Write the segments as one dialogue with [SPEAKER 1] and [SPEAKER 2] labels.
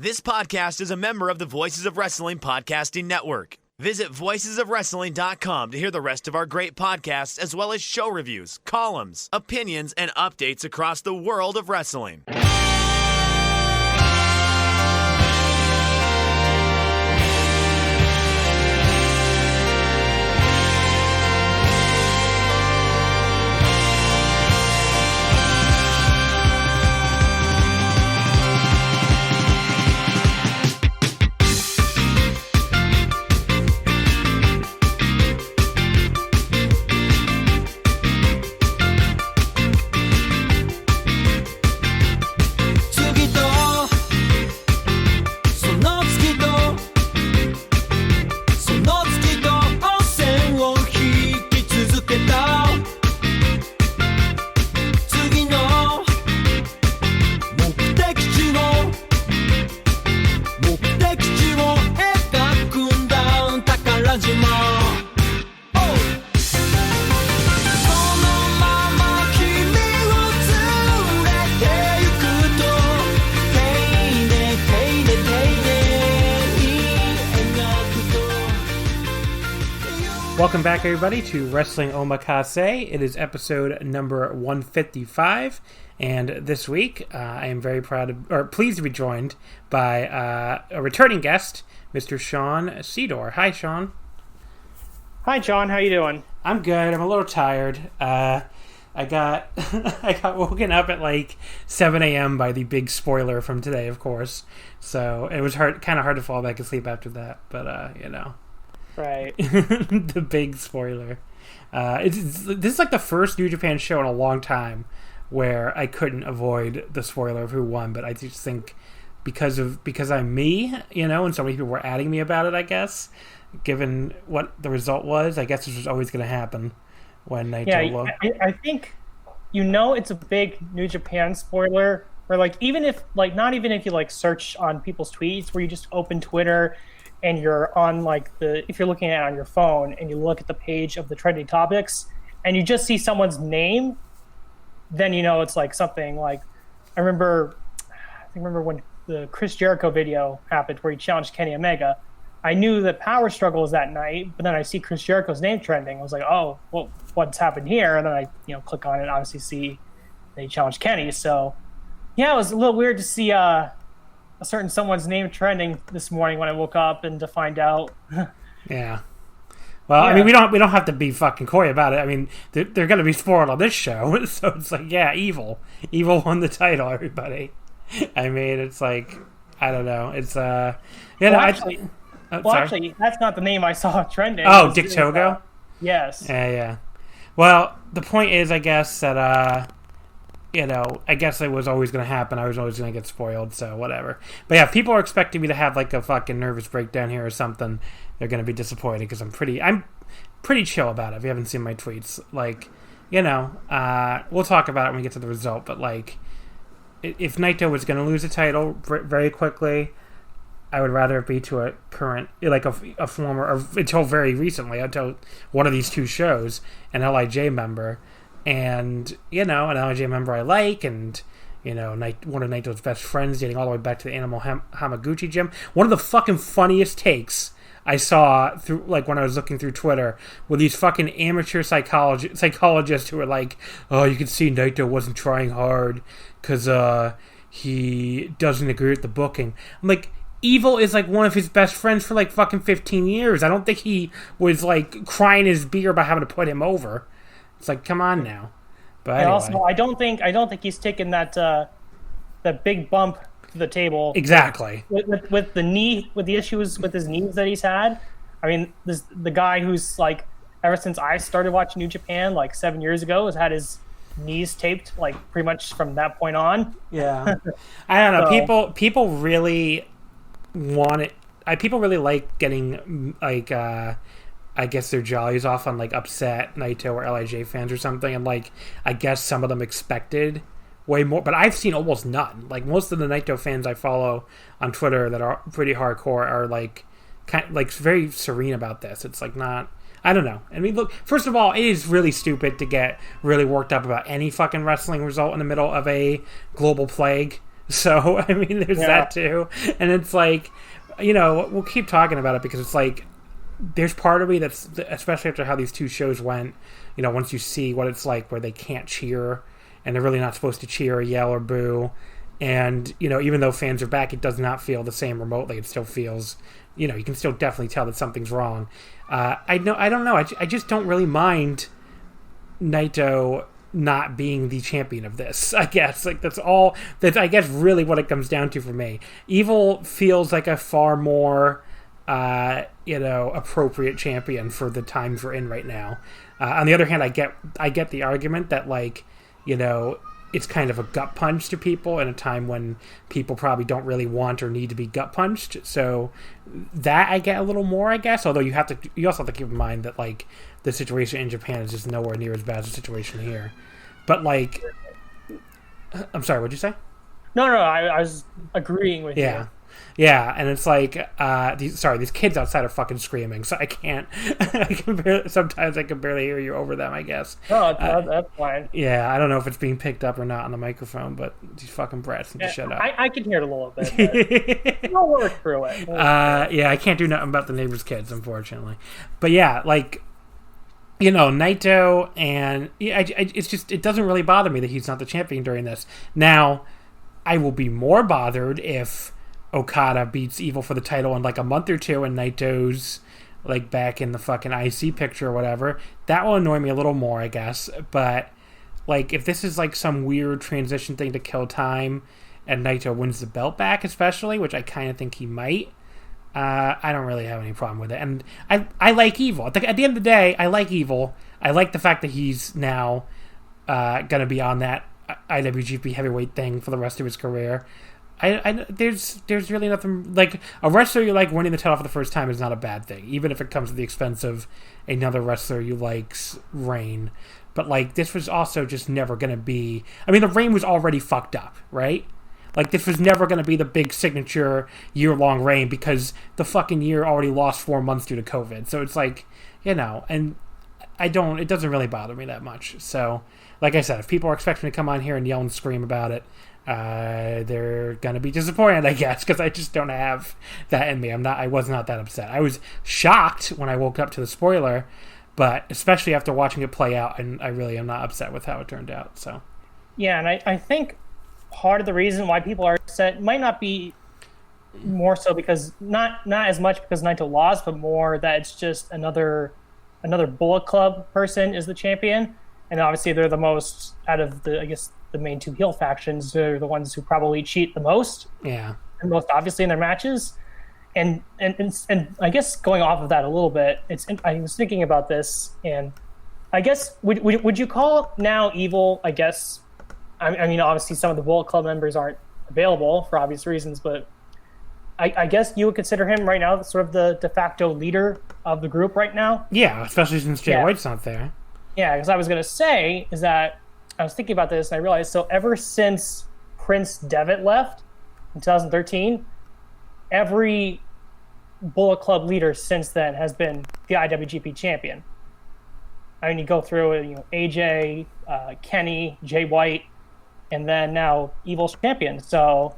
[SPEAKER 1] This podcast is a member of the Voices of Wrestling Podcasting Network. Visit voicesofwrestling.com to hear the rest of our great podcasts, as well as show reviews, columns, opinions, and updates across the world of wrestling.
[SPEAKER 2] Welcome back, everybody, to Wrestling Omakase. It is episode number 155, and this week I am very pleased to be joined by a returning guest, Mr. Sean Sedor. Hi, Sean.
[SPEAKER 3] Hi, John. How you doing?
[SPEAKER 2] I'm good. I'm a little tired. I got I got woken up at like 7 a.m. by the big spoiler from today, of course. So it was kind of hard to fall back asleep after that. But
[SPEAKER 3] Right.
[SPEAKER 2] the big spoiler. This is like the first New Japan show in a long time where I couldn't avoid the spoiler of who won, but I just think because I'm me, and so many people were adding me about it, I guess, given what the result was, I guess this was always going to happen when Naito won.
[SPEAKER 3] I think it's a big New Japan spoiler, or like even if like not even if you like search on people's tweets, where you just open Twitter and you're on if you're looking at it on your phone and you look at the page of the trending topics and you just see someone's name, then it's like something like I remember when the Chris Jericho video happened where he challenged Kenny Omega. I knew that Power Struggle was that night, but then I see Chris Jericho's name trending. I was like, oh, well, what's happened here? And then I click on it, obviously see they challenged Kenny. So yeah, it was a little weird to see a certain someone's name trending this morning when I woke up and to find out.
[SPEAKER 2] Yeah. Well, yeah. I mean, we don't have to be fucking coy about it. I mean, they're going to be spoiled on this show, so it's like, yeah, Evil won the title, everybody. I mean, it's like, I don't know. It's
[SPEAKER 3] actually, that's not the name I saw trending.
[SPEAKER 2] Oh, Dick Togo.
[SPEAKER 3] Yes.
[SPEAKER 2] Yeah. Well, the point is, I guess that I guess it was always going to happen. I was always going to get spoiled, so whatever. But yeah, if people are expecting me to have like a fucking nervous breakdown here or something, they're going to be disappointed because I'm pretty chill about it. If you haven't seen my tweets, we'll talk about it when we get to the result. But like, if Naito was going to lose the title very quickly, I would rather it be to a current, like a former, or until very recently, until one of these two shows, an LIJ member. And, an LIJ member I like, and, one of Naito's best friends dating all the way back to the Animal Hamaguchi gym. One of the fucking funniest takes I saw through, like, when I was looking through Twitter were these fucking amateur psychologists who were like, oh, you can see Naito wasn't trying hard because he doesn't agree with the booking. I'm like, Evil is like one of his best friends for like fucking 15 years. I don't think he was like crying his beer about having to put him over. It's like, come on now. But anyway.
[SPEAKER 3] Also, I don't think he's taken that big bump to the table.
[SPEAKER 2] Exactly.
[SPEAKER 3] With the issues with his knees that he's had. I mean, the guy who's like, ever since I started watching New Japan like 7 years ago, has had his knees taped like pretty much from that point on.
[SPEAKER 2] Yeah. I don't know. So, people really want it. People really like getting like I guess their jollies off on like upset Naito or LIJ fans or something, and like I guess some of them expected way more, but I've seen almost none. Like most of the Naito fans I follow on Twitter that are pretty hardcore are like very serene about this. It's like not, I don't know. I mean, look, first of all, it is really stupid to get really worked up about any fucking wrestling result in the middle of a global plague, So, I mean, there's that too. And it's like, we'll keep talking about it because it's like, there's part of me that's, especially after how these two shows went, once you see what it's like where they can't cheer and they're really not supposed to cheer or yell or boo. And, even though fans are back, it does not feel the same remotely. It still feels, you can still definitely tell that something's wrong. I don't know. I just don't really mind Naito not being the champion of this, I guess. Like, that's I guess really what it comes down to for me. Evil feels like a far more, appropriate champion for the times we're in right now. On the other hand, I get the argument that, like, it's kind of a gut punch to people in a time when people probably don't really want or need to be gut punched. So that I get a little more, I guess. Although you also have to keep in mind that, like, the situation in Japan is just nowhere near as bad as the situation here. But, like, I'm sorry, what'd you say? No,
[SPEAKER 3] I was agreeing with you.
[SPEAKER 2] Yeah, and it's like, these kids outside are fucking screaming, so sometimes I can barely hear you over them, I guess.
[SPEAKER 3] Oh, that's fine.
[SPEAKER 2] Yeah, I don't know if it's being picked up or not on the microphone, but these fucking brats need to shut up.
[SPEAKER 3] I can hear it a little bit, but we'll work through it.
[SPEAKER 2] I can't do nothing about the neighbor's kids, unfortunately. But yeah, like, Naito, and it's just, it doesn't really bother me that he's not the champion during this. Now, I will be more bothered if Okada beats Evil for the title in like a month or two and Naito's like back in the fucking IC picture or whatever. That will annoy me a little more, I guess. But like, if this is like some weird transition thing to kill time and Naito wins the belt back, especially, which I kind of think he might, I don't really have any problem with it. And I like Evil. At the end of the day, I like Evil. I like the fact that he's now going to be on that IWGP heavyweight thing for the rest of his career. There's really nothing, like, a wrestler you like winning the title for the first time is not a bad thing, even if it comes at the expense of another wrestler you like's reign. But, like, this was also just never going to be, I mean, the reign was already fucked up, right? Like, this was never going to be the big signature year-long reign because the fucking year already lost 4 months due to COVID. So it's like, and it doesn't really bother me that much. So, like I said, if people are expecting me to come on here and yell and scream about it, they're gonna be disappointed, I guess, because I just don't have that in me. I was not that upset. I was shocked when I woke up to the spoiler, but especially after watching it play out, and I really am not upset with how it turned out. So
[SPEAKER 3] yeah, and I think part of the reason why people are upset might not be more so because not as much because Naito lost, but more that it's just another Bullet Club person is the champion, and obviously they're the most out of the main two heel factions. They're the ones who probably cheat the most, and most obviously in their matches. And I guess going off of that a little bit, I was thinking about this, and I guess would you call now Evil? I guess I mean obviously some of the Bullet Club members aren't available for obvious reasons, but I guess you would consider him right now sort of the de facto leader of the group right now.
[SPEAKER 2] Yeah, especially since Jay White's not there.
[SPEAKER 3] Yeah, because I was going to say is that I was thinking about this and I realized, so ever since Prince Devitt left in 2013, every Bullet Club leader since then has been the IWGP champion. I mean, you go through AJ, Kenny, Jay White, and then now Evil's champion. So,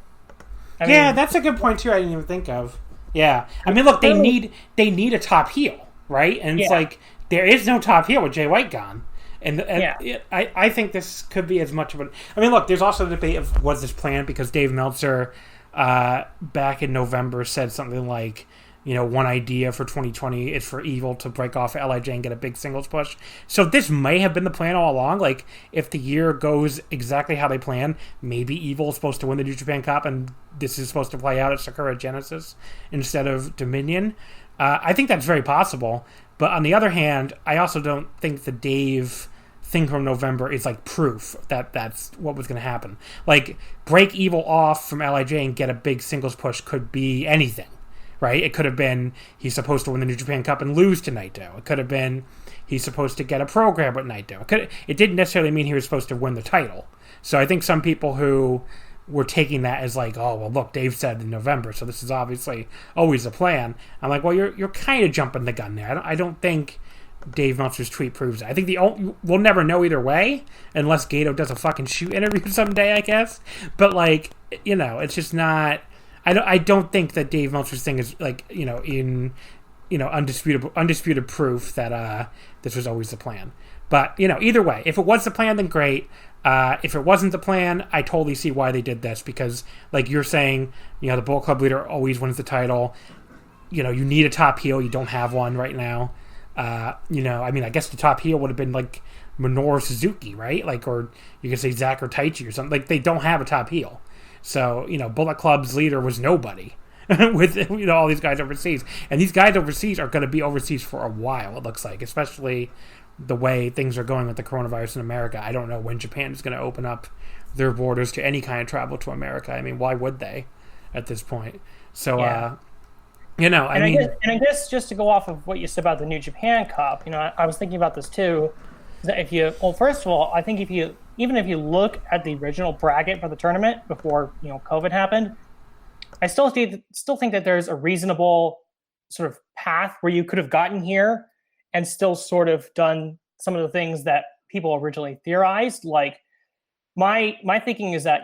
[SPEAKER 3] I mean,
[SPEAKER 2] that's a good point too. I didn't even think of. Yeah, I mean, look, they need a top heel, right? And it's like there is no top heel with Jay White gone. And I think this could be as much of a... I mean, look, there's also the debate of was this planned, because Dave Meltzer back in November said something like, one idea for 2020 is for Evil to break off LIJ and get a big singles push. So this may have been the plan all along. Like, if the year goes exactly how they plan, maybe Evil is supposed to win the New Japan Cup and this is supposed to play out at Sakura Genesis instead of Dominion. I think that's very possible. But on the other hand, I also don't think the Dave thing from November is like proof that that's what was going to happen. Like, break Evil off from LIJ and get a big singles push could be anything, right? It could have been he's supposed to win the New Japan Cup and lose to Naito. It could have been he's supposed to get a program with Naito. It didn't necessarily mean he was supposed to win the title. So I think some people who were taking that as like, oh, well, look, Dave said in November, so this is obviously always a plan. I'm like, well, you're kind of jumping the gun there. I don't think Dave Meltzer's tweet proves it. I think we'll never know either way, unless Gato does a fucking shoot interview someday, I guess. But, like, it's just not. I don't think that Dave Meltzer's thing is like in undisputed proof that this was always the plan. But either way, if it was the plan, then great. If it wasn't the plan, I totally see why they did this, because like you're saying, the Bullet Club leader always wins the title. You need a top heel. You don't have one right now. I guess the top heel would have been like Minoru Suzuki, right? Like, or you could say Zack or Taichi or something. Like, they don't have a top heel. So, Bullet Club's leader was nobody with, all these guys overseas. And these guys overseas are going to be overseas for a while, it looks like, especially the way things are going with the coronavirus in America. I don't know when Japan is going to open up their borders to any kind of travel to America. I mean, why would they at this point? So,
[SPEAKER 3] yeah. I guess just to go off of what you said about the New Japan Cup, I was thinking about this too. That first of all, I think even if you look at the original bracket for the tournament before COVID happened, I still think that there's a reasonable sort of path where you could have gotten here and still sort of done some of the things that people originally theorized. Like my thinking is that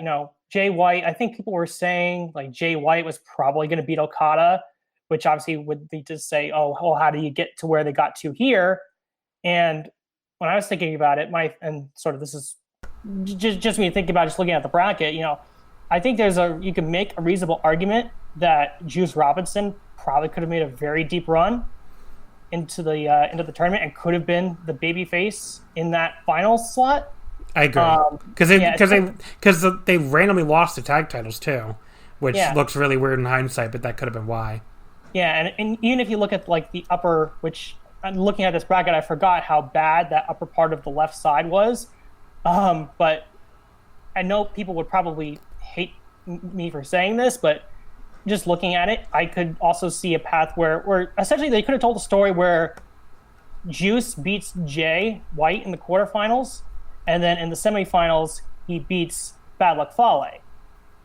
[SPEAKER 3] Jay White, I think people were saying like Jay White was probably going to beat Okada, which obviously would be to say, oh, well, how do you get to where they got to here? And when I was thinking about it, this is just me thinking about just looking at the bracket, I think you can make a reasonable argument that Juice Robinson probably could have made a very deep run into the tournament and could have been the babyface in that final slot.
[SPEAKER 2] I agree, because they randomly lost the tag titles too, which looks really weird in hindsight, but that could have been why.
[SPEAKER 3] Yeah, and even if you look at like the upper, which I'm looking at this bracket, I forgot how bad that upper part of the left side was. But I know people would probably hate me for saying this, but just looking at it, I could also see a path where essentially they could have told a story where Juice beats Jay White in the quarterfinals, and then in the semifinals he beats Bad Luck Fale,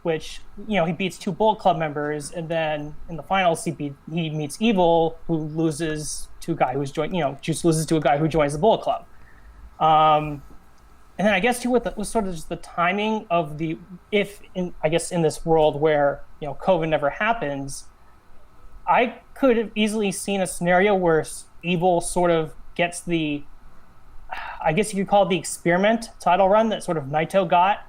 [SPEAKER 3] which he beats two Bullet Club members, and then in the finals he meets Evil, who loses to a guy who's Juice loses to a guy who joins the Bullet Club. And then I guess too with sort of just the timing of in this world where COVID never happens, I could have easily seen a scenario where Evil sort of gets the, I guess you could call it the experiment title run that sort of Naito got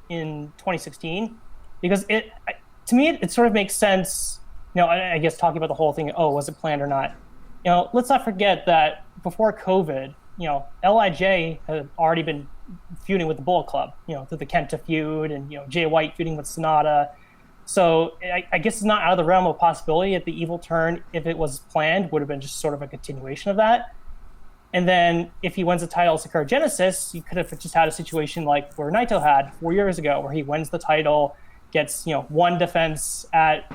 [SPEAKER 3] in 2016, because to me it sort of makes sense. I guess talking about the whole thing, was it planned or not? Let's not forget that before COVID, LIJ had already been feuding with the Bullet Club, through the Kenta feud, and Jay White feuding with Sonata. So I guess it's not out of the realm of possibility that the Evil turn, if it was planned, would have been just sort of a continuation of that. And then if he wins the title at Sakura Genesis, you could have just had a situation like where Naito had 4 years ago, where he wins the title, gets one defense at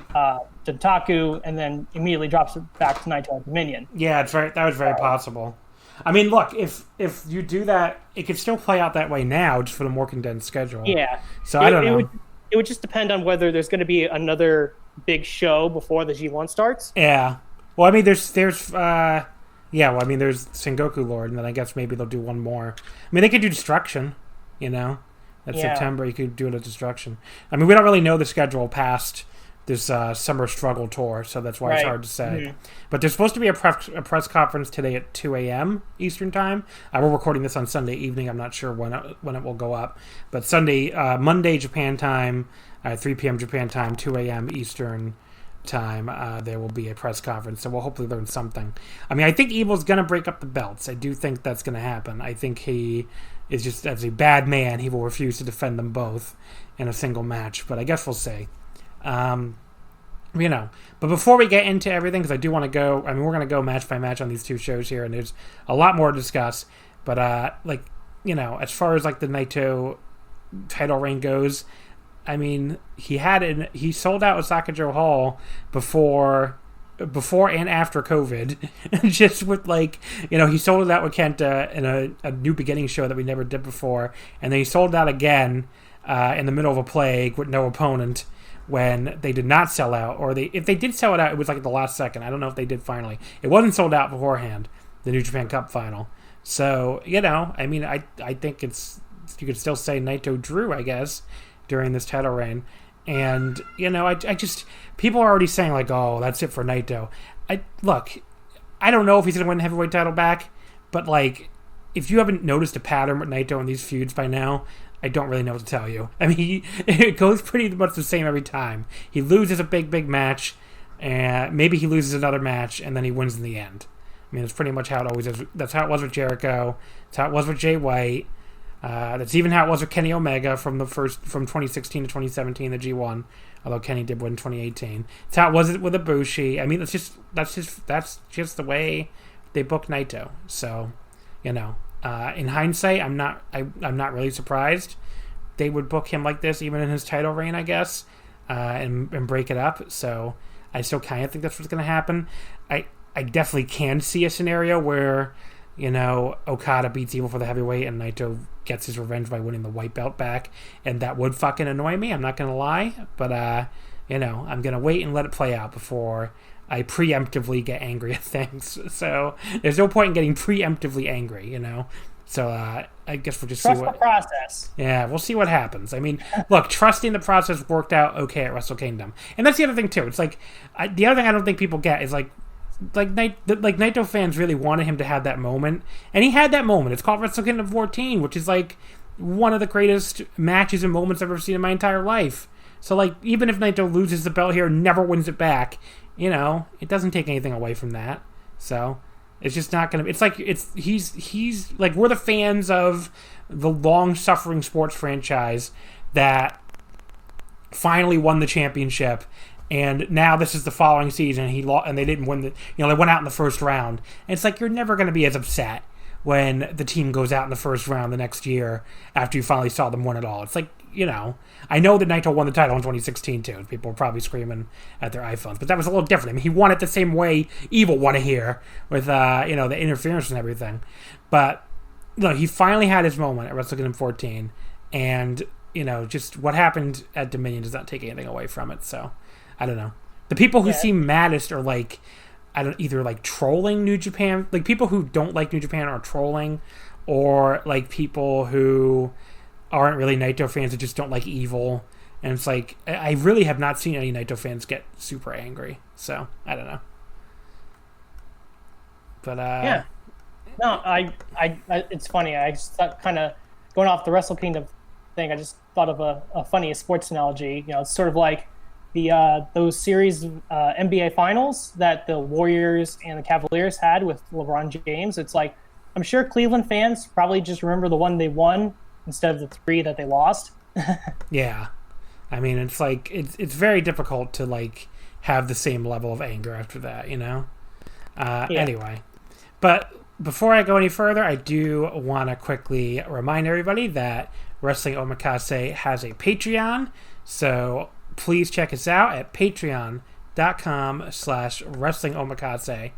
[SPEAKER 3] Dentaku, and then immediately drops it back to Naito at Dominion.
[SPEAKER 2] Yeah, that's right. That was very possible. I mean, look, if you do that, it could still play out that way now, just for the more condensed schedule.
[SPEAKER 3] Yeah.
[SPEAKER 2] So I don't know.
[SPEAKER 3] It would just depend on whether there's going to be another big show before the G1 starts.
[SPEAKER 2] Yeah. Well, I mean, there's Sengoku Lord, and then I guess maybe they'll do one more. I mean, they could do Destruction, That's September. You could do it at Destruction. I mean, we don't really know the schedule past this Summer Struggle Tour, so that's why it's hard to say. Mm-hmm. But there's supposed to be a press conference today at 2 a.m. Eastern Time. We're recording this on Sunday evening. I'm not sure when it will go up. But Monday Japan time, 3 p.m. Japan time, 2 a.m. Eastern Time, there will be a press conference, so we'll hopefully learn something. I mean, I think Evil's going to break up the belts. I do think that's going to happen. I think he is just, as a bad man, he will refuse to defend them both in a single match, but I guess we'll see. But before we get into everything, because I do want to go, we're going to go match by match on these two shows here, and there's a lot more to discuss, but as far as like the Naito title reign goes, I mean, he sold out Osaka Jo Hall before and after COVID, just with he sold it out with Kenta in a New Beginning show that we never did before, and then he sold out again in the middle of a plague with no opponent when they did not sell out, or if they did sell it out, it was like at the last second. I don't know if they did finally. It wasn't sold out beforehand, the New Japan Cup final. So, I mean, I think you could still say Naito drew, I guess, during this title reign. And, you know, I just... People are already saying, like, oh, that's it for Naito. Look, I don't know if he's going to win the heavyweight title back, but, like, if you haven't noticed a pattern with Naito in these feuds by now, I don't really know what to tell you. I mean, it goes pretty much the same every time. He loses a big match, and maybe he loses another match, and then he wins in the end. I mean, that's pretty much how it always is. That's how it was with Jericho. That's how it was with Jay White. That's even how it was with Kenny Omega from 2016 to 2017, the G1. Although Kenny did win in 2018. That's how it was with Ibushi. I mean, that's just the way they book Naito. So, you know, in hindsight, I'm not really surprised they would book him like this, even in his title reign, I guess, and break it up. So I still kind of think that's what's going to happen. I definitely can see a scenario where, you know, Okada beats Evil for the heavyweight and Naito gets his revenge by winning the white belt back, and that would fucking annoy me, I'm not going to lie, but, you know, I'm going to wait and let it play out before I preemptively get angry at things. So there's no point in getting preemptively angry, you know? So I guess we'll just
[SPEAKER 3] trust
[SPEAKER 2] see what...
[SPEAKER 3] the process.
[SPEAKER 2] Yeah, we'll see what happes. I mean, look, trusting the process worked out okay at Wrestle Kingdom. And that's the other thing, too. It's like, the other thing I don't think people get is, like Naito fans really wanted him to have that moment, and he had that moment. It's called Wrestle Kingdom 14, which is like one of the greatest matches and moments I've ever seen in my entire life. So, like, even if Naito loses the belt here and never wins it back, you know, it doesn't take anything away from that. So it's just not gonna. It's like he's like, we're the fans of the long-suffering sports franchise that finally won the championship. And now this is the following season, and they didn't win the. You know, they went out in the first round. And it's like, you're never going to be as upset when the team goes out in the first round the next year after you finally saw them win it all. It's like, you know, I know that Naito won the title in 2016 too. People were probably screaming at their iPhones, but that was a little different. I mean, he won it the same way Evil won it here with you know, the interference and everything. But you know, he finally had his moment at Wrestle Kingdom 14, and you know, just what happened at Dominion does not take anything away from it. So. I don't know. The people who seem maddest are like, either like trolling New Japan, like people who don't like New Japan are trolling, or like people who aren't really Naito fans and just don't like Evil. And it's like, I really have not seen any Naito fans get super angry. So I don't know. But
[SPEAKER 3] yeah, no, I it's funny. I just thought, kind of going off the Wrestle Kingdom thing, I just thought of a funny sports analogy. You know, it's sort of like those series NBA finals that the Warriors and the Cavaliers had with LeBron James. It's like, I'm sure Cleveland fans probably just remember the one they won instead of the three that they lost.
[SPEAKER 2] Yeah. I mean, it's like, it's very difficult to like have the same level of anger after that, you know? Anyway. But before I go any further, I do want to quickly remind everybody that Wrestling Omakase has a Patreon. So please check us out at patreon.com/wrestlingomakase.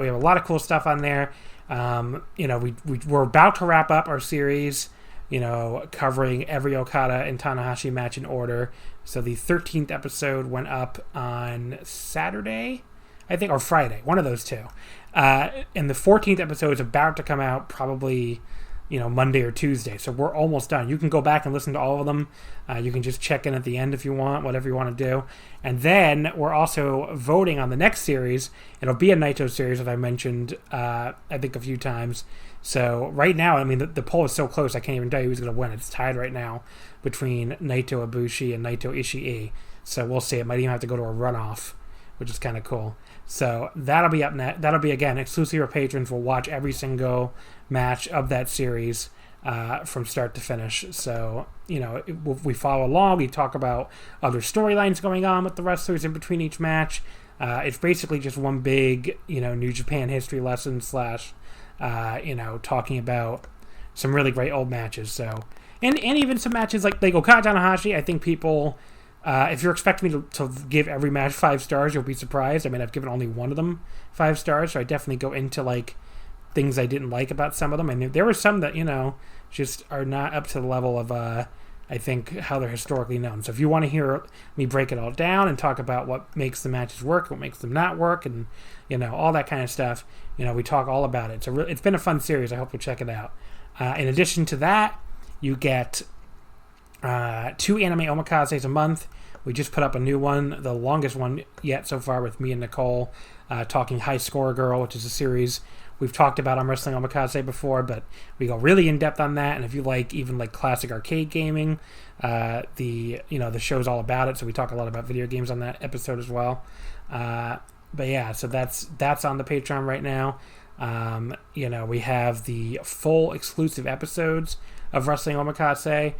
[SPEAKER 2] We have a lot of cool stuff on there. You know, we're about to wrap up our series, you know, covering every Okada and Tanahashi match in order. So the 13th episode went up on Saturday, I think, or Friday, one of those two. And the 14th episode is about to come out probably, you know, Monday or Tuesday. So we're almost done. You can go back and listen to all of them. You can just check in at the end if you want, whatever you want to do. And then we're also voting on the next series. It'll be a Naito series, as I mentioned, I think a few times. So right now, I mean, the poll is so close, I can't even tell you who's going to win. It's tied right now between Naito Ibushi and Naito Ishii. So we'll see. It might even have to go to a runoff, which is kind of cool. So that'll be up next. That'll be, again, exclusive for patrons. We'll watch every single match of that series from start to finish. So, you know, we follow along. We talk about other storylines going on with the wrestlers in between each match. It's basically just one big, you know, New Japan history lesson / you know, talking about some really great old matches. So, and even some matches like Okada Tanahashi. I think people, if you're expecting me to give every match 5 stars, you'll be surprised. I mean, I've given only one of them 5 stars, so I definitely go into like things I didn't like about some of them. I mean, there were some that, you know, just are not up to the level of, I think, how they're historically known. So if you want to hear me break it all down and talk about what makes the matches work, what makes them not work, and, you know, all that kind of stuff, you know, we talk all about it. So it's been a fun series. I hope you'll check it out. In addition to that, you get 2 anime omakases a month. We just put up a new one, the longest one yet so far, with me and Nicole talking High Score Girl, which is a series we've talked about on Wrestling Omakase before, but we go really in depth on that. And if you like even like classic arcade gaming, the show's all about it. So we talk a lot about video games on that episode as well. But yeah, so that's on the Patreon right now. We have the full exclusive episodes of Wrestling Omakase,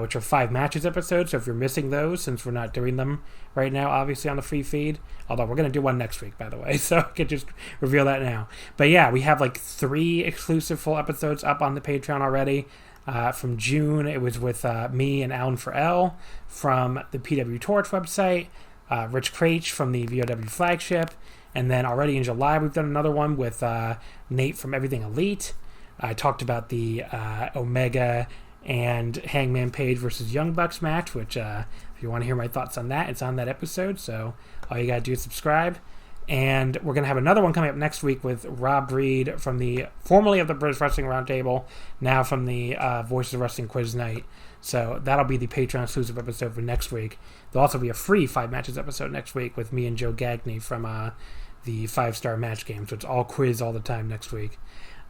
[SPEAKER 2] which are 5 matches episodes. So if you're missing those, since we're not doing them right now, obviously on the free feed, although we're going to do one next week, by the way, so I can just reveal that now. But yeah, we have like 3 exclusive full episodes up on the Patreon already. From June, it was with me and Alan for L from the PW Torch website, Rich Craich from the VOW flagship, and then already in July we've done another one with Nate from Everything Elite. I talked about the Omega and Hangman Page versus Young Bucks match, which if you want to hear my thoughts on that, it's on that episode, so all you gotta do is subscribe. And we're going to have another one coming up next week with Rob Reed from the formerly of the British Wrestling Roundtable, now from the Voices of Wrestling Quiz Night. So that'll be the Patreon exclusive episode for next week. There'll also be a free 5 matches episode next week with me and Joe Gagney from the 5-star match game. So it's all quiz all the time next week.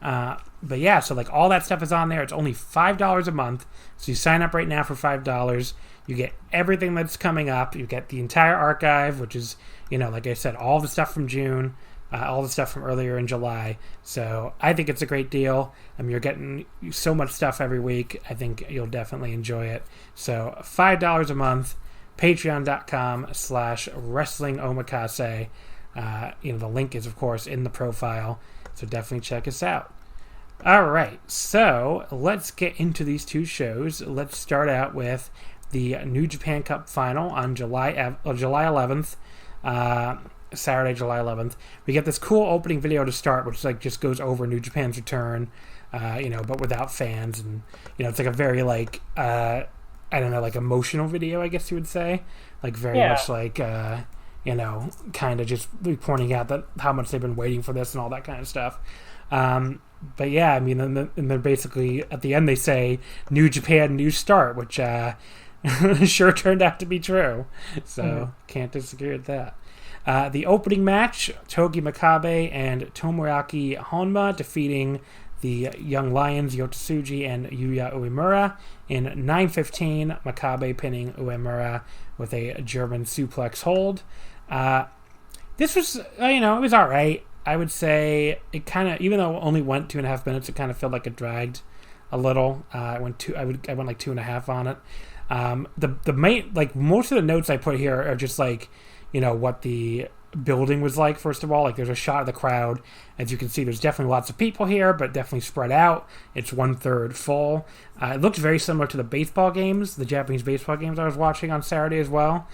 [SPEAKER 2] But yeah, so like all that stuff is on there. It's only $5 a month. So you sign up right now for $5. You get everything that's coming up. You get the entire archive, which is, like I said, all the stuff from June, all the stuff from earlier in July. So I think it's a great deal. You're getting so much stuff every week. I think you'll definitely enjoy it. So $5 a month, patreon.com/Wrestling Omakase. The link is, of course, in the profile. So definitely check us out. All right, so let's get into these 2 shows. Let's start out with the New Japan Cup final on July 11th, Saturday, July 11th. We get this cool opening video to start, which like just goes over New Japan's return, but without fans, and it's like a very like emotional video, I guess you would say, like very much like kind of just pointing out that how much they've been waiting for this and all that kind of stuff. But yeah, and they're basically at the end they say New Japan, new start, which sure turned out to be true. So can't disagree with that. The opening match, Togi Makabe and Tomoaki Honma defeating the Young Lions, Yotsuji and Yuya Uemura in 9:15. Makabe pinning Uemura with a German suplex hold. This was, it was all right. I would say it kind of, even though it only went 2.5 minutes, it kind of felt like it dragged a little. I went like 2.5 on it. The main, like most of the notes I put here are just like, what the building was like. First of all, like there's a shot of the crowd. As you can see, there's definitely lots of people here, but definitely spread out. It's 1/3 full. It looked very similar to the baseball games, the Japanese baseball games I was watching on Saturday as well.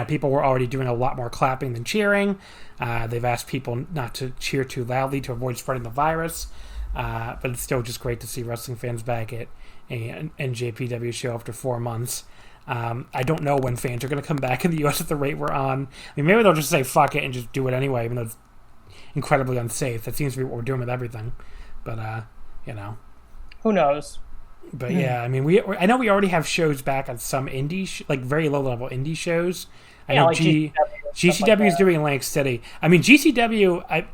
[SPEAKER 2] People were already doing a lot more clapping than cheering. They've asked people not to cheer too loudly to avoid spreading the virus. But it's still just great to see wrestling fans back at an NJPW show after 4 months. I don't know when fans are going to come back in the U.S. at the rate we're on. Maybe they'll just say fuck it and just do it anyway, even though it's incredibly unsafe. That seems to be what we're doing with everything. But,
[SPEAKER 3] who knows?
[SPEAKER 2] But yeah, I know we already have shows back on some indie, like very low-level indie shows. I know
[SPEAKER 3] like
[SPEAKER 2] GCW is doing Atlantic City. GCW, I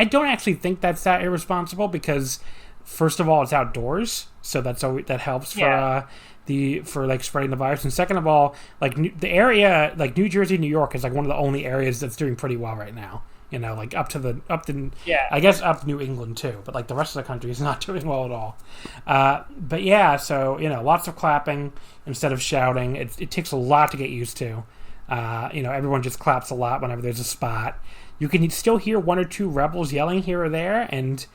[SPEAKER 2] don't actually think that's that irresponsible because, first of all, it's outdoors, so that helps for for spreading the virus. And second of all, like the area, like New Jersey, New York is like one of the only areas that's doing pretty well right now. Up I guess up New England too, but like the rest of the country is not doing well at all. But yeah, so lots of clapping instead of shouting. It takes a lot to get used to. Everyone just claps a lot whenever there's a spot. You can still hear 1 or 2 rebels yelling here or there, and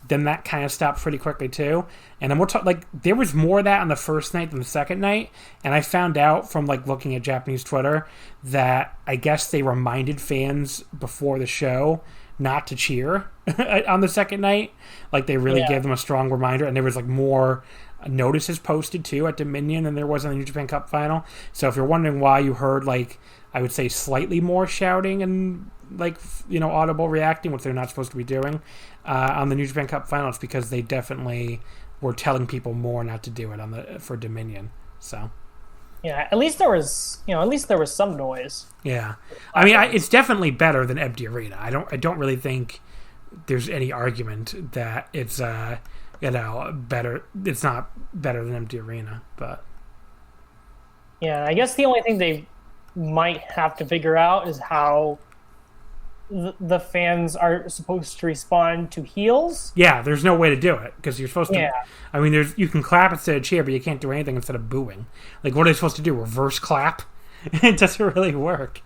[SPEAKER 2] then that kind of stopped pretty quickly too. And then we'll talk, there was more of that on the first night than the second night, and I found out from looking at Japanese Twitter that I guess they reminded fans before the show not to cheer on the second night. They really gave them a strong reminder, and there was more notices posted too at Dominion than there was in the New Japan Cup final. So if you're wondering why you heard I would say slightly more shouting and audible reacting, which they're not supposed to be doing on the New Japan Cup final, it's because they definitely were telling people more not to do it for Dominion. So.
[SPEAKER 3] Yeah, at least there was some noise.
[SPEAKER 2] Yeah, I mean, it's definitely better than Empty Arena. I don't really think there's any argument that it's better. It's not better than Empty Arena, but
[SPEAKER 3] yeah, I guess the only thing they might have to figure out is how the fans are supposed to respond to heels.
[SPEAKER 2] Yeah, there's no way to do it because you're supposed to.
[SPEAKER 3] Yeah.
[SPEAKER 2] I mean, you can clap instead of cheer, but you can't do anything instead of booing. Like, what are they supposed to do? Reverse clap? It doesn't really work.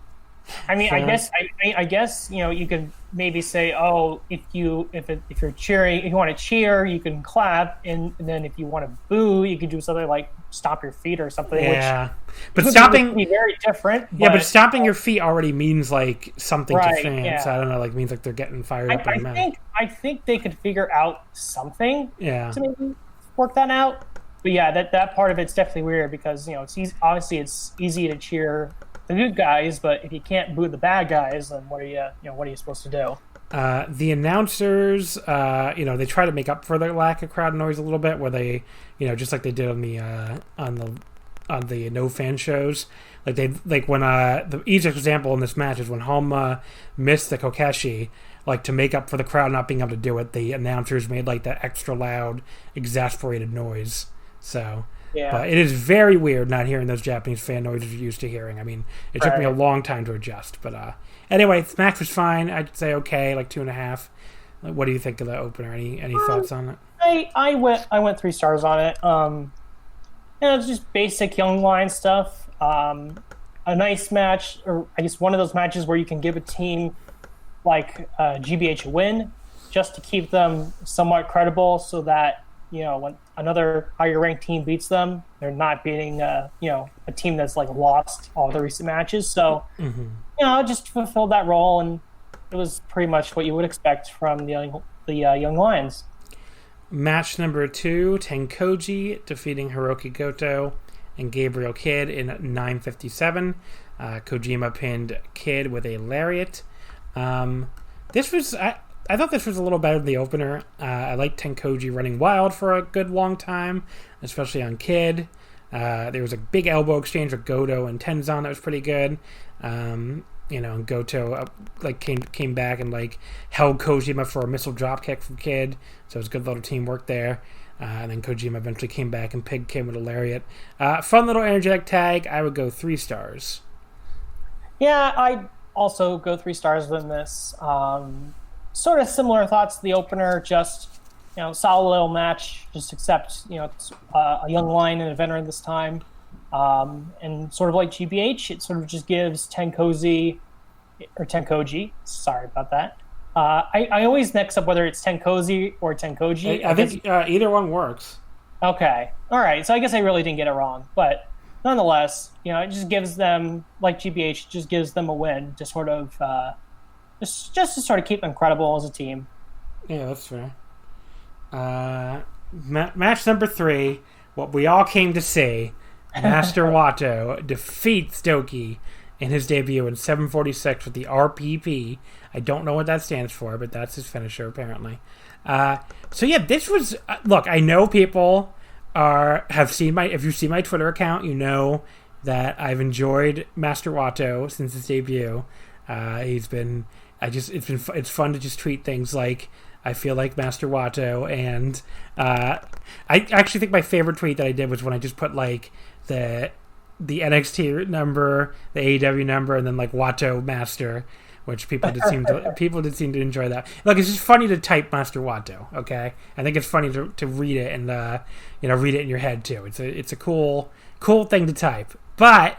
[SPEAKER 3] I mean, I guess you could maybe say, oh, if you're cheering, if you want to cheer, you can clap, and then if you want to boo, you can do something like stomp your feet or something.
[SPEAKER 2] Yeah,
[SPEAKER 3] but
[SPEAKER 2] stomping
[SPEAKER 3] would be very different.
[SPEAKER 2] Yeah, but stomping your feet already means like something to fans.
[SPEAKER 3] Yeah.
[SPEAKER 2] So I don't know, like means like they're getting fired up.
[SPEAKER 3] I think they could figure out something.
[SPEAKER 2] Yeah.
[SPEAKER 3] To maybe work that out. But yeah, that part of it's definitely weird because it's easy, obviously it's easy to cheer the good guys, but if you can't boo the bad guys, then what are you supposed to do?
[SPEAKER 2] The announcers, they try to make up for their lack of crowd noise a little bit, where they, just like they did on the no fan shows, when the easiest example in this match is when Honma missed the Kokeshi, like to make up for the crowd not being able to do it, the announcers made like that extra loud, exasperated noise. So. Yeah. But it is very weird not hearing those Japanese fan noises you're used to hearing. I mean, it took me a long time to adjust. But anyway, the match was fine. I'd say okay, like 2.5. What do you think of the opener? Any thoughts on it?
[SPEAKER 3] I went 3 stars on it. It's just basic Young Lion stuff. A nice match, or I guess one of those matches where you can give a team like GBH a win just to keep them somewhat credible, so that when another higher ranked team beats them, they're not beating a team that's like lost all the recent matches. So just fulfilled that role, and it was pretty much what you would expect from the Young Lions.
[SPEAKER 2] Match number 2, Tenkoji defeating Hiroki Goto and Gabriel Kidd in 9:57. Kojima pinned Kidd with a lariat. I thought this was a little better than the opener. I liked Tenkoji running wild for a good long time, especially on Kidd. There was a big elbow exchange with Goto and Tenzan that was pretty good. And Goto came back and held Kojima for a missile dropkick from Kidd, so it was good little teamwork there. And then Kojima eventually came back and pinned Kidd with a lariat. Fun little energetic tag. I would go 3 stars.
[SPEAKER 3] Yeah, I'd also go 3 stars than this. Sort of similar thoughts to the opener, just solid little match, just except it's a young lion and a veteran this time, and sort of like GBH, it sort of just gives Tenkoji, sorry about that. I always mix up whether it's Tenkoji or Tenkoji.
[SPEAKER 2] I think either one works.
[SPEAKER 3] Okay, all right. So I guess I really didn't get it wrong, but nonetheless, it just gives them, like GBH, just gives them a win, just sort of. Just to sort of keep them credible as a team.
[SPEAKER 2] Yeah, that's fair. Match number 3, what we all came to see, Master Wato defeats Doki in his debut in 7:46 with the RPP. I don't know what that stands for, but that's his finisher apparently. So yeah, this was look. I know people have seen if you see my Twitter account, you know that I've enjoyed Master Wato since his debut. It's fun to just tweet things like I feel like Master Wato, and I actually think my favorite tweet that I did was when I just put the NXT number, the AEW number, and then Wato Master, which people did seem to enjoy that. Look, it's just funny to type Master Wato. Okay, I think it's funny to read it and read it in your head too. It's a cool thing to type, but.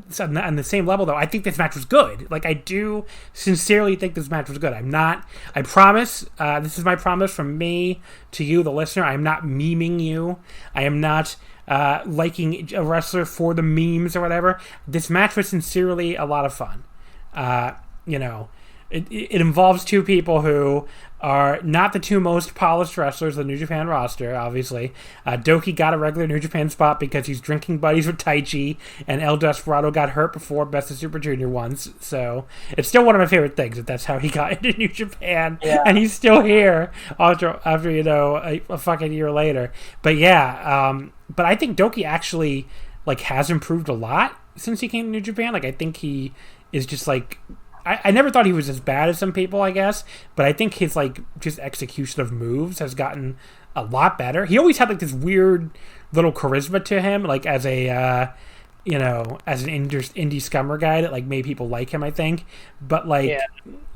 [SPEAKER 2] So on the same level, though, I think this match was good. I do sincerely think this match was good. I promise, this is my promise from me to you, the listener. I'm not memeing you. I am not liking a wrestler for the memes or whatever. This match was sincerely a lot of fun. it involves two people who are not the two most polished wrestlers of the New Japan roster, obviously. Doki got a regular New Japan spot because he's drinking buddies with Taichi, and El Desperado got hurt before Best of Super Junior once, so it's still one of my favorite things, that that's how he got into New Japan, and he's still here after a fucking year later. But but I think Doki actually, like, has improved a lot since he came to New Japan. Like, I think he is just, like... I never thought he was as bad as some people, I guess, but I think his, like, just execution of moves has gotten a lot better. He always had, like, this weird little charisma to him, like, as a, as an indie scummer guy that, like, made people like him, I think. But, like,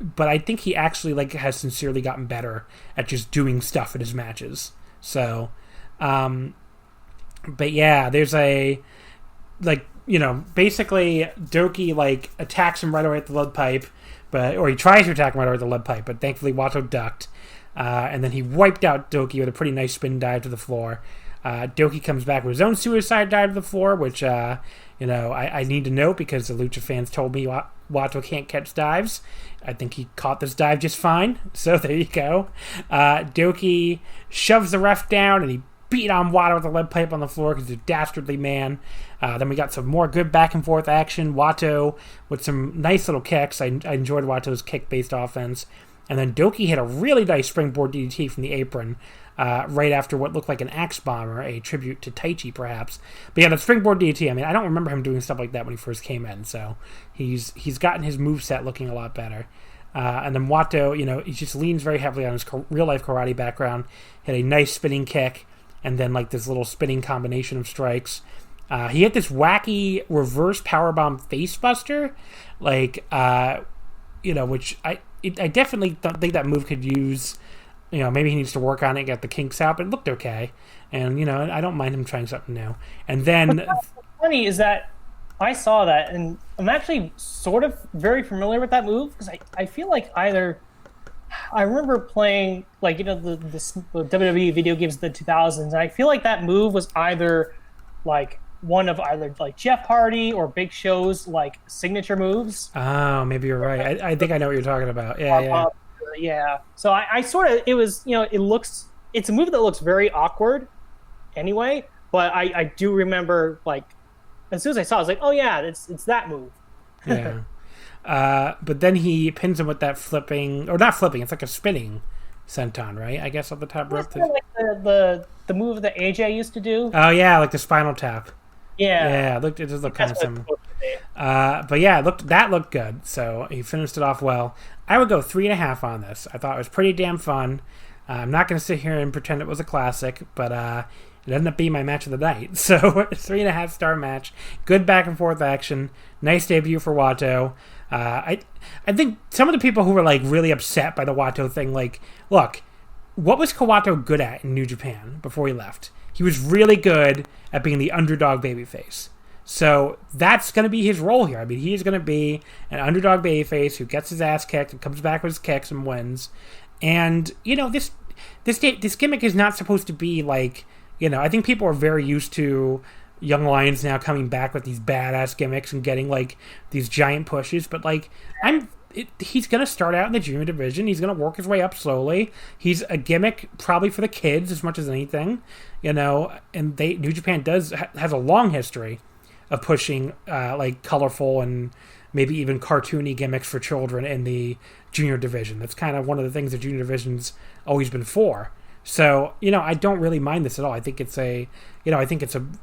[SPEAKER 2] but I think he actually, like, has sincerely gotten better at just doing stuff in his matches. So, but yeah, there's a, like, basically Doki, like, attacks him right away at the lead pipe, or he tries to attack him right away at the lead pipe, but thankfully Wato ducked, and then he wiped out Doki with a pretty nice spin dive to the floor. Doki comes back with his own suicide dive to the floor, which, I need to note because the Lucha fans told me Wato can't catch dives. I think he caught this dive just fine, so there you go. Doki shoves the ref down, and he beat on Wato with the lead pipe on the floor because he's a dastardly man. Then we got some more good back and forth action. Wato with some nice little kicks. I enjoyed Wato's kick-based offense. And then Doki hit a really nice springboard DDT from the apron right after what looked like an axe bomber, a tribute to Taichi perhaps. But yeah, the springboard DDT, I mean, I don't remember him doing stuff like that when he first came in. So he's gotten his moveset looking a lot better. And then Wato, he just leans very heavily on his real-life karate background. Hit a nice spinning kick. And then, like, this little spinning combination of strikes. He hit this wacky reverse powerbomb facebuster, like, which I definitely think that move could use, maybe he needs to work on it, get the kinks out, but it looked okay. And, I don't mind him trying something new. And then...
[SPEAKER 3] What's funny is that I saw that, and I'm actually sort of very familiar with that move, because I feel like I remember playing, like, the WWE video games of the 2000s, and I feel like that move was either, like, one of either, like, Jeff Hardy or Big Show's, like, signature moves.
[SPEAKER 2] Oh, maybe you're right. I think I know what you're talking about. Yeah.
[SPEAKER 3] So I sort of, it was, it's a move that looks very awkward anyway, but I do remember, like, as soon as I saw it, I was like, oh yeah, it's that move.
[SPEAKER 2] Yeah. But then he pins him with that flipping, or not flipping, it's like a spinning senton, right? I guess on the top rope.
[SPEAKER 3] Like the move that AJ used to do.
[SPEAKER 2] Oh yeah, like the spinal tap.
[SPEAKER 3] Yeah.
[SPEAKER 2] It does look kind of similar. But yeah, that looked good. So he finished it off well. I would go 3.5 on this. I thought it was pretty damn fun. I'm not going to sit here and pretend it was a classic, but it ended up being my match of the night. So 3.5 star match. Good back and forth action. Nice debut for Wato. I think some of the people who were, like, really upset by the Wato thing, like, look, what was Kawato good at in New Japan before he left? He was really good at being the underdog babyface. So that's going to be his role here. I mean, he's going to be an underdog babyface who gets his ass kicked and comes back with his kicks and wins. And, this gimmick is not supposed to be like, I think people are very used to Young Lions now coming back with these badass gimmicks and getting, like, these giant pushes. But, like, he's going to start out in the junior division. He's going to work his way up slowly. He's a gimmick probably for the kids as much as anything, and New Japan has a long history of pushing, like, colorful and maybe even cartoony gimmicks for children in the junior division. That's kind of one of the things the junior division's always been for. So, I don't really mind this at all. I think it's a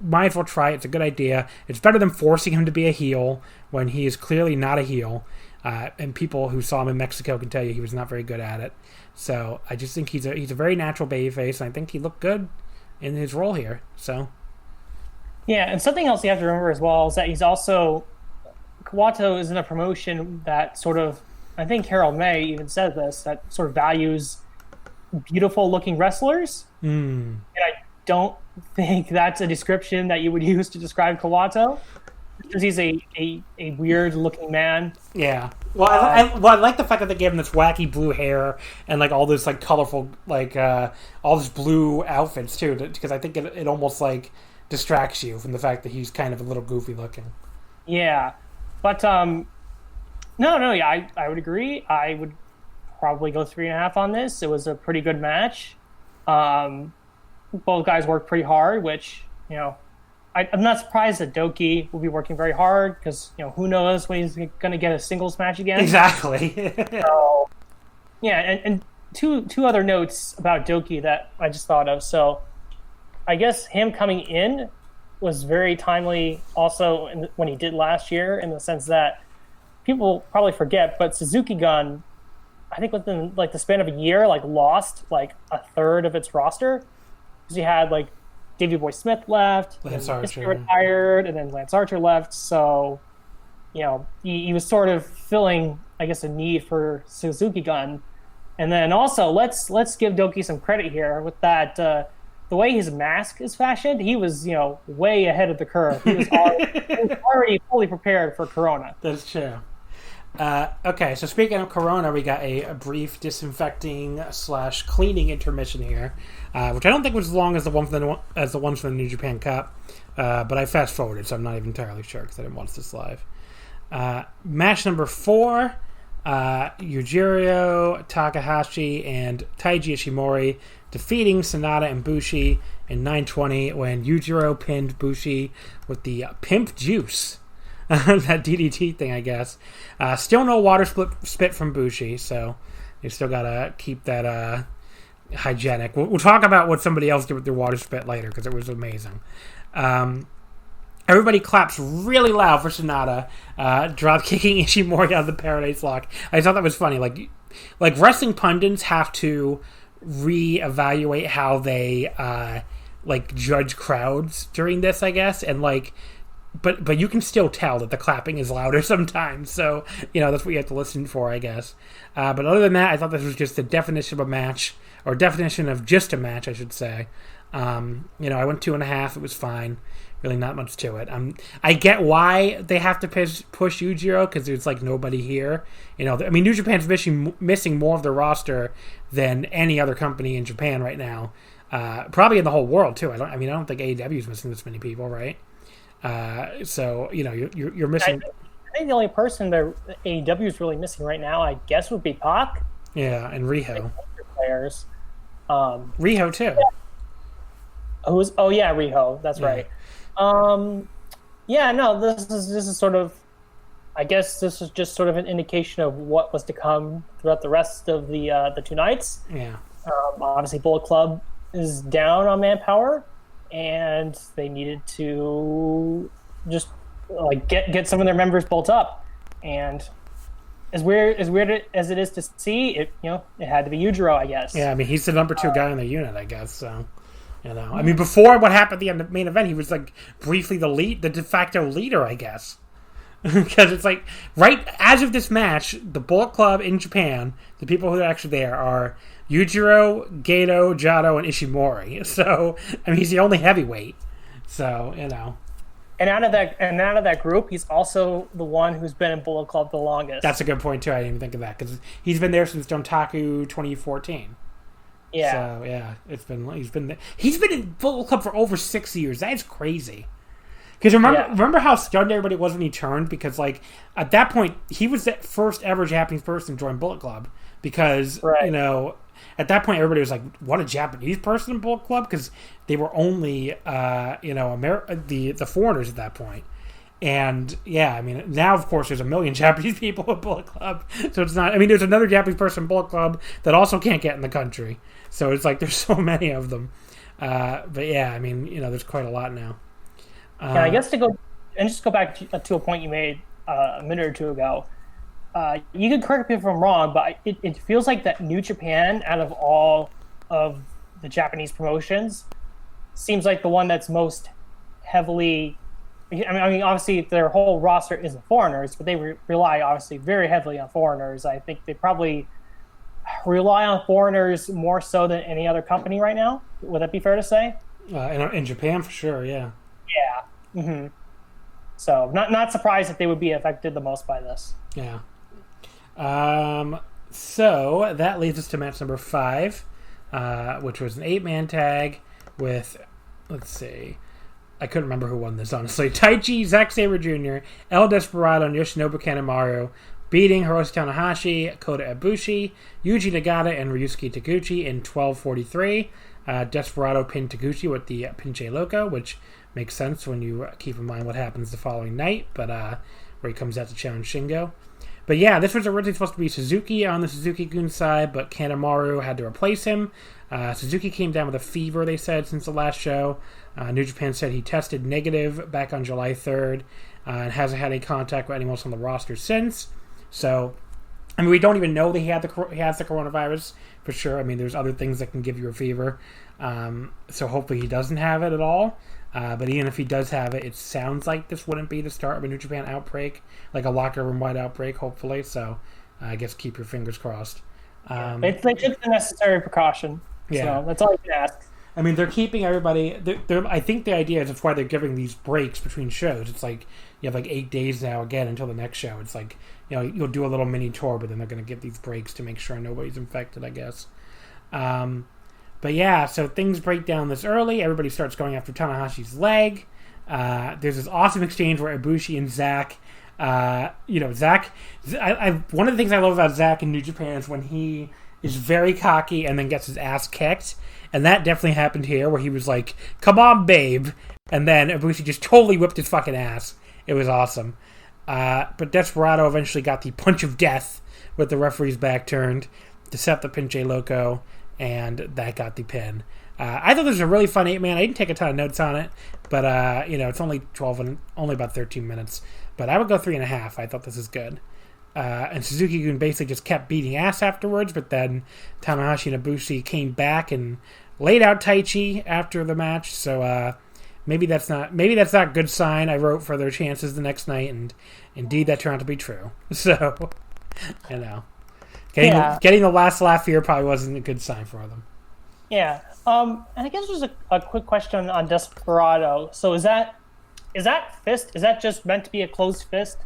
[SPEAKER 2] mindful try. It's a good idea. It's better than forcing him to be a heel when he is clearly not a heel. And people who saw him in Mexico can tell you he was not very good at it. So I just think he's a very natural babyface, and I think he looked good in his role here. So,
[SPEAKER 3] yeah, and something else you have to remember as well is that he's also, Kawato is in a promotion that sort of, I think Harold May even said this, that sort of values beautiful looking wrestlers. And I don't think that's a description that you would use to describe Kawato, because he's a weird looking man.
[SPEAKER 2] Yeah. Well, I like the fact that they gave him this wacky blue hair and, like, all this, like, colorful, like, all this blue outfits too, because I think it almost, like, distracts you from the fact that he's kind of a little goofy looking.
[SPEAKER 3] Yeah. But No, yeah, I would agree. I would probably go 3.5 on this. It was a pretty good match. Both guys worked pretty hard, which, I'm not surprised that Doki will be working very hard because, who knows when he's going to get a singles match again.
[SPEAKER 2] Exactly.
[SPEAKER 3] So, yeah, and two other notes about Doki that I just thought of. So I guess him coming in was very timely also when he did last year, in the sense that people probably forget, but Suzuki Gun, I think within the span of a year, lost a third of its roster, because you had Davey Boy Smith left,
[SPEAKER 2] Lance
[SPEAKER 3] Archer
[SPEAKER 2] Archer
[SPEAKER 3] retired, and then Lance Archer left. So, he was sort of filling, I guess, a need for Suzuki Gun. And then also, let's give Doki some credit here with that. The way his mask is fashioned, he was, way ahead of the curve. He was already fully prepared for Corona.
[SPEAKER 2] That's true. Okay, so speaking of Corona, we got a brief disinfecting / cleaning intermission here, which I don't think was as long as the ones from the New Japan Cup, but I fast forwarded, so I'm not even entirely sure because I didn't watch this live. Match number 4, Yujiro Takahashi and Taiji Ishimori defeating Sanada and Bushi in 9:20 when Yujiro pinned Bushi with the pimp juice. That DDT thing, I guess. Still no water spit from Bushi, so you still gotta keep that hygienic. We'll talk about what somebody else did with their water spit later, because it was amazing. Everybody claps really loud for Sanada drop kicking Ishimori out of the Paradise Lock. I thought that was funny. Like wrestling pundits have to reevaluate how they judge crowds during this, I guess, and but you can still tell that the clapping is louder sometimes, so that's what you have to listen for, I guess. But other than that, I thought this was just the definition of a match, or definition of just a match, I should say. I went 2.5. It was fine. Really not much to it. I get why they have to push Yujiro, because there's nobody here. New Japan's missing more of the roster than any other company in Japan right now. Probably in the whole world too. I don't think AEW is missing this many people, right? So you're missing.
[SPEAKER 3] I think the only person that AEW is really missing right now, I guess, would be Pac.
[SPEAKER 2] Yeah, and Riho.
[SPEAKER 3] Players.
[SPEAKER 2] Riho too.
[SPEAKER 3] Yeah. Riho. That's right. This is sort of, I guess this is just sort of an indication of what was to come throughout the rest of the 2 nights.
[SPEAKER 2] Yeah.
[SPEAKER 3] Obviously, Bullet Club is down on manpower, and they needed to just get some of their members built up. And as weird as it is to see, it had to be Yujiro, I guess.
[SPEAKER 2] Yeah, he's the number 2 guy in the unit, I guess. So. Before what happened at the main event, he was briefly the de facto leader, I guess. Because it's right as of this match, the Bullet Club in Japan, the people who are actually there are Yujiro, Gato, Jado, and Ishimori. So he's the only heavyweight. So
[SPEAKER 3] And out of that group, he's also the one who's been in Bullet Club the longest.
[SPEAKER 2] That's a good point too. I didn't even think of that, because he's been there since Dontaku 2014.
[SPEAKER 3] Yeah.
[SPEAKER 2] So yeah, he's been in Bullet Club for over 6 years. That's crazy. Because remember how stunned everybody was when he turned? Because at that point he was the first ever Japanese person to join Bullet Club. Because at that point everybody was like, "What, a Japanese person in Bullet Club?" Because they were only the foreigners at that point. And yeah, now of course there's a million Japanese people at Bullet Club, so it's not. There's another Japanese person in Bullet Club that also can't get in the country, so it's there's so many of them. But yeah, there's quite a lot now.
[SPEAKER 3] And I guess to go back to a point you made a minute or two ago. You can correct me if I'm wrong, but it feels like that New Japan, out of all of the Japanese promotions, seems like the one that's most heavily. Obviously, their whole roster isn't foreigners, but they rely obviously very heavily on foreigners. I think they probably rely on foreigners more so than any other company right now. Would that be fair to say?
[SPEAKER 2] In Japan, for sure, yeah.
[SPEAKER 3] Yeah. Mm-hmm. So, not surprised that they would be affected the most by this.
[SPEAKER 2] Yeah. So that leads us to match number 5, which was an 8-man tag with, let's see. I couldn't remember who won this, honestly. Taichi, Zack Sabre Jr., El Desperado, and Yoshinobu Kanemaru beating Hiroshi Tanahashi, Kota Ibushi, Yuji Nagata, and Ryusuke Taguchi in 12:43. Desperado pinned Taguchi with the Pinche Loco, which makes sense when you keep in mind what happens the following night, but where he comes out to challenge Shingo. But yeah, this was originally supposed to be Suzuki on the Suzuki-gun side, but Kanemaru had to replace him. Suzuki came down with a fever, they said, since the last show. New Japan said he tested negative back on July 3rd and hasn't had any contact with anyone else on the roster since. So, I mean, we don't even know that he has the coronavirus for sure. I mean, there's other things that can give you a fever. So hopefully he doesn't have it at all. But even if he does have it, it sounds like this wouldn't be the start of a New Japan outbreak, like a locker room-wide outbreak, hopefully. So I guess keep your fingers crossed.
[SPEAKER 3] They took the necessary precaution.
[SPEAKER 2] Yeah.
[SPEAKER 3] So that's all you can ask.
[SPEAKER 2] I mean, they're keeping everybody... I think the idea is that's why they're giving these breaks between shows. It's like you have like 8 days now again until the next show. It's like, you know, you'll do a little mini tour, but then they're going to give these breaks to make sure nobody's infected, I guess. But yeah, so things break down this early. Everybody starts going after Tanahashi's leg. There's this awesome exchange where Ibushi and Zack... Zack... one of the things I love about Zack in New Japan is when he is very cocky and then gets his ass kicked. And that definitely happened here, where he was like, "Come on, babe." And then Ibushi just totally whipped his fucking ass. It was awesome. But Desperado eventually got the punch of death with the referee's back turned to set the Pinche Loco, and that got the pin. I thought this was a really fun 8-man. I didn't take a ton of notes on it, but, it's only 12 and only about 13 minutes. But I would go 3.5. I thought this is good. And Suzuki-gun basically just kept beating ass afterwards, but then Tanahashi and Ibushi came back and laid out Taichi after the match, so maybe that's not a good sign. I wrote for their chances the next night, and indeed that turned out to be true. So, getting the last laugh here probably wasn't a good sign for them.
[SPEAKER 3] Yeah, and I guess just a quick question on Desperado. So is that fist? Is that just meant to be a closed fist?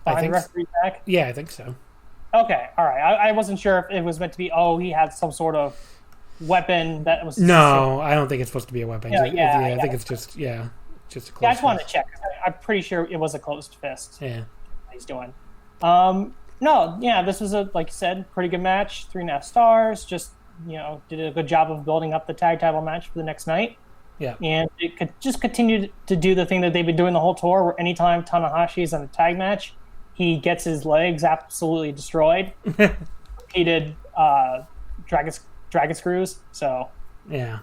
[SPEAKER 2] I think
[SPEAKER 3] referee's back?
[SPEAKER 2] Yeah, I think so.
[SPEAKER 3] Okay, all right. I wasn't sure if it was meant to be, he had some sort of weapon that was...
[SPEAKER 2] No, I don't think it's supposed to be a weapon.
[SPEAKER 3] I
[SPEAKER 2] think it's just a closed fist.
[SPEAKER 3] I just wanted to check. I'm pretty sure it was a closed fist.
[SPEAKER 2] Yeah.
[SPEAKER 3] He's doing. This was like you said, pretty good match. 3.5 stars. Just, did a good job of building up the tag title match for the next night.
[SPEAKER 2] Yeah.
[SPEAKER 3] And it could just continue to do the thing that they've been doing the whole tour, where anytime Tanahashi is in a tag match, he gets his legs absolutely destroyed. Repeated dragon screws. So
[SPEAKER 2] yeah.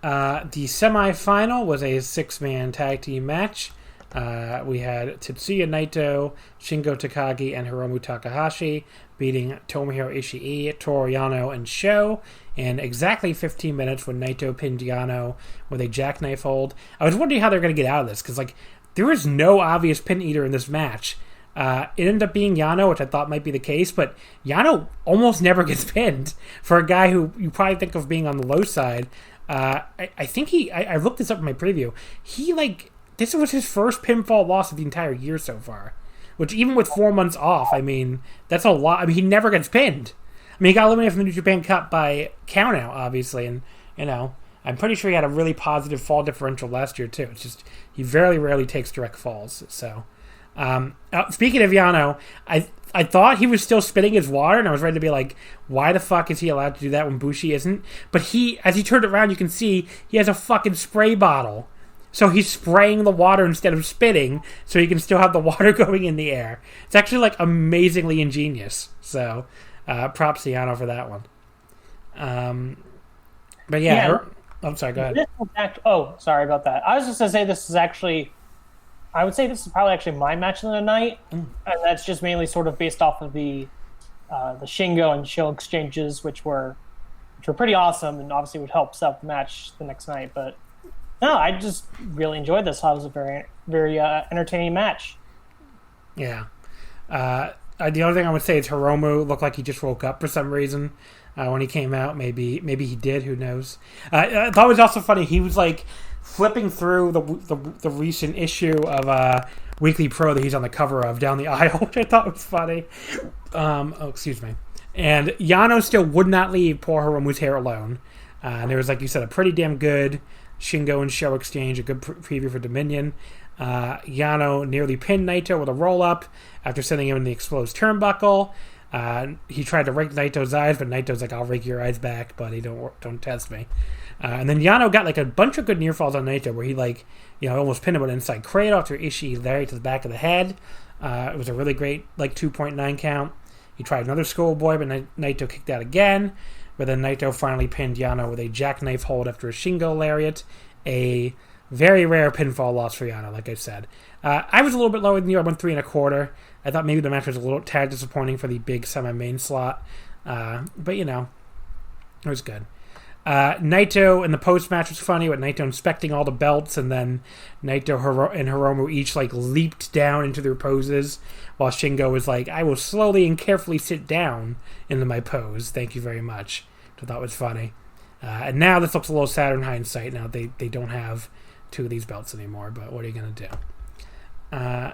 [SPEAKER 2] The semifinal was a 6-man tag team match. We had Tetsuya Naito, Shingo Takagi, and Hiromu Takahashi beating Tomohiro Ishii, Toru Yano, and Sho in exactly 15 minutes when Naito pinned Yano with a jackknife hold. I was wondering how they're going to get out of this, because there was no obvious pin eater in this match. It ended up being Yano, which I thought might be the case, but Yano almost never gets pinned for a guy who you probably think of being on the low side. I think I looked this up in my preview. This was his first pinfall loss of the entire year so far, which even with 4 months off, I mean, that's a lot. I mean, he never gets pinned. I mean, he got eliminated from the New Japan Cup by countout, obviously, and, I'm pretty sure he had a really positive fall differential last year, too. It's just, he very rarely takes direct falls, so... speaking of Yano, I thought he was still spitting his water, and I was ready to be like, why the fuck is he allowed to do that when Bushi isn't? But as he turned around, you can see he has a fucking spray bottle. So he's spraying the water instead of spitting, so he can still have the water going in the air. It's actually, amazingly ingenious. So, props to Yano for that one. But yeah. I'm sorry, go ahead.
[SPEAKER 3] Sorry about that. I was just going to say this is actually... I would say this is probably actually my match of the night, and that's just mainly sort of based off of the Shingo and Sho exchanges, which were pretty awesome, and obviously would help set up the match the next night. But no, I just really enjoyed this. It was a very, very entertaining match.
[SPEAKER 2] Yeah. The other thing I would say is Hiromu looked like he just woke up for some reason when he came out. Maybe he did. Who knows? I thought it was also funny. He was flipping through the recent issue of Weekly Pro that he's on the cover of down the aisle, which I thought was funny. Excuse me. And Yano still would not leave poor Hiromu's hair alone. And there was, like you said, a pretty damn good Shingo and Sho exchange, a good preview for Dominion. Yano nearly pinned Naito with a roll-up after sending him in the exposed turnbuckle. He tried to rake Naito's eyes, but Naito's like, I'll rake your eyes back, buddy. Don't test me. And then Yano got like a bunch of good near falls on Naito where he almost pinned him with an inside cradle after Ishii lariat to the back of the head. It was a really great 2.9 count. He tried another schoolboy, but Naito kicked out again. But then Naito finally pinned Yano with a jackknife hold after a Shingo lariat. A very rare pinfall loss for Yano, like I said. I was a little bit lower than you. I went 3 1/4. I thought maybe the match was a little tad disappointing for the big semi-main slot. But, it was good. Naito in the post-match was funny with Naito inspecting all the belts, and then Naito and Hiromu each leaped down into their poses, while Shingo was like, I will slowly and carefully sit down into my pose. Thank you very much. Which I thought was funny. And now this looks a little sadder in hindsight. Now they don't have 2 of these belts anymore, but what are you going to do?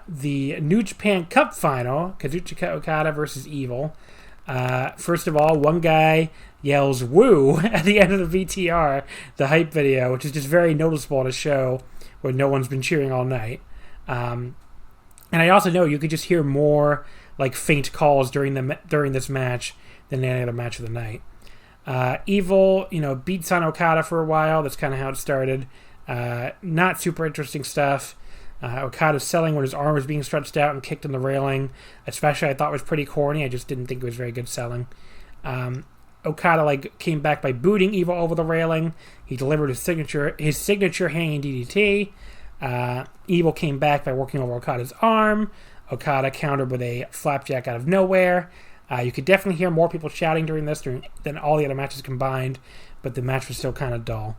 [SPEAKER 2] The New Japan Cup final, Kazuchika Okada versus Evil. First of all, one guy yells "woo" at the end of the VTR, the hype video, which is just very noticeable at a show where no one's been cheering all night. And I also know you could just hear more faint calls during this match than any other match of the night. Evil, beats on Okada for a while. That's kind of how it started. Not super interesting stuff. Okada's selling when his arm was being stretched out and kicked in the railing, especially I thought was pretty corny. I just didn't think it was very good selling. Okada came back by booting Evil over the railing. He delivered his signature hanging DDT. Evil came back by working over Okada's arm. Okada countered with a flapjack out of nowhere. You could definitely hear more people shouting during this than all the other matches combined, but the match was still kind of dull.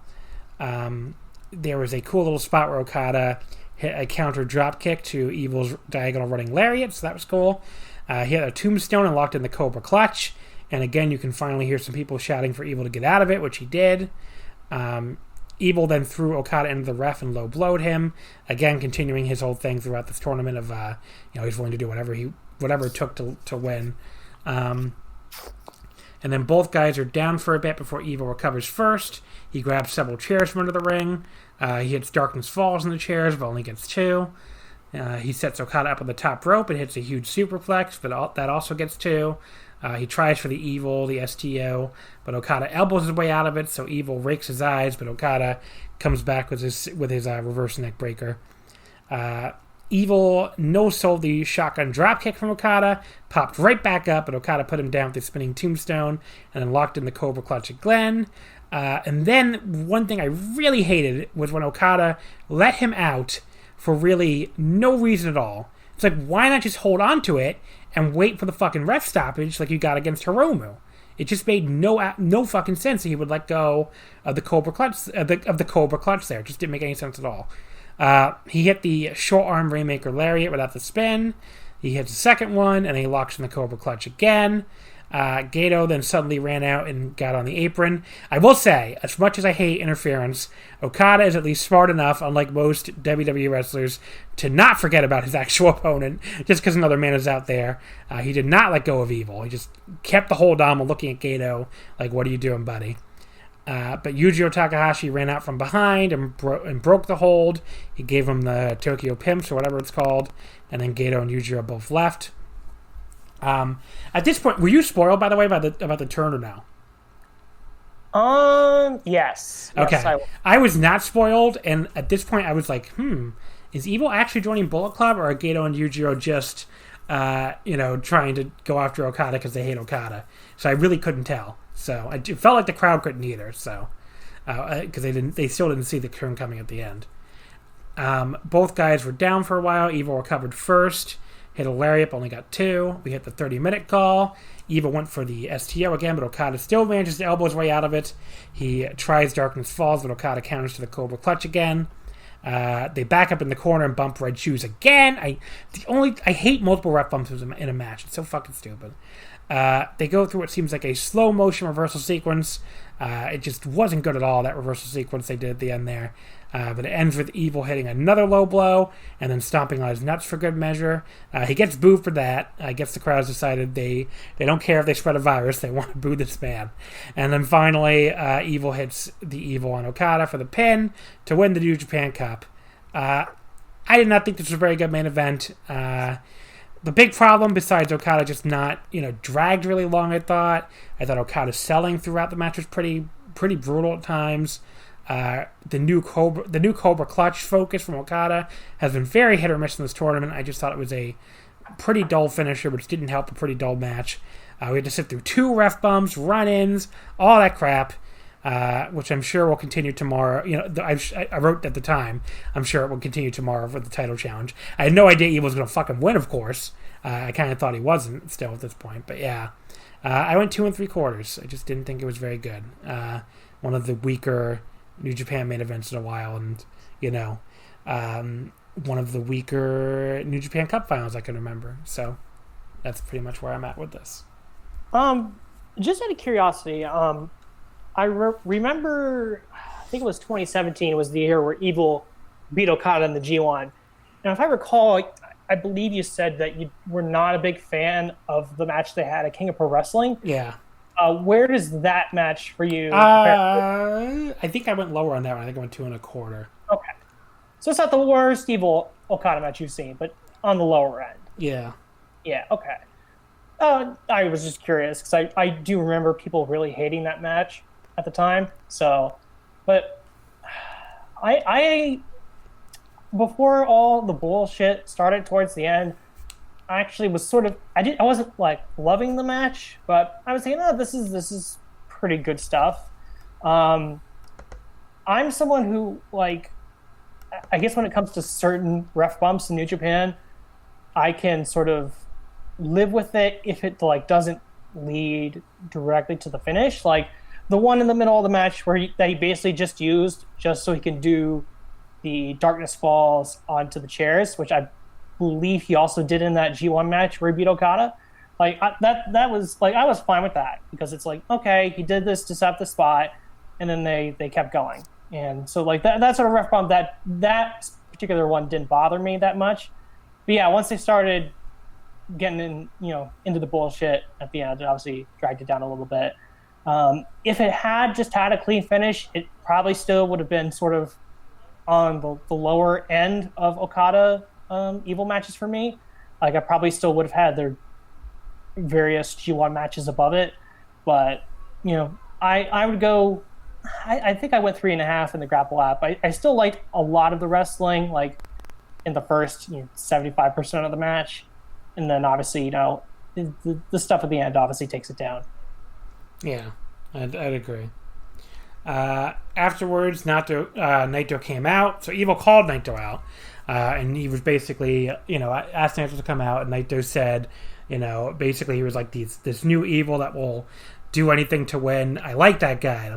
[SPEAKER 2] There was a cool little spot where Okada hit a counter drop kick to Evil's diagonal running lariat, so that was cool. He had a tombstone and locked in the Cobra Clutch, and again you can finally hear some people shouting for Evil to get out of it, which he did. Evil then threw Okada into the ref and low blowed him, again continuing his whole thing throughout this tournament of he's willing to do whatever it took to win. And then both guys are down for a bit before Evil recovers first. He grabs several chairs from under the ring. He hits Darkness Falls in the chairs, but only gets 2. He sets Okada up on the top rope and hits a huge superplex, but that also gets 2. He tries for the Evil, the STO, but Okada elbows his way out of it, so Evil rakes his eyes, but Okada comes back with his reverse neck breaker. Evil no-sold the shotgun dropkick from Okada, popped right back up, but Okada put him down with the spinning tombstone, and then locked in the Cobra Clutch again. And then one thing I really hated was when Okada let him out for really no reason at all. It's why not just hold on to it and wait for the fucking ref stoppage like you got against Hiromu? It just made no fucking sense that he would let go of the Cobra Clutch of the Cobra Clutch there. It just didn't make any sense at all. He hit the short arm Rainmaker Lariat without the spin. He hits the second one, and he locks in the Cobra Clutch again. Gato then suddenly ran out and got on the apron. I will say, as much as I hate interference, Okada is at least smart enough, unlike most WWE wrestlers, to not forget about his actual opponent just because another man is out there. He did not let go of Evil. He just kept the hold on while looking at Gato like, what are you doing, buddy? But Yujiro Takahashi ran out from behind and broke the hold. He gave him the Tokyo Pimps or whatever it's called, and then Gato and Yujiro both left. At this point, were you spoiled, by the way, about the turn or no?
[SPEAKER 3] Yes.
[SPEAKER 2] Okay.
[SPEAKER 3] Yes,
[SPEAKER 2] I was not spoiled, and at this point I was like, is Evil actually joining Bullet Club, or are Gato and Yujiro just, trying to go after Okada because they hate Okada? So I really couldn't tell. So it felt like the crowd couldn't either. So because they still didn't see the turn coming at the end. Both guys were down for a while. Evil recovered first. Hit a lariat, only got 2. We hit the 30-minute call. Evil went for the STO again, but Okada still manages to elbow his way out of it. He tries Darkness Falls, but Okada counters to the Cobra Clutch again. They back up in the corner and bump Red Shoes again. I hate multiple ref bumps in a match. It's so fucking stupid. They go through what seems like a slow motion reversal sequence. It just wasn't good at all, that reversal sequence they did at the end there. But it ends with Evil hitting another low blow and then stomping on his nuts for good measure. He gets booed for that. I guess the crowd's decided they don't care if they spread a virus. They want to boo this man. And then finally, Evil hits the Evil on Okada for the pin to win the New Japan Cup. I I did not think this was a very good main event. The big problem, besides Okada just not, dragged really long, I thought Okada's selling throughout the match was pretty brutal at times. The new Cobra clutch focus from Okada has been very hit or miss in this tournament. I just thought it was a pretty dull finisher, which didn't help a pretty dull match. We had to sit through 2 ref bumps, run-ins, all that crap, which I'm sure will continue tomorrow. I wrote at the time, I'm sure it will continue tomorrow for the title challenge. I had no idea he was going to fucking win, of course. I kind of thought he wasn't still at this point, but yeah. I went 2 3/4. I just didn't think it was very good. One of the weaker New Japan main events in a while, and, one of the weaker New Japan Cup finals I can remember. So that's pretty much where I'm at with this.
[SPEAKER 3] Just out of curiosity, I remember, I think it was 2017 was the year where EVIL beat Okada in the G1. And if I recall, I believe you said that you were not a big fan of the match they had at King of Pro Wrestling.
[SPEAKER 2] Yeah.
[SPEAKER 3] Where does that match for you?
[SPEAKER 2] I think I went lower on that one. I think I went 2 1/4.
[SPEAKER 3] Okay. So it's not the worst EVIL Okada match you've seen, but on the lower end.
[SPEAKER 2] Yeah.
[SPEAKER 3] Yeah, okay. I was just curious because I do remember people really hating that match at the time. So, but I before all the bullshit started towards the end, I actually was sort of I wasn't like loving the match, but I was thinking, this is pretty good stuff. I'm someone who, like, I guess when it comes to certain ref bumps in New Japan, I can sort of live with it if it doesn't lead directly to the finish. Like the one in the middle of the match that he basically just used just so he can do the Darkness Falls onto the chairs, which I believe he also did in that G1 match where he beat Okada. Like that was like I was fine with that because it's like, okay, he did this to set up the spot, and then they kept going. And so like that sort of ref bump, that particular one didn't bother me that much. But yeah, once they started getting into the bullshit at the end, it obviously dragged it down a little bit. If it had just had a clean finish, it probably still would have been sort of on the lower end of Okada EVIL matches for me. Like I probably still would have had their various G1 matches above it, but I would go. I think I went 3.5 in the grapple app. I still liked a lot of the wrestling, like in the first 75% of the match. And then obviously, the stuff at the end obviously takes it down.
[SPEAKER 2] Yeah, I'd agree. Afterwards, Naito came out. So EVIL called Naito out. And he was basically, asked Naito to come out. And Naito said, basically he was like, this new EVIL that will do anything to win. I like that guy.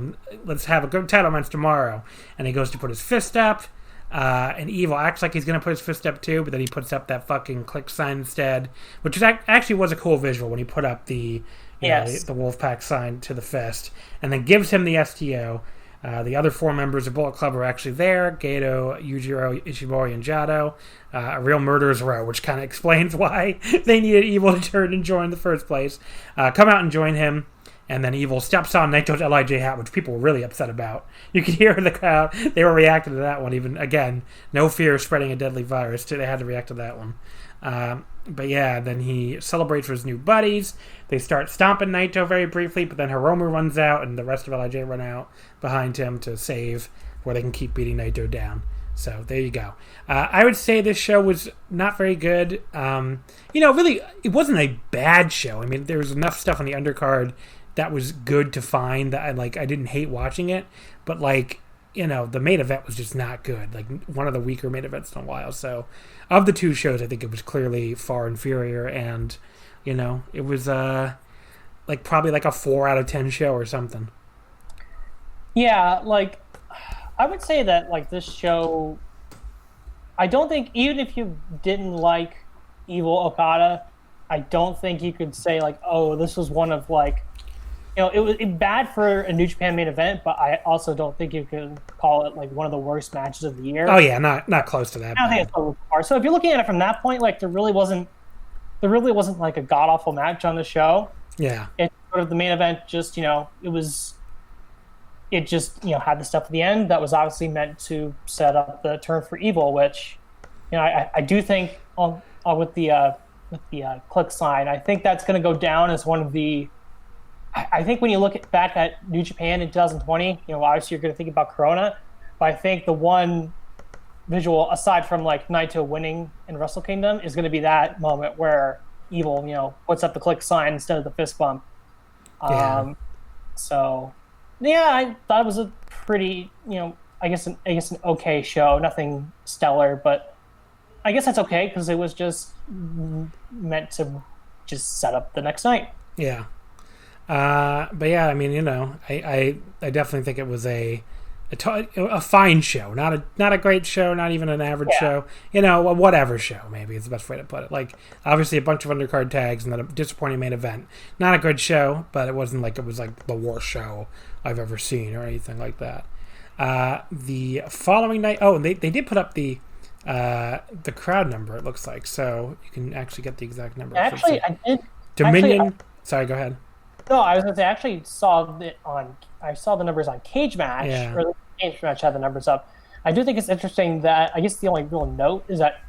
[SPEAKER 2] Let's have a good title match tomorrow. And he goes to put his fist up. And EVIL acts like he's going to put his fist up too, but then he puts up that fucking click sign instead, which actually was a cool visual when he put up the Wolfpack sign to the fist, and then gives him the STO. The other 4 members of Bullet Club are actually there: Gato, Yujiro, Ishimori, and Jado. A real murderer's row, which kind of explains why they needed EVIL to turn and join in the first place. Come out and join him. And then EVIL steps on Naito's LIJ hat, which people were really upset about. You could hear the crowd. They were reacting to that one. Even, again, no fear of spreading a deadly virus. They had to react to that one. But yeah, then he celebrates for his new buddies. They start stomping Naito very briefly, but then Hiromu runs out, and the rest of LIJ run out behind him to save, where they can keep beating Naito down. So there you go. I would say this show was not very good. Really, it wasn't a bad show. I mean, there was enough stuff on the undercard that was good to find that I didn't hate watching it, but the main event was just not good. Like one of the weaker main events in a while. So of the 2 shows, I think it was clearly far inferior, and it was probably a 4 out of 10 show or something.
[SPEAKER 3] Yeah, I would say that this show, I don't think, even if you didn't like EVIL Okada, I don't think you could say this was one of it was bad for a New Japan main event, but I also don't think you could call it one of the worst matches of the year.
[SPEAKER 2] Oh yeah, not close to that.
[SPEAKER 3] I don't think it's so far. So if you're looking at it from that point, there really wasn't a god awful match on the show.
[SPEAKER 2] Yeah,
[SPEAKER 3] it's sort of the main event. Just it just had the stuff at the end that was obviously meant to set up the turn for EVIL, which I do think with the click sign, I think that's going to go down as one of the. I think when you look back at New Japan in 2020, obviously you're going to think about Corona, but I think the one visual aside from like Naito winning in Wrestle Kingdom is going to be that moment where Evil, puts up the click sign instead of the fist bump. So, yeah, I thought it was a pretty, I guess an okay show. Nothing stellar, but I guess that's okay because it was just meant to just set up the next night.
[SPEAKER 2] Yeah. But yeah, I mean, I definitely think it was a fine show, not a great show, not even an average show, a whatever show, maybe is the best way to put it. Like, obviously a bunch of undercard tags and then a disappointing main event. Not a good show, but it wasn't like it was like the worst show I've ever seen or anything like that. The following night, they did put up the crowd number, it looks like, so you can actually get the exact number.
[SPEAKER 3] Actually, I did.
[SPEAKER 2] Dominion. Sorry, go ahead.
[SPEAKER 3] No, I was going to say, I actually saw the numbers on Cage Match, or the Cage Match had the numbers up. I do think it's interesting that, I guess the only real note is that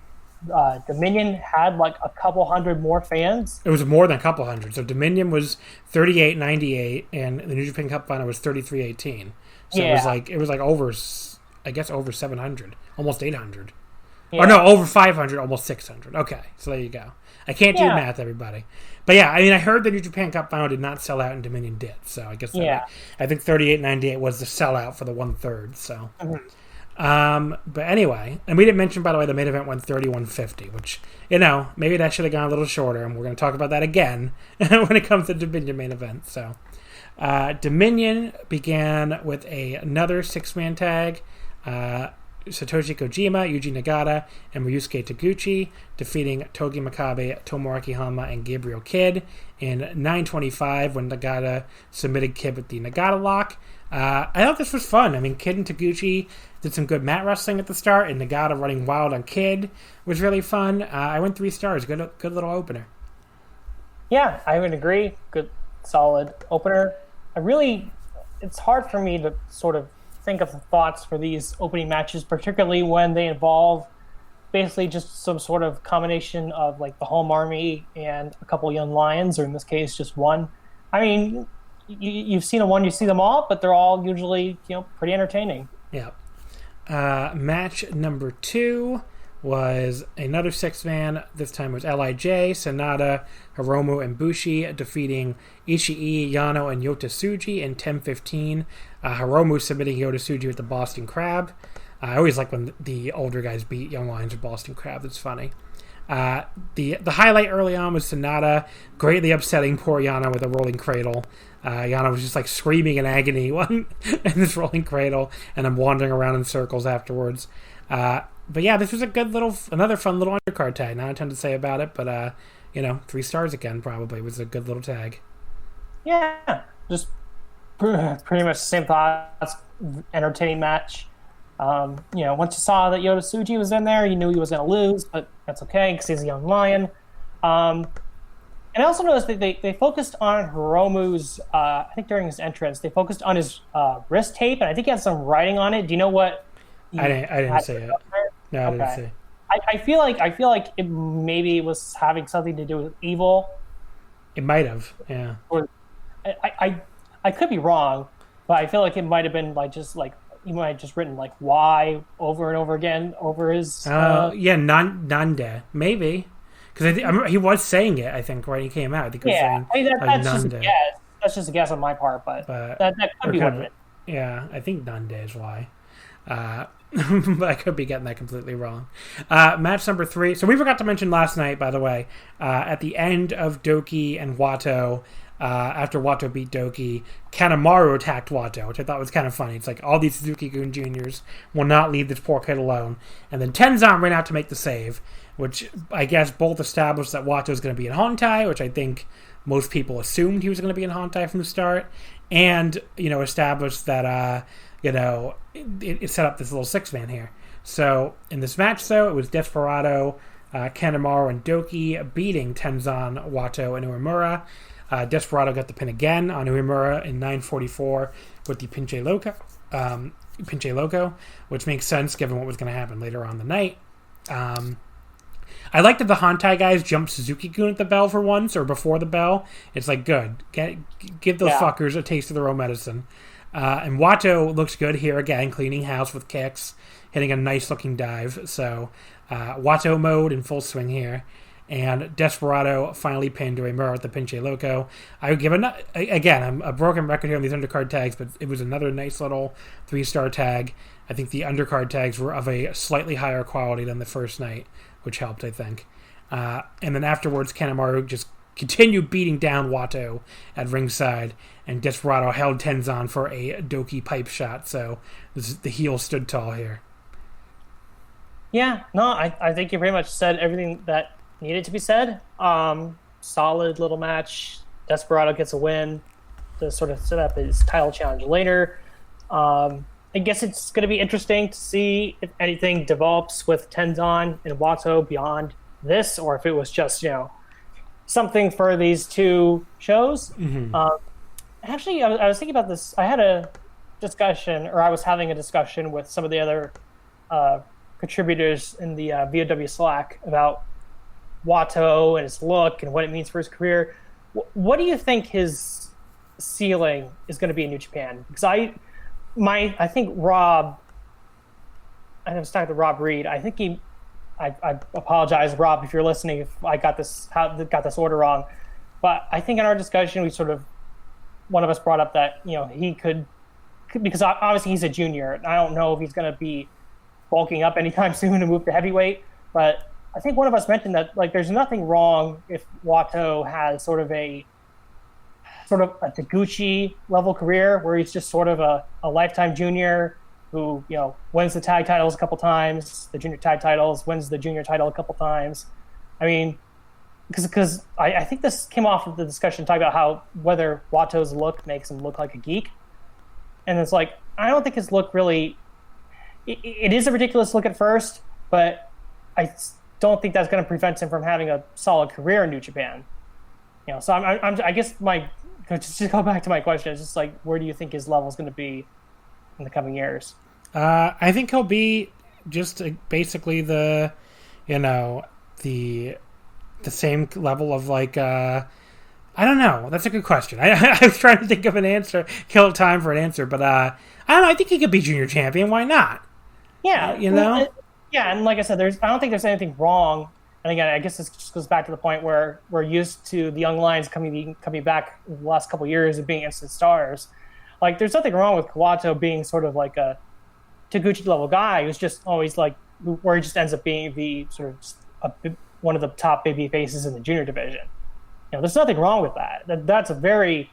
[SPEAKER 3] Dominion had like a couple hundred more fans.
[SPEAKER 2] It was more than a couple hundred. So Dominion was 38.98, and the New Japan Cup final was 33.18. So it was like over, I guess over 700, almost 800. Yeah. Or no, over 500, almost 600. Okay, so there you go. I can't do math, everybody. But yeah, I mean, I heard the New Japan Cup final did not sell out and Dominion did. So I guess I think 38.98 was the sellout for the 1/3. So, but anyway, and we didn't mention, by the way, the main event went 31.50, which maybe that should have gone a little shorter, and we're going to talk about that again when it comes to Dominion main event. So, Dominion began with another 6-man tag. Satoshi Kojima, Yuji Nagata, and Ryusuke Taguchi, defeating Togi Makabe, Tomoaki Hama, and Gabriel Kidd in 9:25 when Nagata submitted Kidd with the Nagata lock. I thought this was fun. I mean, Kidd and Taguchi did some good mat wrestling at the start, and Nagata running wild on Kidd was really fun. I went 3 stars. Good little opener.
[SPEAKER 3] Yeah, I would agree. Good, solid opener. It's hard for me to sort of think of the thoughts for these opening matches, particularly when they involve basically just some sort of combination of like the home army and a couple young lions, or in this case, just one. I mean, you've seen one, you see them all, but they're all usually, pretty entertaining.
[SPEAKER 2] Yeah. Match number 2 was another 6-man. This time it was LIJ, Sanada, Hiromu, and Bushi defeating Ishii, Yano, and Yota Tsuji in 10:15. Hiromu submitting Yota Tsuji with the Boston Crab. I always like when the older guys beat young lions with Boston Crab. It's funny. The highlight early on was Sanada greatly upsetting poor Yano with a rolling cradle. Yano was just like screaming in agony in this rolling cradle, and I'm wandering around in circles afterwards. But yeah, this was another fun little undercard tag. Not a ton to say about it, but 3 stars again probably. It was a good little tag.
[SPEAKER 3] Yeah, just pretty much the same thoughts. Entertaining match. Once you saw that Yota Tsuji was in there, you knew he was going to lose, but that's okay because he's a young lion. And I also noticed that they focused on Hiromu's, I think during his entrance, they focused on his wrist tape, and I think he had some writing on it. Do you know what?
[SPEAKER 2] I didn't see it. No, I didn't see.
[SPEAKER 3] I feel like it maybe was having something to do with Evil.
[SPEAKER 2] It might have, yeah. Or
[SPEAKER 3] I could be wrong, but I feel like it might have been like just like he might have just written like "Y" over and over again over his.
[SPEAKER 2] Nande maybe, because I remember he was saying it. I think when he came out, I think he was saying
[SPEAKER 3] that's just a guess. That's just a guess on my part, but that could be one of it.
[SPEAKER 2] Yeah, I think Nande is Y. But I could be getting that completely wrong. Match number 3. So we forgot to mention last night, by the way, at the end of Doki and Wato, after Wato beat Doki, Kanemaru attacked Wato, which I thought was kind of funny. It's like all these Suzuki-gun juniors will not leave this poor kid alone. And then Tenzan ran out to make the save, which I guess both established that Wato was going to be in Hontai, which I think most people assumed he was going to be in Hontai from the start, and established that it set up this little 6-man here. So in this match, though, it was Desperado, Kanemaru, and Doki beating Tenzan, Wato, and Uemura. Desperado got the pin again on Uemura in 9:44 with the Pinche Loco, which makes sense given what was going to happen later on the night. I like that the Hantai guys jumped Suzuki-gun at the bell for once, or before the bell. It's like, good. Give those fuckers a taste of their own medicine. And Wato looks good here again, cleaning house with kicks, hitting a nice-looking dive. So, Wato mode in full swing here. And Desperado finally pinned Uemura at the Pinche Loco. I would give again, I'm a broken record here on these undercard tags, but it was another nice little 3-star tag. I think the undercard tags were of a slightly higher quality than the first night, which helped, I think. And then afterwards, Kanemaru just continued beating down Wato at ringside, and Desperado held Tenzan for a Doki pipe shot, so the heel stood tall here.
[SPEAKER 3] Yeah, no, I think you pretty much said everything that needed to be said. Solid little match. Desperado gets a win to sort of set up his title challenge later. I guess it's going to be interesting to see if anything develops with Tenzan and Wato beyond this, or if it was just, something for these two shows. Mm-hmm. Actually, I was thinking about this. I had a discussion, or I was having a discussion with some of the other contributors in the VOW Slack about Wato and his look and what it means for his career. What do you think his ceiling is going to be in New Japan? Because I think Rob, I was talking to Rob Reed. I think I apologize, Rob, if you're listening, if I got this order wrong. But I think in our discussion, one of us brought up that, he could, because obviously he's a junior. And I don't know if he's going to be bulking up anytime soon and move to heavyweight. But I think one of us mentioned that, there's nothing wrong if Wato has sort of a Taguchi level career where he's just sort of a lifetime junior who, wins the tag titles a couple times, the junior tag titles, wins the junior title a couple times. I mean, because I think this came off of the discussion talking about how whether Wato's look makes him look like a geek. And it's like, I don't think his look really, it is a ridiculous look at first, but I don't think that's going to prevent him from having a solid career in New Japan. So I guess just to go back to my question, it's just like, where do you think his level is going to be in the coming years?
[SPEAKER 2] I think he'll be just basically the same level of I don't know. That's a good question. I was trying to think of an answer, kill time for an answer, but I don't know. I think he could be junior champion. Why not?
[SPEAKER 3] Yeah, yeah, and like I said, I don't think there's anything wrong. And again, I guess this just goes back to the point where we're used to the young lions coming back in the last couple of years and being instant stars. There's nothing wrong with Kawato being sort of like a Taguchi level guy who's just always where he just ends up being the sort of one of the top baby faces in the junior division. There's nothing wrong with that. That's a very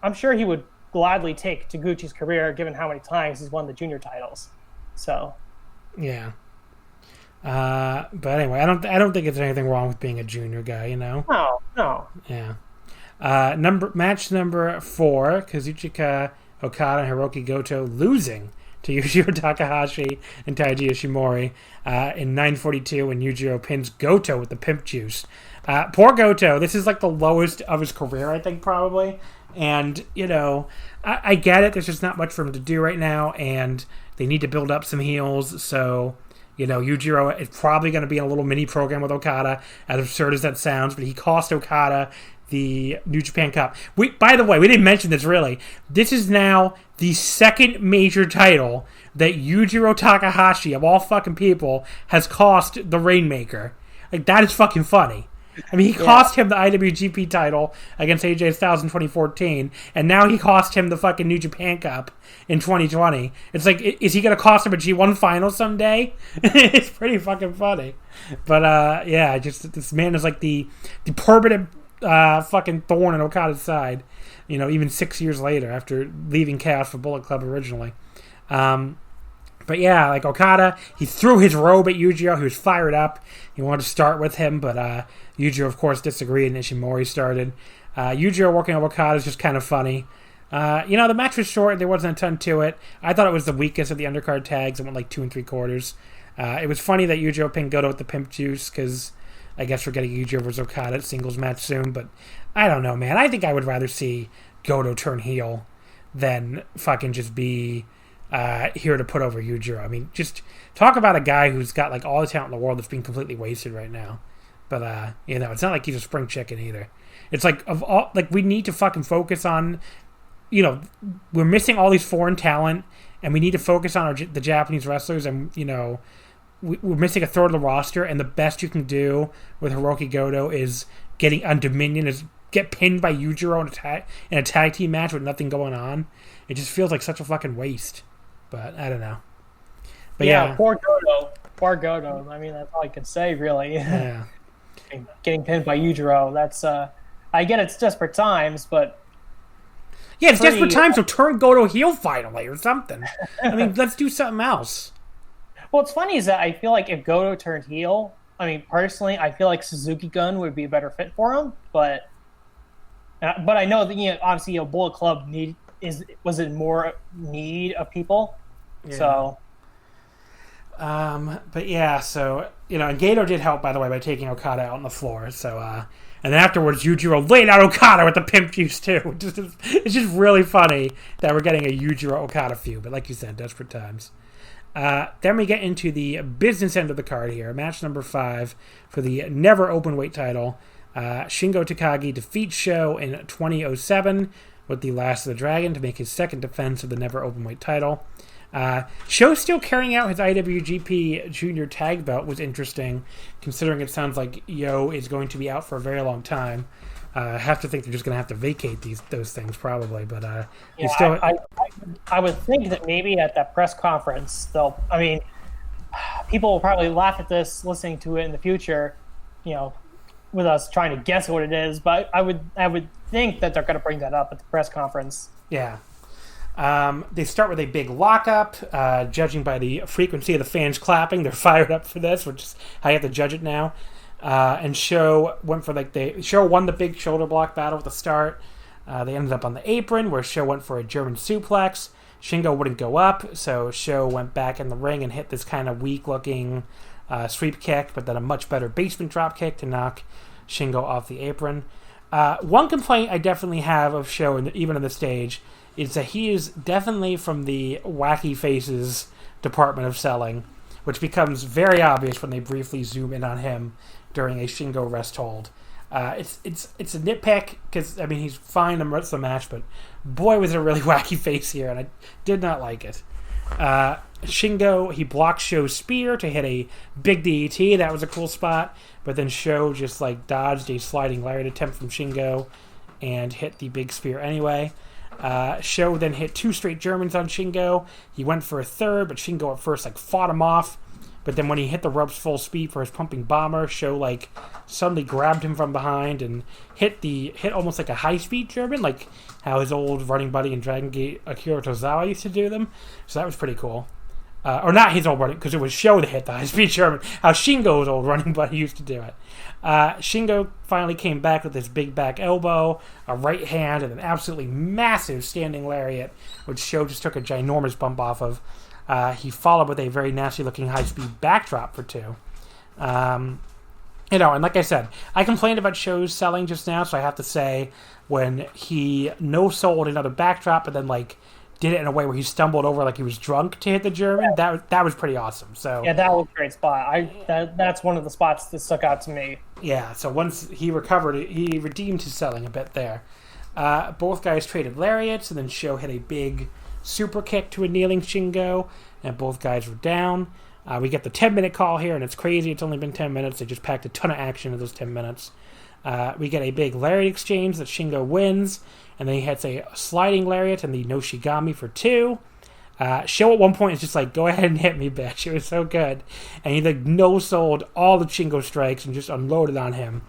[SPEAKER 3] I'm sure he would gladly take Taguchi's career given how many times he's won the junior titles. So,
[SPEAKER 2] yeah. But anyway, I don't think there's anything wrong with being a junior guy,
[SPEAKER 3] No.
[SPEAKER 2] Yeah. Match number 4, Kazuchika Okada and Hiroki Goto losing to Yujiro Takahashi and Taiji Ishimori in 9:42 when Yujiro pins Goto with the pimp juice. Poor Goto. This is the lowest of his career, I think, probably. And, I get it. There's just not much for him to do right now, and they need to build up some heels, so... Yujiro is probably going to be in a little mini program with Okada, as absurd as that sounds, but he cost Okada the New Japan Cup. By the way, we didn't mention this really. This is now the second major title that Yujiro Takahashi, of all fucking people, has cost the Rainmaker. That is fucking funny. I mean, he cost him the IWGP title against AJ Styles in 2014, and now he cost him the fucking New Japan Cup in 2020. It's is he going to cost him a G1 final someday? It's pretty fucking funny. But, this man is the permanent fucking thorn in Okada's side, even 6 years later after leaving Chaos for Bullet Club originally. But yeah, Okada, he threw his robe at Yujiro. He was fired up. He wanted to start with him, but Yujiro, of course, disagreed, and Ishimori started. Yujiro working on Okada is just kind of funny. The match was short. There wasn't a ton to it. I thought it was the weakest of the undercard tags. It went 2 3/4. It was funny that Yujiro pinned Goto with the pimp juice, because I guess we're getting Yujiro versus Okada singles match soon, but I don't know, man. I think I would rather see Goto turn heel than fucking just be here to put over Yujiro. I mean, just talk about a guy who's got like all the talent in the world that's being completely wasted right now. But it's not like he's a spring chicken either. It's like we need to fucking focus on, we're missing all these foreign talent, and we need to focus on the Japanese wrestlers, and we're missing a third of the roster, and the best you can do with Hiroki Goto is getting on Dominion, is get pinned by Yujiro in a tag team match with nothing going on. It just feels like such a fucking waste. But I don't know. But yeah.
[SPEAKER 3] Poor Goto. Poor Goto. I mean, that's all I can say, really.
[SPEAKER 2] Yeah.
[SPEAKER 3] Getting pinned by Yujiro, that's, I get it's desperate times, but...
[SPEAKER 2] Yeah, it's desperate times, so turn Goto heel finally, or something. I mean, let's do something else.
[SPEAKER 3] Well, what's funny is that I feel like if Goto turned heel, I mean, personally, I feel like Suzuki Gun would be a better fit for him, but I know that, obviously, Bullet Club was in more need of people, so...
[SPEAKER 2] But yeah, so, and Gato did help, by the way, by taking Okada out on the floor, so, and then afterwards, Yujiro laid out Okada with the pimp juice, too. It's just really funny that we're getting a Yujiro-Okada feud, but like you said, desperate times. Then we get into the business end of the card here, match number 5 for the Never Openweight title. Shingo Takagi defeats Sho in 2007 with the Last of the Dragon to make his second defense of the Never Openweight title. Sho's still carrying out his IWGP Junior Tag Belt was interesting, considering it sounds like Yo is going to be out for a very long time. I have to think they're just going to have to vacate those things probably, but
[SPEAKER 3] I would think that maybe at that press conference, people will probably laugh at this listening to it in the future, with us trying to guess what it is, but I would think that they're going to bring that up at the press conference.
[SPEAKER 2] Yeah. They start with a big lockup. Judging by the frequency of the fans clapping, they're fired up for this, which is how you have to judge it now. And Sho went for Sho won the big shoulder block battle at the start. They ended up on the apron, where Sho went for a German suplex. Shingo wouldn't go up, so Sho went back in the ring and hit this kind of weak-looking sweep kick, but then a much better basement drop kick to knock Shingo off the apron. One complaint I definitely have of Sho, even on the stage, is that he is definitely from the wacky faces department of selling, which becomes very obvious when they briefly zoom in on him during a Shingo rest hold. It's a nitpick, because, he's fine in the rest of the match, but boy, was it a really wacky face here, and I did not like it. Shingo, he blocked Sho's spear to hit a big DDT. That was a cool spot, but then Sho just, dodged a sliding lariat attempt from Shingo and hit the big spear anyway. Sho then hit 2 straight Germans on Shingo. He went for a third, but Shingo at first fought him off. But then when he hit the ropes full speed for his pumping bomber, Sho suddenly grabbed him from behind and hit almost like a high speed German, like how his old running buddy in Dragon Gate Akira Tozawa used to do them. So that was pretty cool. Or not his old running, because it was Sho that hit the high speed German. How Shingo's old running buddy used to do it. Shingo finally came back with his big back elbow, a right hand, and an absolutely massive standing lariat, which Sho just took a ginormous bump off of. He followed with a very nasty-looking high-speed backdrop for 2. And like I said, I complained about Sho's selling just now, so I have to say, when he no-sold another backdrop, but then, did it in a way where he stumbled over like he was drunk to hit the German, that was pretty awesome. So
[SPEAKER 3] yeah, that was a great spot. That's one of the spots that stuck out to me.
[SPEAKER 2] Yeah, so once he recovered, he redeemed his selling a bit there. Both guys traded lariats, and then Sho hit a big super kick to a kneeling Shingo, and both guys were down. We get the 10-minute call here, and it's crazy. It's only been 10 minutes. They just packed a ton of action in those 10 minutes. We get a big lariat exchange that Shingo wins, and then he hits a sliding lariat and the Noshigami for 2. Sho at one point is just go ahead and hit me, bitch. It was so good. And he no-sold all the Shingo strikes and just unloaded on him.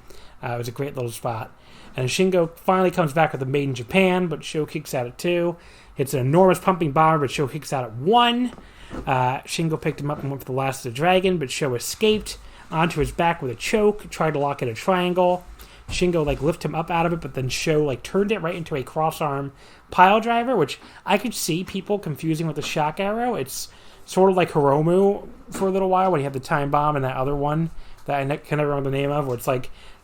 [SPEAKER 2] It was a great little spot. And Shingo finally comes back with a Made in Japan, but Sho kicks out at 2. Hits an enormous pumping bomber, but Sho kicks out at 1. Shingo picked him up and went for the Last of the Dragon, but Sho escaped onto his back with a choke, tried to lock in a triangle. Shingo lifted him up out of it, but then Sho turned it right into a cross-arm pile driver, which I could see people confusing with the shock arrow. It's sort of like Hiromu for a little while when he had the time bomb and that other one that I can never remember the name of, where it's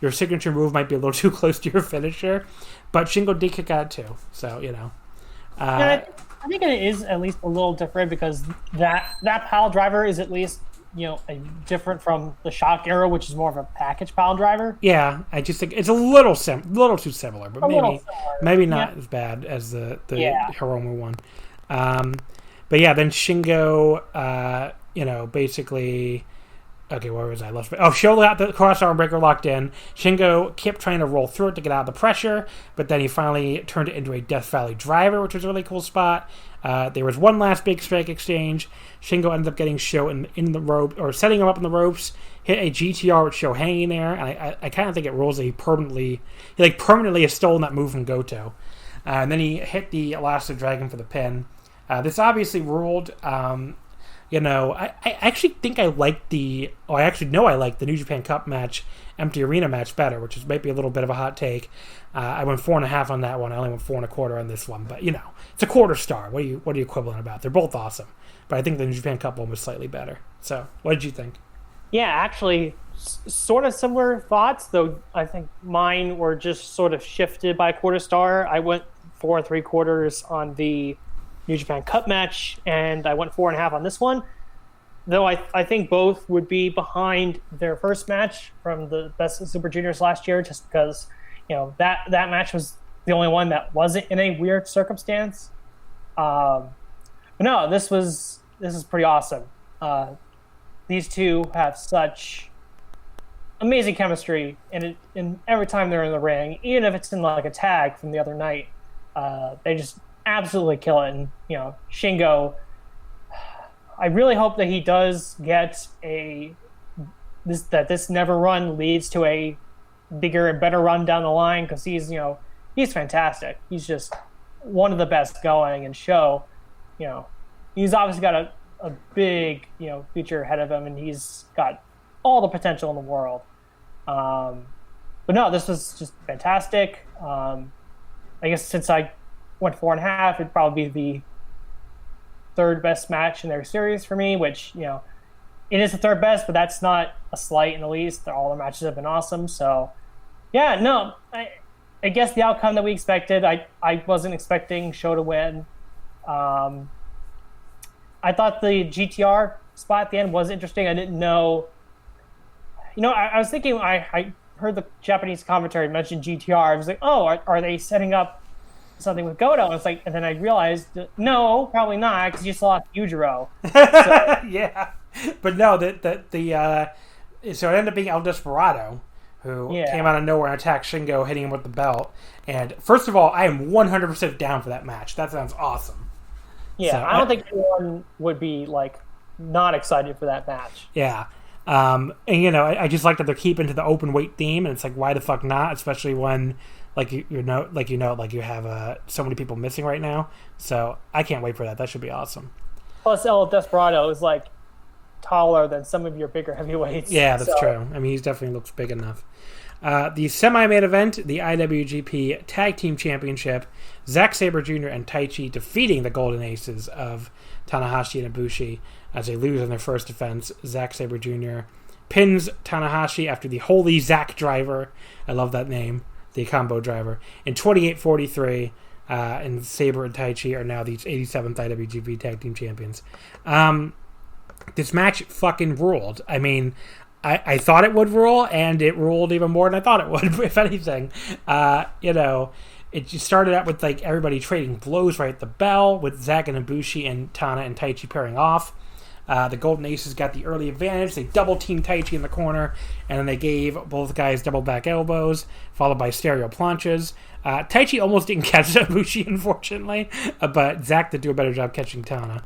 [SPEAKER 2] your signature move might be a little too close to your finisher. But Shingo did kick out too, so,
[SPEAKER 3] I I think it is at least a little different because that pile driver is at least different from the Shock arrow, which is more of a package pile driver.
[SPEAKER 2] Yeah, I just think it's a little too similar, but maybe not as bad as the Hiromu one. But yeah, then Shingo, basically. Okay, where was I? Sho got the cross-arm breaker locked in. Shingo kept trying to roll through it to get out of the pressure, but then he finally turned it into a Death Valley driver, which was a really cool spot. There was one last big strike exchange. Shingo ended up getting Sho in the rope, or setting him up in the ropes, hit a GTR with Sho hanging there, and I kind of think it rules that he permanently has stolen that move from Goto. And then he hit the Elastic Dragon for the pin. This obviously ruled. I actually think I like I actually know I like the New Japan Cup match, Empty Arena match better, which is maybe a little bit of a hot take. I went 4.5 on that one. I only went 4.25 on this one, but it's a quarter star. What are you equivalent about? They're both awesome, but I think the New Japan Cup one was slightly better. So, what did you think?
[SPEAKER 3] Yeah, actually, sort of similar thoughts, though I think mine were just sort of shifted by a quarter star. I went 4 3/4 on the New Japan Cup match, and I went 4.5 on this one. Though I think both would be behind their first match from the Best of Super Juniors last year, just because that match was the only one that wasn't in a weird circumstance. But no, this is pretty awesome. These two have such amazing chemistry, and every time they're in the ring, even if it's in like a tag from the other night, they just absolutely kill it. And Shingo, I really hope that he does get this never run leads to a bigger and better run down the line, because he's fantastic. He's just one of the best going, and Sho, he's obviously got a big future ahead of him, and he's got all the potential in the world. But no, this was just fantastic. I guess since I went 4.5, it'd probably be the third best match in their series for me, which it is the third best, but that's not a slight in the least. All the matches have been awesome. So yeah, no, I guess the outcome that we expected. I wasn't expecting Sho to win. I thought the GTR spot at the end was interesting. I didn't know. I was thinking. I heard the Japanese commentary mention GTR. I was like, oh, are they setting up something with Goto? And it's like, and then I realized, no, probably not, because you just lost Yujiro. So.
[SPEAKER 2] Yeah, but no, so it ended up being El Desperado, who came out of nowhere and attacked Shingo, hitting him with the belt. And first of all, I am 100% down for that match. That sounds awesome.
[SPEAKER 3] Yeah,
[SPEAKER 2] so,
[SPEAKER 3] I don't think anyone would be not excited for that match.
[SPEAKER 2] Yeah. And I just like that they're keeping to the open weight theme, and it's like, why the fuck not? Especially when you have so many people missing right now. So I can't wait for that. That should be awesome.
[SPEAKER 3] Plus, El Desperado is taller than some of your bigger heavyweights.
[SPEAKER 2] Yeah, that's true. I mean, he definitely looks big enough. The semi-main event, the IWGP Tag Team Championship, Zack Sabre Jr. and Taichi defeating the Golden Aces of Tanahashi and Ibushi as they lose on their first defense. Zack Sabre Jr. pins Tanahashi after the Holy Zack Driver. I love that name. The combo driver. In 28-43, and Sabre and Taichi are now the 87th IWGP Tag Team Champions. This match fucking ruled. I mean, I thought it would rule, and it ruled even more than I thought it would, if anything. It just started out with everybody trading blows right at the bell, with Zack and Ibushi and Tana and Taichi pairing off. The Golden Aces got the early advantage. They double-teamed Taichi in the corner, and then they gave both guys double back elbows, followed by stereo planches. Taichi almost didn't catch Ibushi, unfortunately, but Zack did do a better job catching Tana.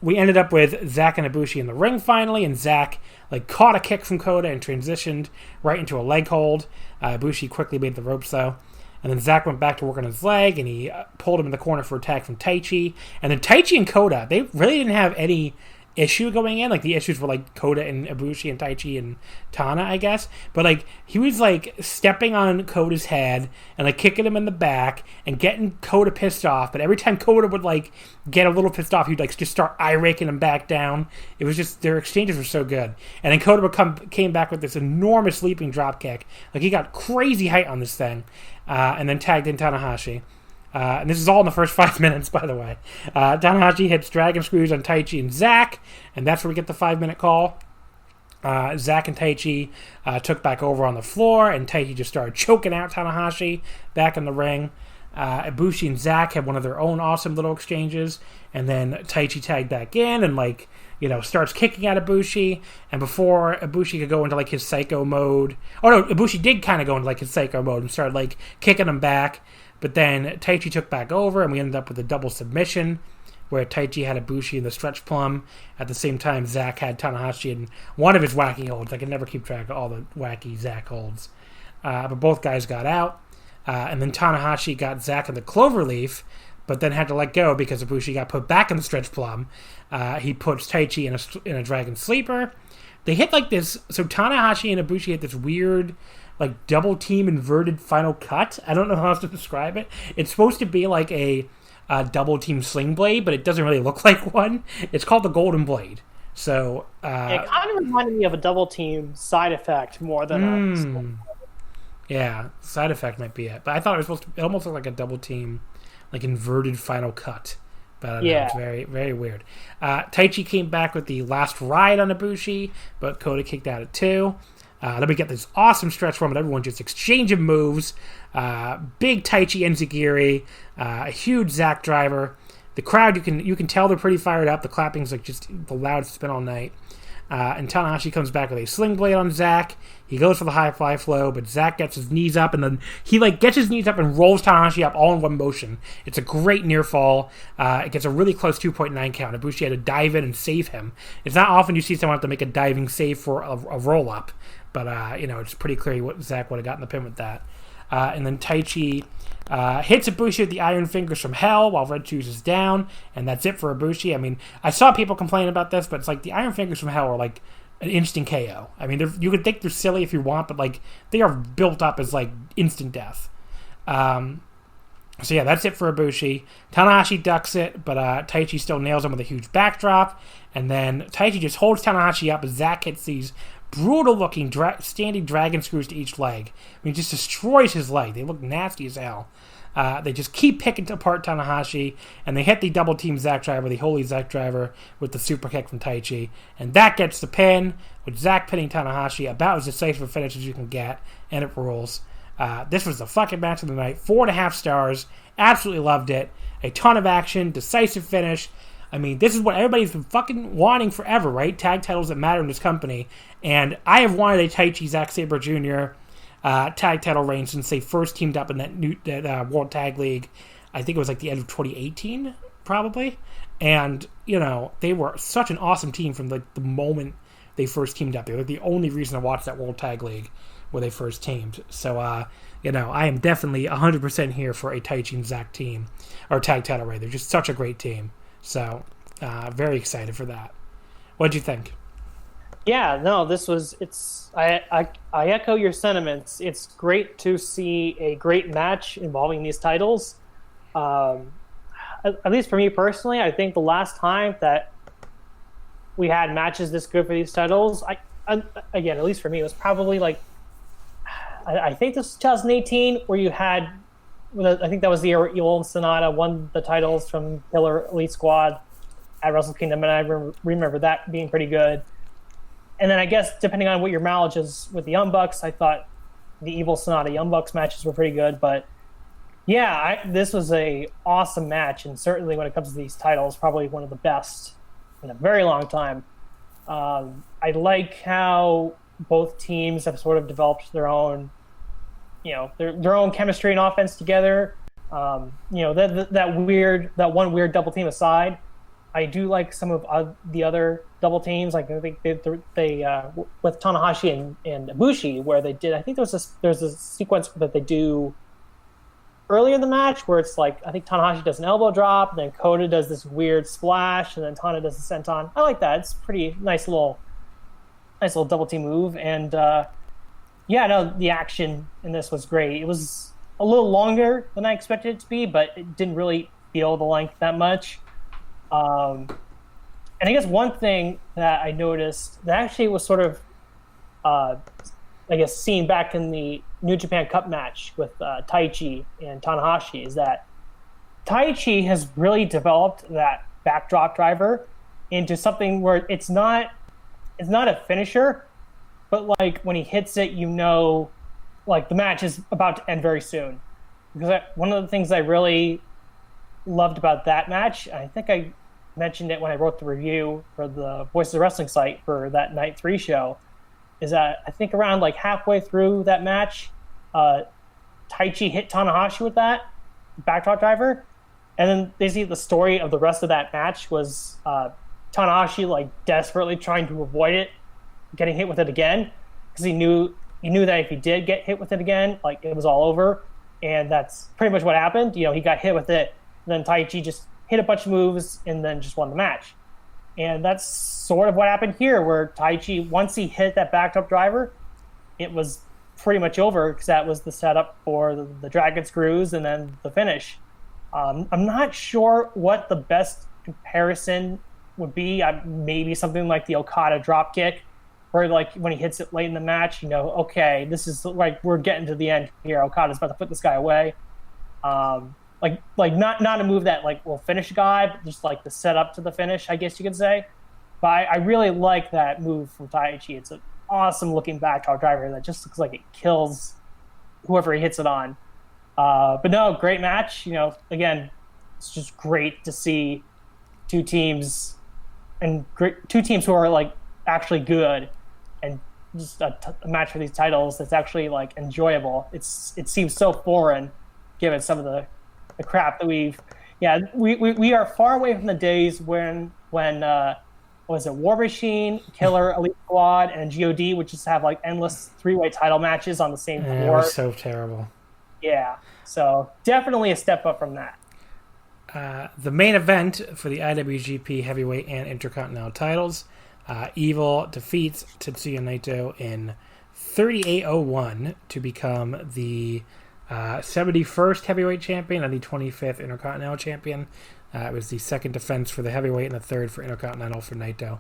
[SPEAKER 2] We ended up with Zack and Ibushi in the ring finally, and Zack caught a kick from Kota and transitioned right into a leg hold. Ibushi quickly made the ropes, though. And then Zack went back to work on his leg, and he pulled him in the corner for a tag from Taichi. And then Taichi and Kota, they really didn't have any issue going in. The issues were Kota and Ibushi and Taichi and Tana, I guess. But he was stepping on Kota's head and kicking him in the back and getting Kota pissed off. But every time Kota would get a little pissed off, he'd just start eye raking him back down. It was just, their exchanges were so good. And then Kota came back with this enormous leaping drop kick. He got crazy height on this thing. And then tagged in Tanahashi. And this is all in the first 5 minutes, by the way. Tanahashi hits Dragon Screws on Taichi and Zack, and that's where we get the 5-minute call. Zack and Taichi took back over on the floor, and Taichi just started choking out Tanahashi back in the ring. Ibushi and Zack had one of their own awesome little exchanges, and then Taichi tagged back in and, starts kicking at Ibushi. And before Ibushi could go into, his psycho mode... Oh, no, Ibushi did kind of go into, his psycho mode and started, kicking him back. But then Taichi took back over, and we ended up with a double submission where Taichi had Ibushi in the stretch plum. At the same time, Zack had Tanahashi in one of his wacky holds. I can never keep track of all the wacky Zack holds. But both guys got out. And then Tanahashi got Zack in the cloverleaf, but then had to let go because Ibushi got put back in the stretch plum. He puts Taichi in a dragon sleeper. They hit this... So Tanahashi and Ibushi hit this weird... double team inverted final cut. I don't know how else to describe it. It's supposed to be a double team sling blade, but it doesn't really look like one. It's called the Golden Blade. So
[SPEAKER 3] it kind of reminded me of a double team side effect more than a.
[SPEAKER 2] Yeah, side effect might be it. But I thought it almost looked like a double team, inverted final cut. But I don't know, it's very, very weird. Taichi came back with the last ride on Ibushi, but Kota kicked out at 2. Then we get this awesome stretch from it. Everyone just exchanging moves. Big Taichi Enzigiri. A huge Zack driver. The crowd, you can tell they're pretty fired up. The clapping's just the loudest it's been all night. And Tanahashi comes back with a sling blade on Zack. He goes for the high fly flow, but Zack gets his knees up, and then he gets his knees up and rolls Tanahashi up all in one motion. It's a great near fall. It gets a really close 2.9 count. Ibushi had to dive in and save him. It's not often you see someone have to make a diving save for a roll up, but it's pretty clear what Zack would have gotten the pin with that. And then Taichi hits Ibushi with the Iron Fingers from Hell while Red Shoes is down, and that's it for Ibushi. I mean, I saw people complain about this, but it's the Iron Fingers from Hell are an instant KO. I mean, you could think they're silly if you want, but they are built up as instant death. So yeah, that's it for Ibushi. Tanahashi ducks it, but Taichi still nails him with a huge backdrop, and then Taichi just holds Tanahashi up as Zack hits these brutal-looking standing dragon screws to each leg. I mean, just destroys his leg. They look nasty as hell. They just keep picking apart Tanahashi, and they hit the double-team Zack driver, the holy Zack driver, with the super kick from Taichi. And that gets the pin, with Zack pinning Tanahashi about as decisive a finish as you can get, and it rules. This was the fucking match of the night. 4.5 stars. Absolutely loved it. A ton of action, decisive finish. I mean, this is what everybody's been fucking wanting forever, right? Tag titles that matter in this company. And I have wanted a Taichi Zack Sabre Jr. Tag title reign since they first teamed up in that World Tag League. I think it was the end of 2018, probably. And, they were such an awesome team from the moment they first teamed up. They were the only reason to watch that World Tag League where they first teamed. So, I am definitely 100% here for a Taichi and Zack team, or tag title reign. They're just such a great team. So, very excited for that. What'd you think?
[SPEAKER 3] Yeah, no, I echo your sentiments. It's great to see a great match involving these titles. At least for me personally, I think the last time that we had matches this good for these titles, again, at least for me, it was probably I think this was 2018 where you had, I think that was the year where Evil and Sonata won the titles from Killer Elite Squad at Wrestle Kingdom, and I remember that being pretty good. And then I guess depending on what your mileage is with the Young Bucks, I thought the Evil Sonata Young Bucks matches were pretty good. But yeah, this was a awesome match, and certainly when it comes to these titles, probably one of the best in a very long time. I like how both teams have sort of developed their own, their own chemistry and offense together. That one weird double team aside, I do like some of the other double teams. I think they with Tanahashi and Ibushi, where they did. I think there's a sequence that they do earlier in the match where it's I think Tanahashi does an elbow drop, and then Kota does this weird splash, and then Tana does the senton. I like that. It's pretty nice little double team move. And the action in this was great. It was a little longer than I expected it to be, but it didn't really feel the length that much. And I guess one thing that I noticed that actually was sort of, seen back in the New Japan Cup match with Taichi and Tanahashi is that Taichi has really developed that backdrop driver into something where it's not a finisher, but like when he hits it, like the match is about to end very soon. Because one of the things I really loved about that match, I think I mentioned it when I wrote the review for the Voices of Wrestling site for that Night 3 show, is that I think around like halfway through that match, Taichi hit Tanahashi with that backdrop driver. And then basically the story of the rest of that match was Tanahashi like desperately trying to avoid it, getting hit with it again, because he knew that if he did get hit with it again, like it was all over. And that's pretty much what happened. He got hit with it, and then Taichi just hit a bunch of moves and then just won the match. And that's sort of what happened here, where Taichi, once he hit that backdrop driver, it was pretty much over, because that was the setup for the Dragon Screws and then the finish. I'm not sure what the best comparison would be. Maybe something like the Okada dropkick, where like when he hits it late in the match, okay, this is like we're getting to the end here. Okada's about to put this guy away. Like not a move that like will finish a guy, but just like the setup to the finish, I guess you could say. But I really like that move from Taichi. It's an awesome looking backdrop driver that just looks like it kills whoever he hits it on. But no, great match. Again, it's just great to see two teams who are like actually good, and just a match for these titles that's actually like enjoyable. It seems so foreign, given some of the crap that we are far away from the days when was it War Machine, Killer, Elite Squad, and God would just have like endless 3-way title matches on the same floor.
[SPEAKER 2] It was so terrible.
[SPEAKER 3] Yeah, so definitely a step up from that.
[SPEAKER 2] The main event for the IWGP Heavyweight and Intercontinental titles, EVIL defeats Tetsuya Naito in 38:01 to become the 71st Heavyweight Champion and the 25th Intercontinental Champion. It was the second defense for the Heavyweight and the third for Intercontinental for Naito.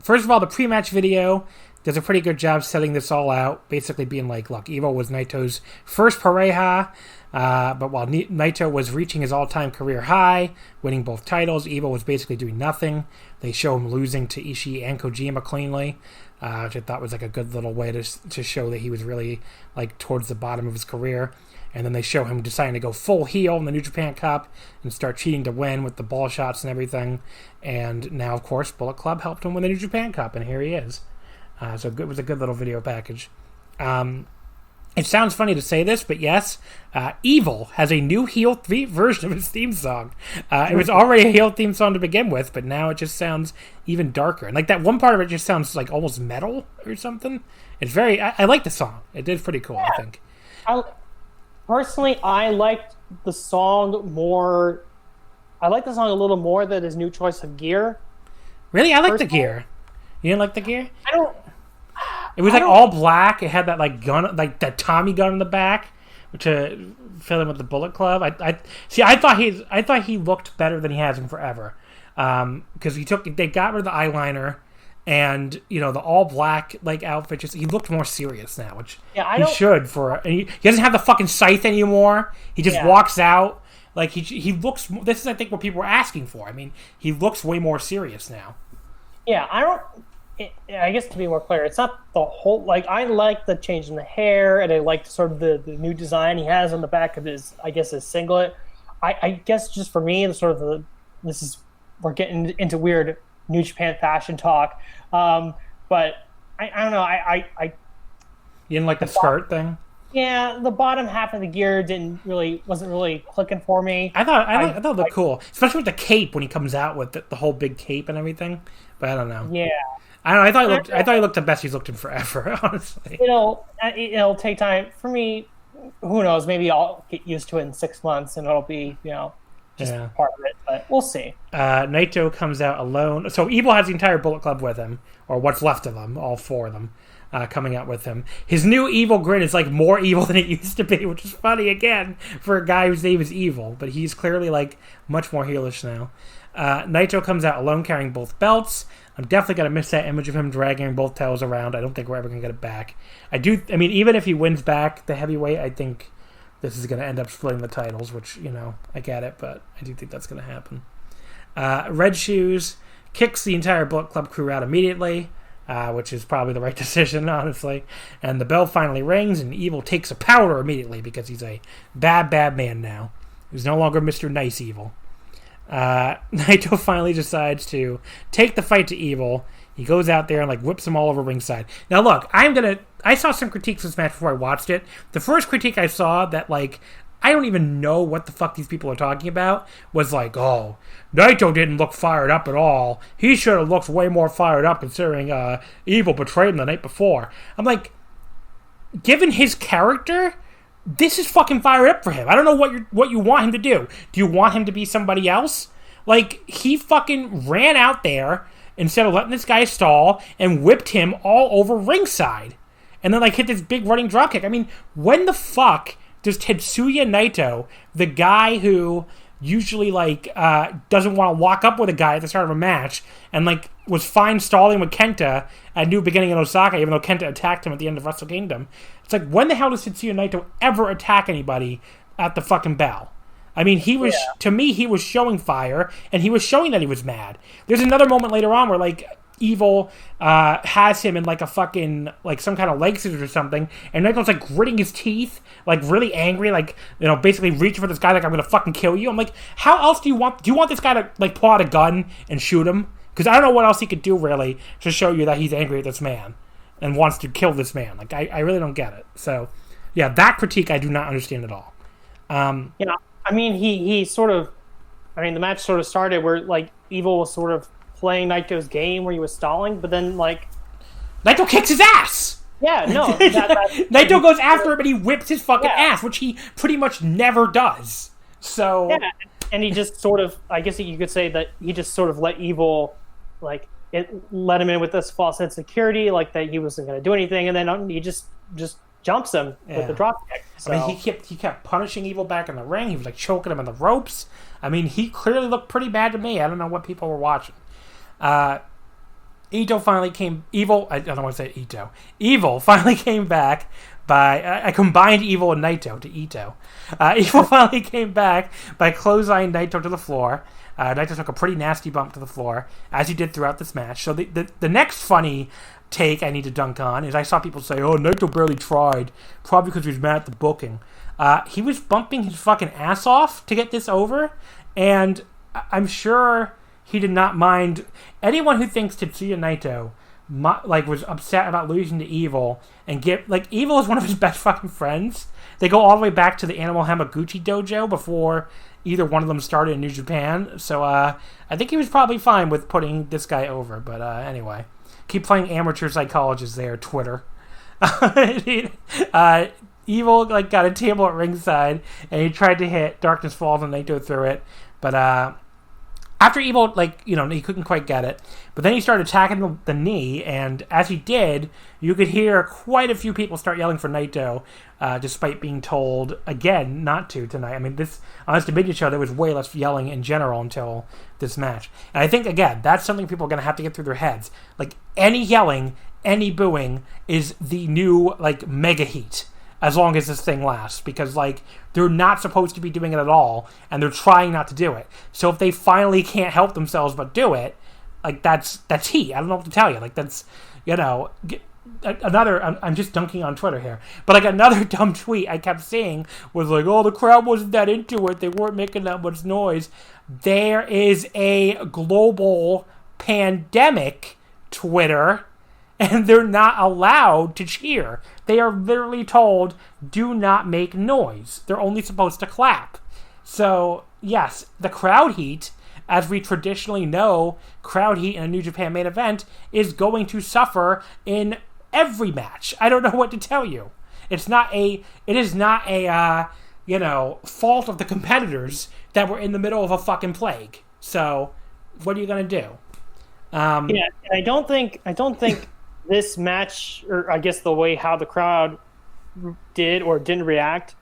[SPEAKER 2] First of all, the pre-match video does a pretty good job setting this all out, basically being like, look, EVIL was Naito's first pareja, but while Naito was reaching his all-time career high, winning both titles, EVIL was basically doing nothing. They show him losing to Ishii and Kojima cleanly, which I thought was like a good little way to show that he was really like towards the bottom of his career. And then they show him deciding to go full heel in the New Japan Cup and start cheating to win with the ball shots and everything. And now, of course, Bullet Club helped him win the New Japan Cup, and here he is. So it was a good little video package. It sounds funny to say this, but yes, EVIL has a new heel version of its theme song. It was already a heel theme song to begin with, but now it just sounds even darker. And like that one part of it just sounds like almost metal or something. It's very... I like the song. It did pretty cool, I think.
[SPEAKER 3] Personally, I liked the song more... I like the song a little more than his new choice of gear.
[SPEAKER 2] Really? I like the gear. You didn't like the gear?
[SPEAKER 3] I don't...
[SPEAKER 2] It was like all black. It had that like gun, like that Tommy gun in the back, to fill in with the Bullet Club. I thought he looked better than he has in forever, because they got rid of the eyeliner, and the all black like outfit. He looked more serious now, which he should he doesn't have the fucking scythe anymore. He just walks out like he looks. This is I think what people were asking for. I mean, he looks way more serious now.
[SPEAKER 3] Yeah, I guess to be more clear, it's not the whole... Like, I like the change in the hair, and I like sort of the new design he has on the back of his singlet. I guess just for me, we're getting into weird New Japan fashion talk. But I don't know, I
[SPEAKER 2] You didn't like the skirt thing?
[SPEAKER 3] Yeah, the bottom half of the gear wasn't really clicking for me.
[SPEAKER 2] I thought it looked cool, especially with the cape when he comes out with the whole big cape and everything. But I don't know.
[SPEAKER 3] Yeah.
[SPEAKER 2] I don't know. I thought he looked the best he's looked in forever. Honestly,
[SPEAKER 3] it'll take time for me. Who knows? Maybe I'll get used to it in 6 months, and it'll be just part of it. But we'll see.
[SPEAKER 2] Naito comes out alone. So EVIL has the entire Bullet Club with him, or what's left of them, all 4 of them, coming out with him. His new evil grin is like more evil than it used to be, which is funny again for a guy whose name is Evil, but he's clearly like much more heelish now. Naito comes out alone carrying both belts. I'm definitely going to miss that image of him dragging both titles around. I don't think we're ever going to get it back. I mean, even if he wins back the heavyweight, I think this is going to end up splitting the titles, which, I get it, but I do think that's going to happen. Red Shoes kicks the entire Bullet Club crew out immediately, which is probably the right decision, honestly. And the bell finally rings, and Evil takes a powder immediately because he's a bad, bad man now. He's no longer Mr. Nice Evil. Naito finally decides to take the fight to Evil. He goes out there and whips him all over ringside. Now look, I saw some critiques of this match before I watched it. The first critique I saw that I don't even know what the fuck these people are talking about was oh, Naito didn't look fired up at all. He should have looked way more fired up considering Evil betrayed him the night before. I'm given his character, this is fucking fired up for him. I don't know what you want him to do. Do you want him to be somebody else? He fucking ran out there instead of letting this guy stall and whipped him all over ringside. And then hit this big running dropkick. I mean, when the fuck does Tetsuya Naito, the guy who usually doesn't want to lock up with a guy at the start of a match and was fine stalling with Kenta at New Beginning in Osaka, even though Kenta attacked him at the end of Wrestle Kingdom. It's when the hell does Tetsuya Naito ever attack anybody at the fucking bell? I mean, to me, he was showing fire, and he was showing that he was mad. There's another moment later on where Evil has him in a fucking some kind of leg scissors or something, and Naito's gritting his teeth, really angry, basically reaching for this guy I'm gonna fucking kill you. I'm how else do you want this guy to pull out a gun and shoot him? Because I don't know what else he could do really to show you that he's angry at this man and wants to kill this man. I really don't get it. So yeah, that critique I do not understand at all.
[SPEAKER 3] I mean, he sort of, the match sort of started where Evil was sort of playing Naito's game where he was stalling, but then
[SPEAKER 2] Naito kicks his ass!
[SPEAKER 3] Yeah, no.
[SPEAKER 2] Naito goes after him and he whips his fucking ass, which he pretty much never does. So...
[SPEAKER 3] Yeah, and he just sort of, I guess you could say that he just sort of let Evil, let him in with this false sense of security, that he wasn't going to do anything, and then he just jumps him with the drop kick. So.
[SPEAKER 2] I mean, he kept punishing Evil back in the ring. He was choking him in the ropes. I mean, he clearly looked pretty bad to me. I don't know what people were watching. Ito finally came... I don't want to say Ito. Evil finally came back by... I combined Evil and Naito to Ito. Evil finally came back by clotheslining Naito to the floor. Naito took a pretty nasty bump to the floor, as he did throughout this match. So the next funny take I need to dunk on is I saw people say, oh, Naito barely tried, probably because he was mad at the booking. He was bumping his fucking ass off to get this over, and I'm sure he did not mind. Anyone who thinks Tetsuya Naito was upset about losing to Evil and Evil is one of his best fucking friends. They go all the way back to the Animal Hamaguchi dojo before either one of them started in New Japan. So I think he was probably fine with putting this guy over. But anyway, keep playing amateur psychologist there, Twitter. Evil got a table at ringside and he tried to hit Darkness Falls and Naito threw it, but after Evil, he couldn't quite get it. But then he started attacking the knee, and as he did, you could hear quite a few people start yelling for Naito, despite being told, again, not to tonight. I mean, on this Dominion show, there was way less yelling in general until this match. And I think, again, that's something people are going to have to get through their heads. Any yelling, any booing is the new, mega heat. As long as this thing lasts, because they're not supposed to be doing it at all, and they're trying not to do it. So if they finally can't help themselves but do it, that's heat. I don't know what to tell you. That's another. I'm just dunking on Twitter here, but another dumb tweet I kept seeing was oh, the crowd wasn't that into it. They weren't making that much noise. There is a global pandemic, Twitter. And they're not allowed to cheer. They are literally told, do not make noise. They're only supposed to clap. So, yes, the crowd heat, as we traditionally know, crowd heat in a New Japan main event, is going to suffer in every match. I don't know what to tell you. It is not a fault of the competitors that we're in the middle of a fucking plague. So, what are you going to do?
[SPEAKER 3] I don't think this match, or I guess the way how the crowd did or didn't react,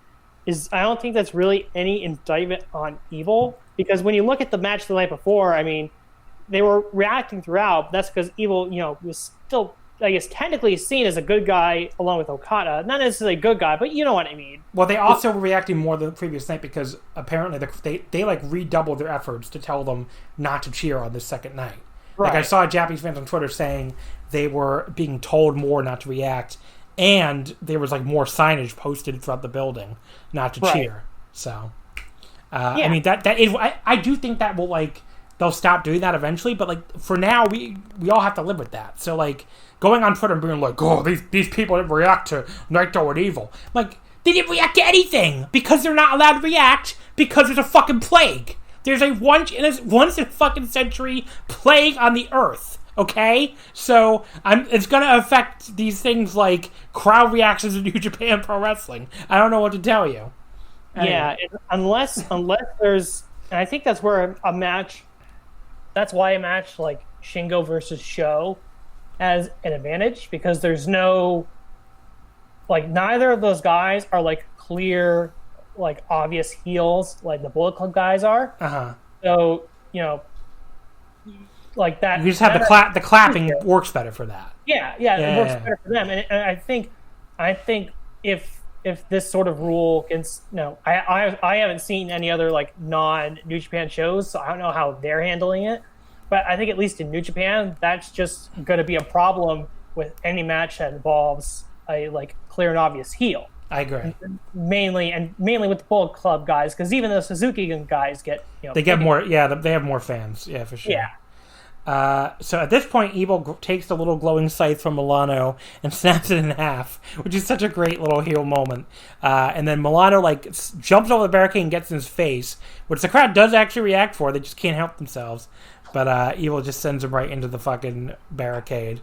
[SPEAKER 3] I don't think that's really any indictment on Evil. Because when you look at the match the night before, I mean, they were reacting throughout. But that's because Evil, was still I guess, technically seen as a good guy along with Okada. Not necessarily a good guy, but you know what I mean.
[SPEAKER 2] Well, they also were reacting more than the previous night because apparently they like redoubled their efforts to tell them not to cheer on this second night.
[SPEAKER 3] Right.
[SPEAKER 2] Like I saw Japanese fans on Twitter saying they were being told more not to react, and there was like more signage posted throughout the building not to cheer. So, I mean that is I do think that will like they'll stop doing that eventually, but like for now we all have to live with that. So like going on Twitter and being like, oh, these people didn't react to Naito and Evil. Like, they didn't react to anything because they're not allowed to react because there's a fucking plague. There's a once in a fucking century plague on the earth. Okay? So it's gonna affect these things like crowd reactions in New Japan Pro Wrestling. I don't know what to tell you.
[SPEAKER 3] Yeah, unless there's, and I think that's where a match. That's why a match like Shingo versus Sho has an advantage, because there's no, like, neither of those guys are like clear, like obvious heels like the Bullet Club guys are. So like that.
[SPEAKER 2] You just have the clapping works better for that.
[SPEAKER 3] Yeah, it works better for them, and I think if this sort of rule gets, I haven't seen any other like non-New Japan shows, so I don't know how they're handling it. But I think at least in New Japan, that's just going to be a problem with any match that involves a like clear and obvious heel.
[SPEAKER 2] I agree.
[SPEAKER 3] Mainly with the Bullet Club guys, because even the Suzuki guys get
[SPEAKER 2] they get more. Yeah, they have more fans. Yeah, for sure.
[SPEAKER 3] Yeah.
[SPEAKER 2] So at this point, Evil takes the little glowing scythe from Milano and snaps it in half, which is such a great little heel moment. And then Milano like jumps over the barricade and gets in his face, which the crowd does actually react for. They just can't help themselves. But Evil just sends him right into the fucking barricade.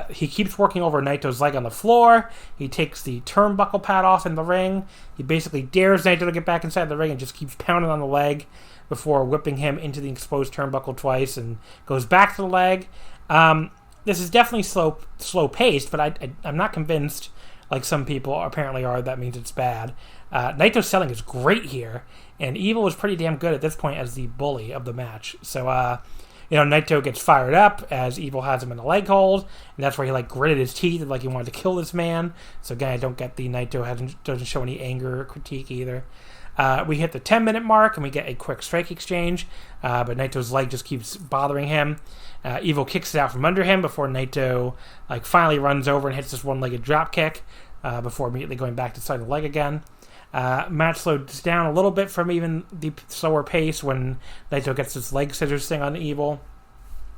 [SPEAKER 2] He keeps working over Naito's leg on the floor. He takes the turnbuckle pad off in the ring. He basically dares Naito to get back inside the ring and just keeps pounding on the leg before whipping him into the exposed turnbuckle twice and goes back to the leg. This is definitely slow paced, but I'm not convinced, like some people apparently are, that means it's bad. Naito's selling is great here, and Evil was pretty damn good at this point as the bully of the match. So, Naito gets fired up as Evil has him in a leg hold, and that's where he like gritted his teeth and like he wanted to kill this man. So again, I don't get the Naito doesn't show any anger or critique either. We hit the 10-minute mark and we get a quick strike exchange, but Naito's leg just keeps bothering him. Evil kicks it out from under him before Naito like finally runs over and hits this one-legged drop kick before immediately going back to side the leg again. Match slows down a little bit from even the slower pace when Naito gets this leg scissors thing on Evil.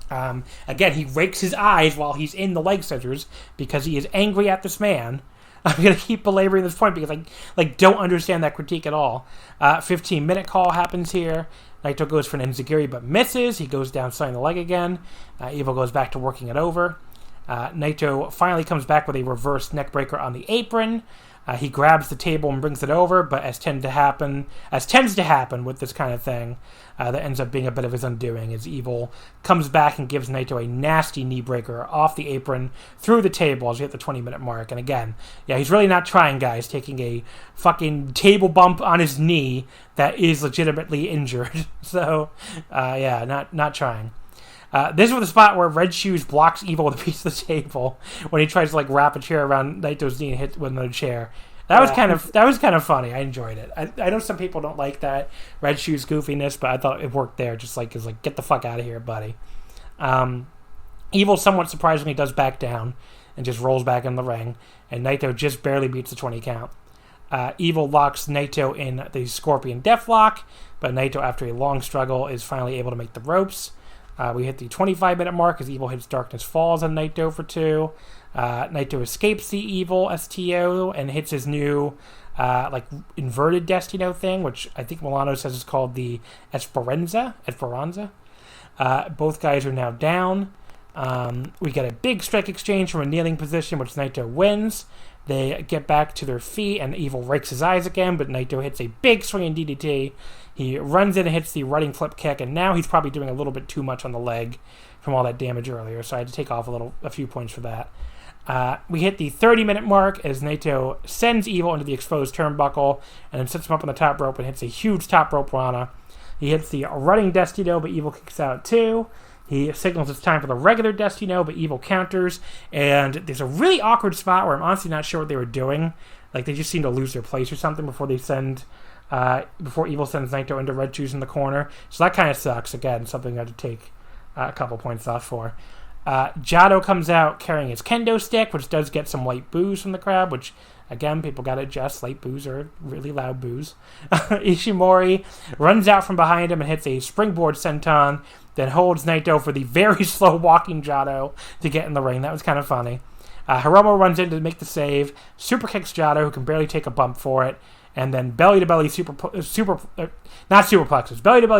[SPEAKER 2] Again, he rakes his eyes while he's in the leg scissors because he is angry at this man. I'm going to keep belaboring this point because I don't understand that critique at all. 15-minute call happens here. Naito goes for an enziguri but misses. He goes down signing the leg again. Evil goes back to working it over. Naito finally comes back with a reverse neckbreaker on the apron. He grabs the table and brings it over, but as tends to happen with this kind of thing, that ends up being a bit of his undoing, as Evil comes back and gives Naito a nasty knee breaker off the apron through the table as we hit the 20-minute mark. And again, he's really not trying, guys, taking a fucking table bump on his knee that is legitimately injured. So, not trying. This was the spot where Red Shoes blocks Evil with a piece of the table when he tries to like wrap a chair around Naito's knee and hit with another chair. That was kind of funny. I enjoyed it. I know some people don't like that Red Shoes goofiness, but I thought it worked there. Just like is like get the fuck out of here, buddy. Evil somewhat surprisingly does back down and just rolls back in the ring, and Naito just barely beats the 20 count. Evil locks Naito in the Scorpion Deathlock, but Naito, after a long struggle, is finally able to make the ropes. We hit the 25-minute mark as Evil hits Darkness Falls on Naito for 2. Naito escapes the Evil STO and hits his new inverted Destino thing, which I think Milano says is called the Esperanza. Both guys are now down. We get a big strike exchange from a kneeling position, which Naito wins. They get back to their feet, and Evil rakes his eyes again, but Naito hits a big swinging DDT. He runs in and hits the running flip kick, and now he's probably doing a little bit too much on the leg from all that damage earlier, so I had to take off a few points for that. We hit the 30-minute mark as Naito sends Evil into the exposed turnbuckle and then sets him up on the top rope and hits a huge top rope Rana. He hits the running Destino, but Evil kicks out too. He signals it's time for the regular Destino, but Evil counters, and there's a really awkward spot where I'm honestly not sure what they were doing. Like, they just seem to lose their place or something before Evil sends Naito into red shoes in the corner. So that kind of sucks. Again, something I had to take a couple points off for. Jado comes out carrying his kendo stick, which does get some light boos from the crowd, which, again, people got to adjust. Light boos are really loud boos. Ishimori runs out from behind him and hits a springboard senton, then holds Naito for the very slow walking Jado to get in the ring. That was kind of funny. Hiromu runs in to make the save, super kicks Jado, who can barely take a bump for it, and then belly-to-belly belly-to-belly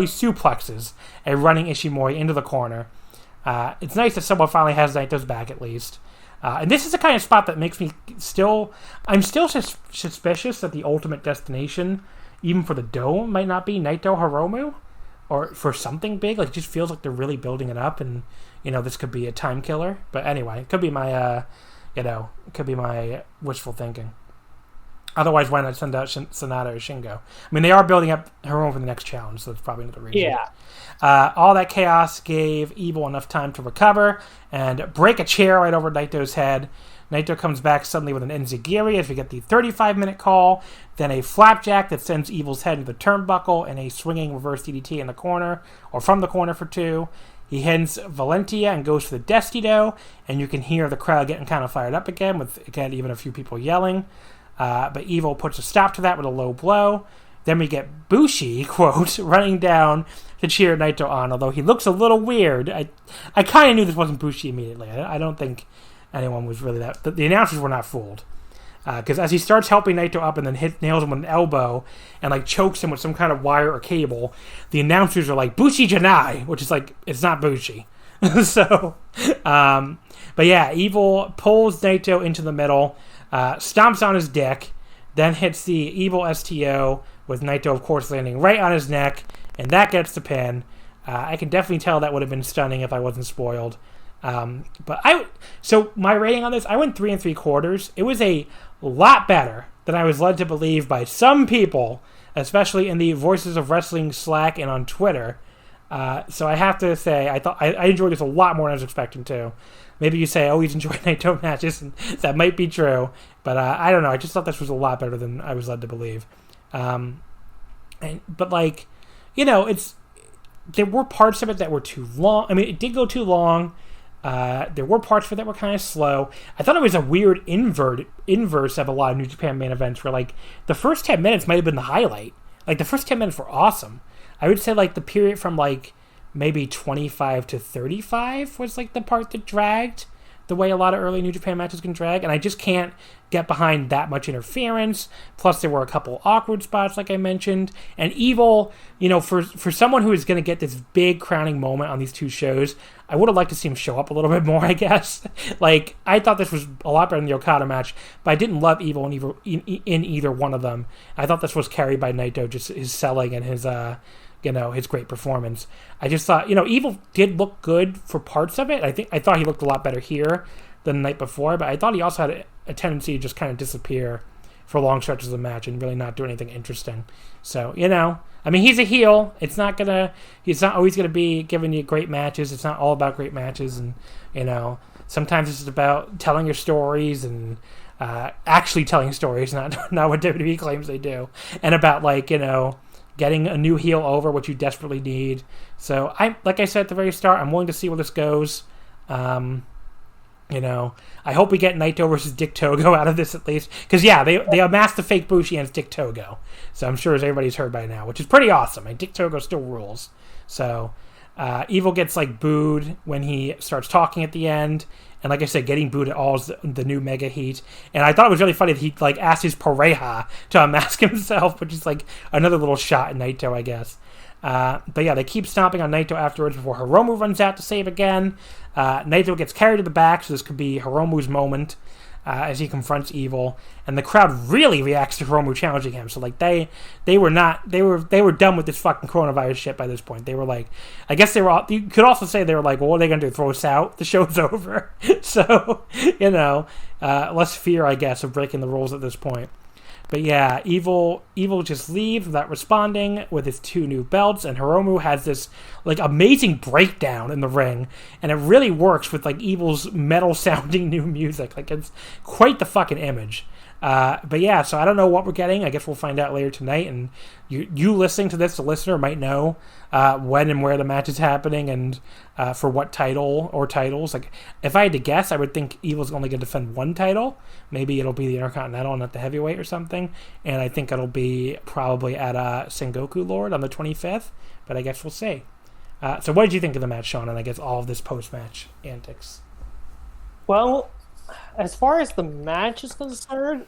[SPEAKER 2] suplexes a running Ishimori into the corner. It's nice that someone finally has Naito's back, at least. And this is the kind of spot that makes me I'm still suspicious that the ultimate destination, even for the Dome, might not be Naito Hiromu, or for something big. Like, it just feels like they're really building it up, and, this could be a time killer. But anyway, it could be my, wishful thinking. Otherwise, why not send out Sonata or Shingo? I mean, they are building up Hiromu for the next challenge, so that's probably another reason.
[SPEAKER 3] Yeah.
[SPEAKER 2] All that chaos gave Evil enough time to recover and break a chair right over Naito's head. Naito comes back suddenly with an enzigiri as we get the 35-minute call, then a flapjack that sends Evil's head into the turnbuckle, and a swinging reverse DDT in the corner, or from the corner for 2. He hits Valentia and goes for the Destino, and you can hear the crowd getting kind of fired up again, with, again, even a few people yelling. But Evil puts a stop to that with a low blow. Then we get Bushi, quote, running down to cheer Naito on, although he looks a little weird. I kind of knew this wasn't Bushi immediately. I don't think anyone was really that... The announcers were not fooled. Because as he starts helping Naito up and then nails him with an elbow and, like, chokes him with some kind of wire or cable, the announcers are like, Bushi Janai, which is like, it's not Bushi. So, but yeah, Evil pulls Naito into the middle, stomps on his dick, then hits the Evil STO, with Naito, of course, landing right on his neck, and that gets the pin. I can definitely tell that would have been stunning if I wasn't spoiled. So my rating on this, I went 3 3/4. It was a lot better than I was led to believe by some people, especially in the Voices of Wrestling Slack and on Twitter. So I have to say, I enjoyed this a lot more than I was expecting to. Maybe you say I always enjoy Naito matches, and that might be true, but I don't know. I just thought this was a lot better than I was led to believe. But like, there were parts of it that were too long. I mean, it did go too long. There were parts of it that were kind of slow. I thought it was a weird inverse of a lot of New Japan main events where, like, the first 10 minutes might have been the highlight. Like, the first 10 minutes were awesome. I would say, like, the period from, like, maybe 25 to 35 was, like, the part that dragged the way a lot of early New Japan matches can drag, and I just can't get behind that much interference. Plus, there were a couple awkward spots, like I mentioned. And Evil, for someone who is going to get this big crowning moment on these two shows, I would have liked to see him show up a little bit more, I guess. Like, I thought this was a lot better than the Okada match, but I didn't love Evil in either one of them. I thought this was carried by Naito, just his selling and his great performance. I just thought, Evil did look good for parts of it. I thought he looked a lot better here than the night before, but I thought he also had a tendency to just kind of disappear for long stretches of the match and really not do anything interesting. So, I mean, he's a heel. He's not always going to be giving you great matches. It's not all about great matches. And, sometimes it's about telling your stories and actually telling stories, not what WWE claims they do. And about, like, getting a new heel over, what you desperately need. So, like I said at the very start, I'm willing to see where this goes. I hope we get Naito versus Dick Togo out of this at least. Because, yeah, they amassed the fake Bushi and Dick Togo. So I'm sure as everybody's heard by now, which is pretty awesome. And Dick Togo still rules. So Evil gets, like, booed when he starts talking at the end. And like I said, getting booed at all is the new mega heat. And I thought it was really funny that he, like, asked his pareja to unmask himself, which is, like, another little shot at Naito, I guess. But yeah, they keep stomping on Naito afterwards before Hiromu runs out to save again. Naito gets carried to the back, so this could be Hiromu's moment as he confronts Evil. And the crowd really reacts to Hiromu challenging him. So, like, they were done with this fucking coronavirus shit by this point. They were like, I guess they were, you could also say they were like, well, what are they going to do, throw us out? The show's over. So, less fear, I guess, of breaking the rules at this point. But yeah, Evil just leaves without responding with his 2 new belts, and Hiromu has this like amazing breakdown in the ring, and it really works with like Evil's metal sounding new music. Like it's quite the fucking image. But yeah, so I don't know what we're getting. I guess we'll find out later tonight, and you listening to this, the listener might know when and where the match is happening and for what title or titles. Like, if I had to guess, I would think Evil's only going to defend 1 title. Maybe it'll be the Intercontinental and not the Heavyweight or something. And I think it'll be probably at Sengoku Lord on the 25th, but I guess we'll see. So what did you think of the match, Sean, and I guess all of this post-match antics?
[SPEAKER 3] Well, as far as the match is concerned,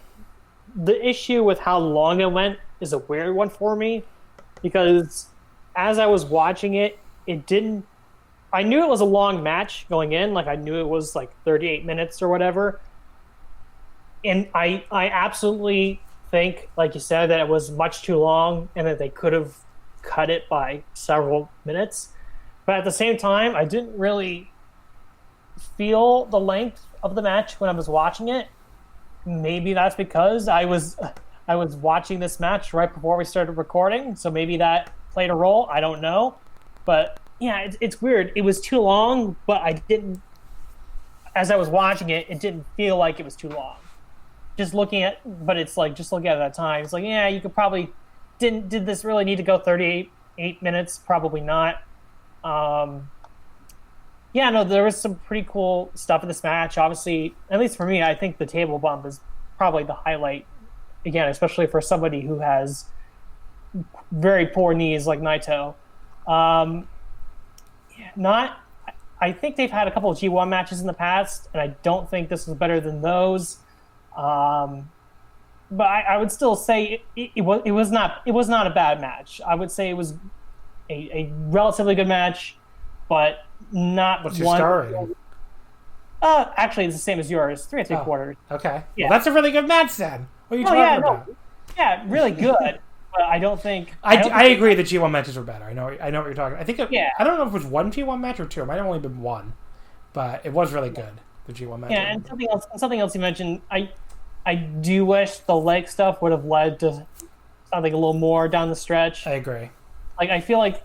[SPEAKER 3] the issue with how long it went is a weird one for me, because as I was watching it, I knew it was a long match going in, like I knew it was like 38 minutes or whatever, and I absolutely think, like you said, that it was much too long and that they could have cut it by several minutes, but at the same time, I didn't really feel the length of the match when I was watching it. Maybe that's because I was watching this match right before we started recording, so maybe that played a role. I don't know, but yeah, it's weird. It was too long, but as I was watching it, it didn't feel like it was too long. Just looking at it at that time, it's like, yeah, you could probably did this really need to go 38 minutes? Probably not. Yeah, no, there was some pretty cool stuff in this match. Obviously, at least for me, I think the table bump is probably the highlight. Again, especially for somebody who has very poor knees like Naito. I think they've had a couple of G1 matches in the past, and I don't think this was better than those. But I would still say it was not a bad match. I would say it was a relatively good match, but not
[SPEAKER 2] What's your star rating?
[SPEAKER 3] Actually, it's the same as yours, 3 3/4.
[SPEAKER 2] Okay.
[SPEAKER 3] Yeah.
[SPEAKER 2] Well, that's a really good match then. What are you talking about?
[SPEAKER 3] Yeah, really good. But I don't think...
[SPEAKER 2] I agree that G1 matches were better. I know what you're talking about. I don't know if it was 1 G1 match or 2. It might have only been 1. But it was really good, the G1 match.
[SPEAKER 3] Yeah, and something else you mentioned, I do wish the leg stuff would have led to something a little more down the stretch.
[SPEAKER 2] I agree.
[SPEAKER 3] Like, I feel like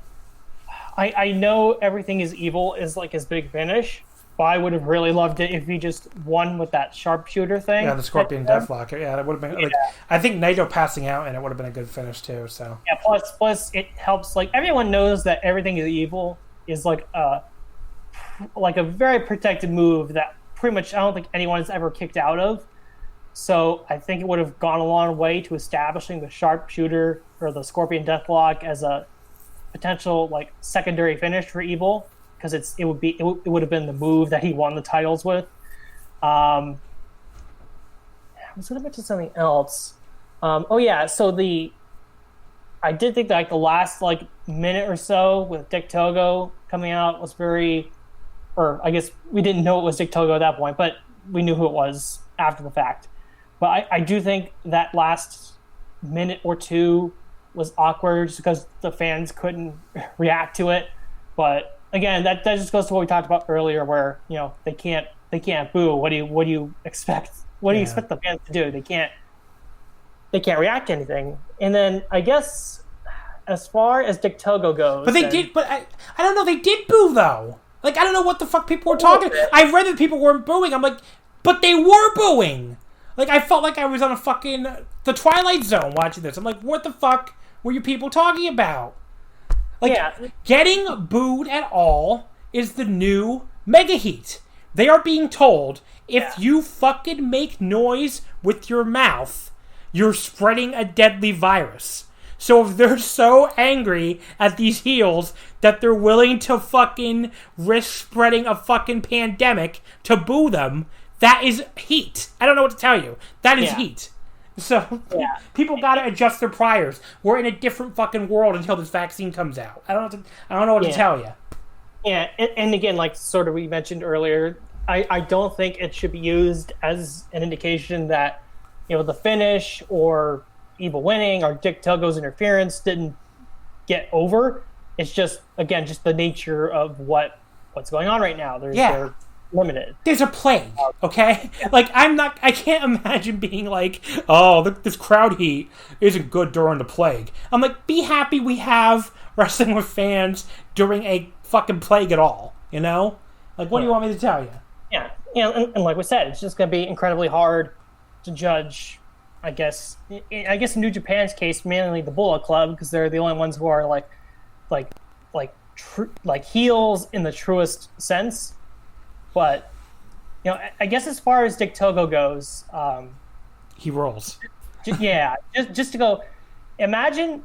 [SPEAKER 3] I know everything is evil is like his big finish, but I would have really loved it if he just won with that sharpshooter thing.
[SPEAKER 2] Yeah, the Scorpion Deathlock. Yeah, that would have been like, I think Naito passing out and it would have been a good finish too. So
[SPEAKER 3] yeah, plus it helps. Like, everyone knows that everything is evil is like a very protected move that pretty much I don't think anyone's ever kicked out of. So I think it would have gone a long way to establishing the sharpshooter or the Scorpion Deathlock as a potential like secondary finish for Evil, because it would have been the move that he won the titles with. I was going to mention something else. So I did think that like the last like minute or so with Dick Togo coming out was very, or I guess we didn't know it was Dick Togo at that point, but we knew who it was after the fact. But I do think that last minute or two was awkward just because the fans couldn't react to it. But again, that just goes to what we talked about earlier, where they can't boo. What do you expect? What do you expect the fans to do? They can't react to anything. And then I guess as far as Dick Togo goes,
[SPEAKER 2] but they did. But I don't know. They did boo though. Like, I don't know what the fuck people were talking. I read that people weren't booing. I'm like, but they were booing. Like, I felt like I was on a fucking the Twilight Zone watching this. I'm like, what the fuck were you people talking about? Like, getting booed at all is the new mega heat. They are being told, if you fucking make noise with your mouth, you're spreading a deadly virus. So if they're so angry at these heels that they're willing to fucking risk spreading a fucking pandemic to boo them, that is heat. I don't know what to tell you. That is heat. So people gotta adjust their priors. We're in a different fucking world until this vaccine comes out. I don't know what to tell you.
[SPEAKER 3] Yeah, and again, like sort of we mentioned earlier, I don't think it should be used as an indication that the finish or Evil winning or Dick Togo's interference didn't get over. It's just, again, just the nature of what's going on right now. limited.
[SPEAKER 2] There's a plague, okay? Like, I can't imagine being like, oh, this crowd heat isn't good during the plague. I'm like, be happy we have wrestling with fans during a fucking plague at all, you know? Like, what do you want me to tell you?
[SPEAKER 3] Yeah, and like we said, it's just going to be incredibly hard to judge, I guess. I guess in New Japan's case, mainly the Bullet Club, because they're the only ones who are like heels in the truest sense. But I guess as far as Dick Togo goes,
[SPEAKER 2] he rolls.
[SPEAKER 3] Just to go, imagine,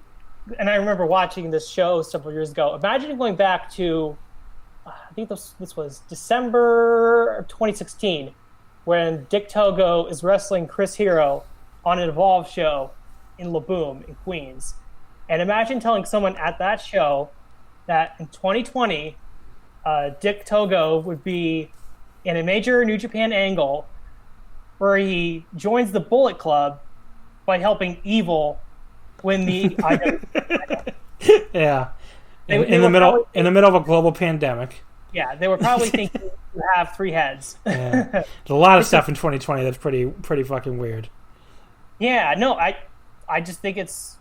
[SPEAKER 3] and I remember watching this show several years ago. Imagine going back to, I think this was December of 2016, when Dick Togo is wrestling Chris Hero on an Evolve show in La Boom in Queens, and imagine telling someone at that show that in 2020, Dick Togo would be in a major New Japan angle where he joins the Bullet Club by helping Evil win the IWGP.
[SPEAKER 2] Yeah, in the middle of a global pandemic.
[SPEAKER 3] Yeah, they were probably thinking you have three heads.
[SPEAKER 2] Yeah. There's a lot of stuff in 2020 that's pretty fucking weird.
[SPEAKER 3] Yeah, no, I just think it's.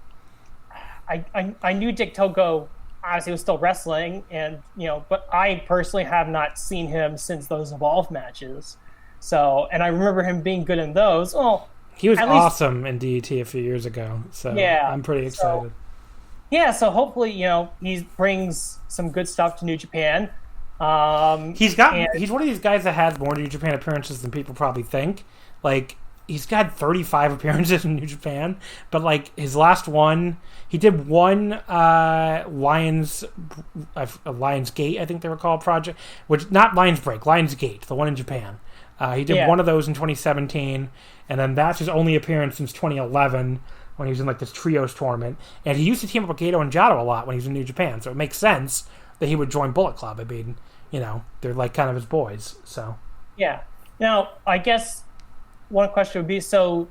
[SPEAKER 3] I knew Dick Togo obviously was still wrestling, and but I personally have not seen him since those Evolve matches. So, and I remember him being good in those. Well,
[SPEAKER 2] he was awesome in DET a few years ago. So yeah, I'm pretty excited.
[SPEAKER 3] So hopefully, he brings some good stuff to New Japan.
[SPEAKER 2] He's one of these guys that has more New Japan appearances than people probably think. Like, he's got 35 appearances in New Japan, but like his last one, he did one Lions Gate, I think they were called, project, which not Lions Break, Lions Gate, the one in Japan. He did one of those in 2017, and then that's his only appearance since 2011 when he was in like this trios tournament. And he used to team up with Gato and Jado a lot when he was in New Japan, so it makes sense that he would join Bullet Club. I mean, they're like kind of his boys. So
[SPEAKER 3] yeah. Now, I guess one question would be, so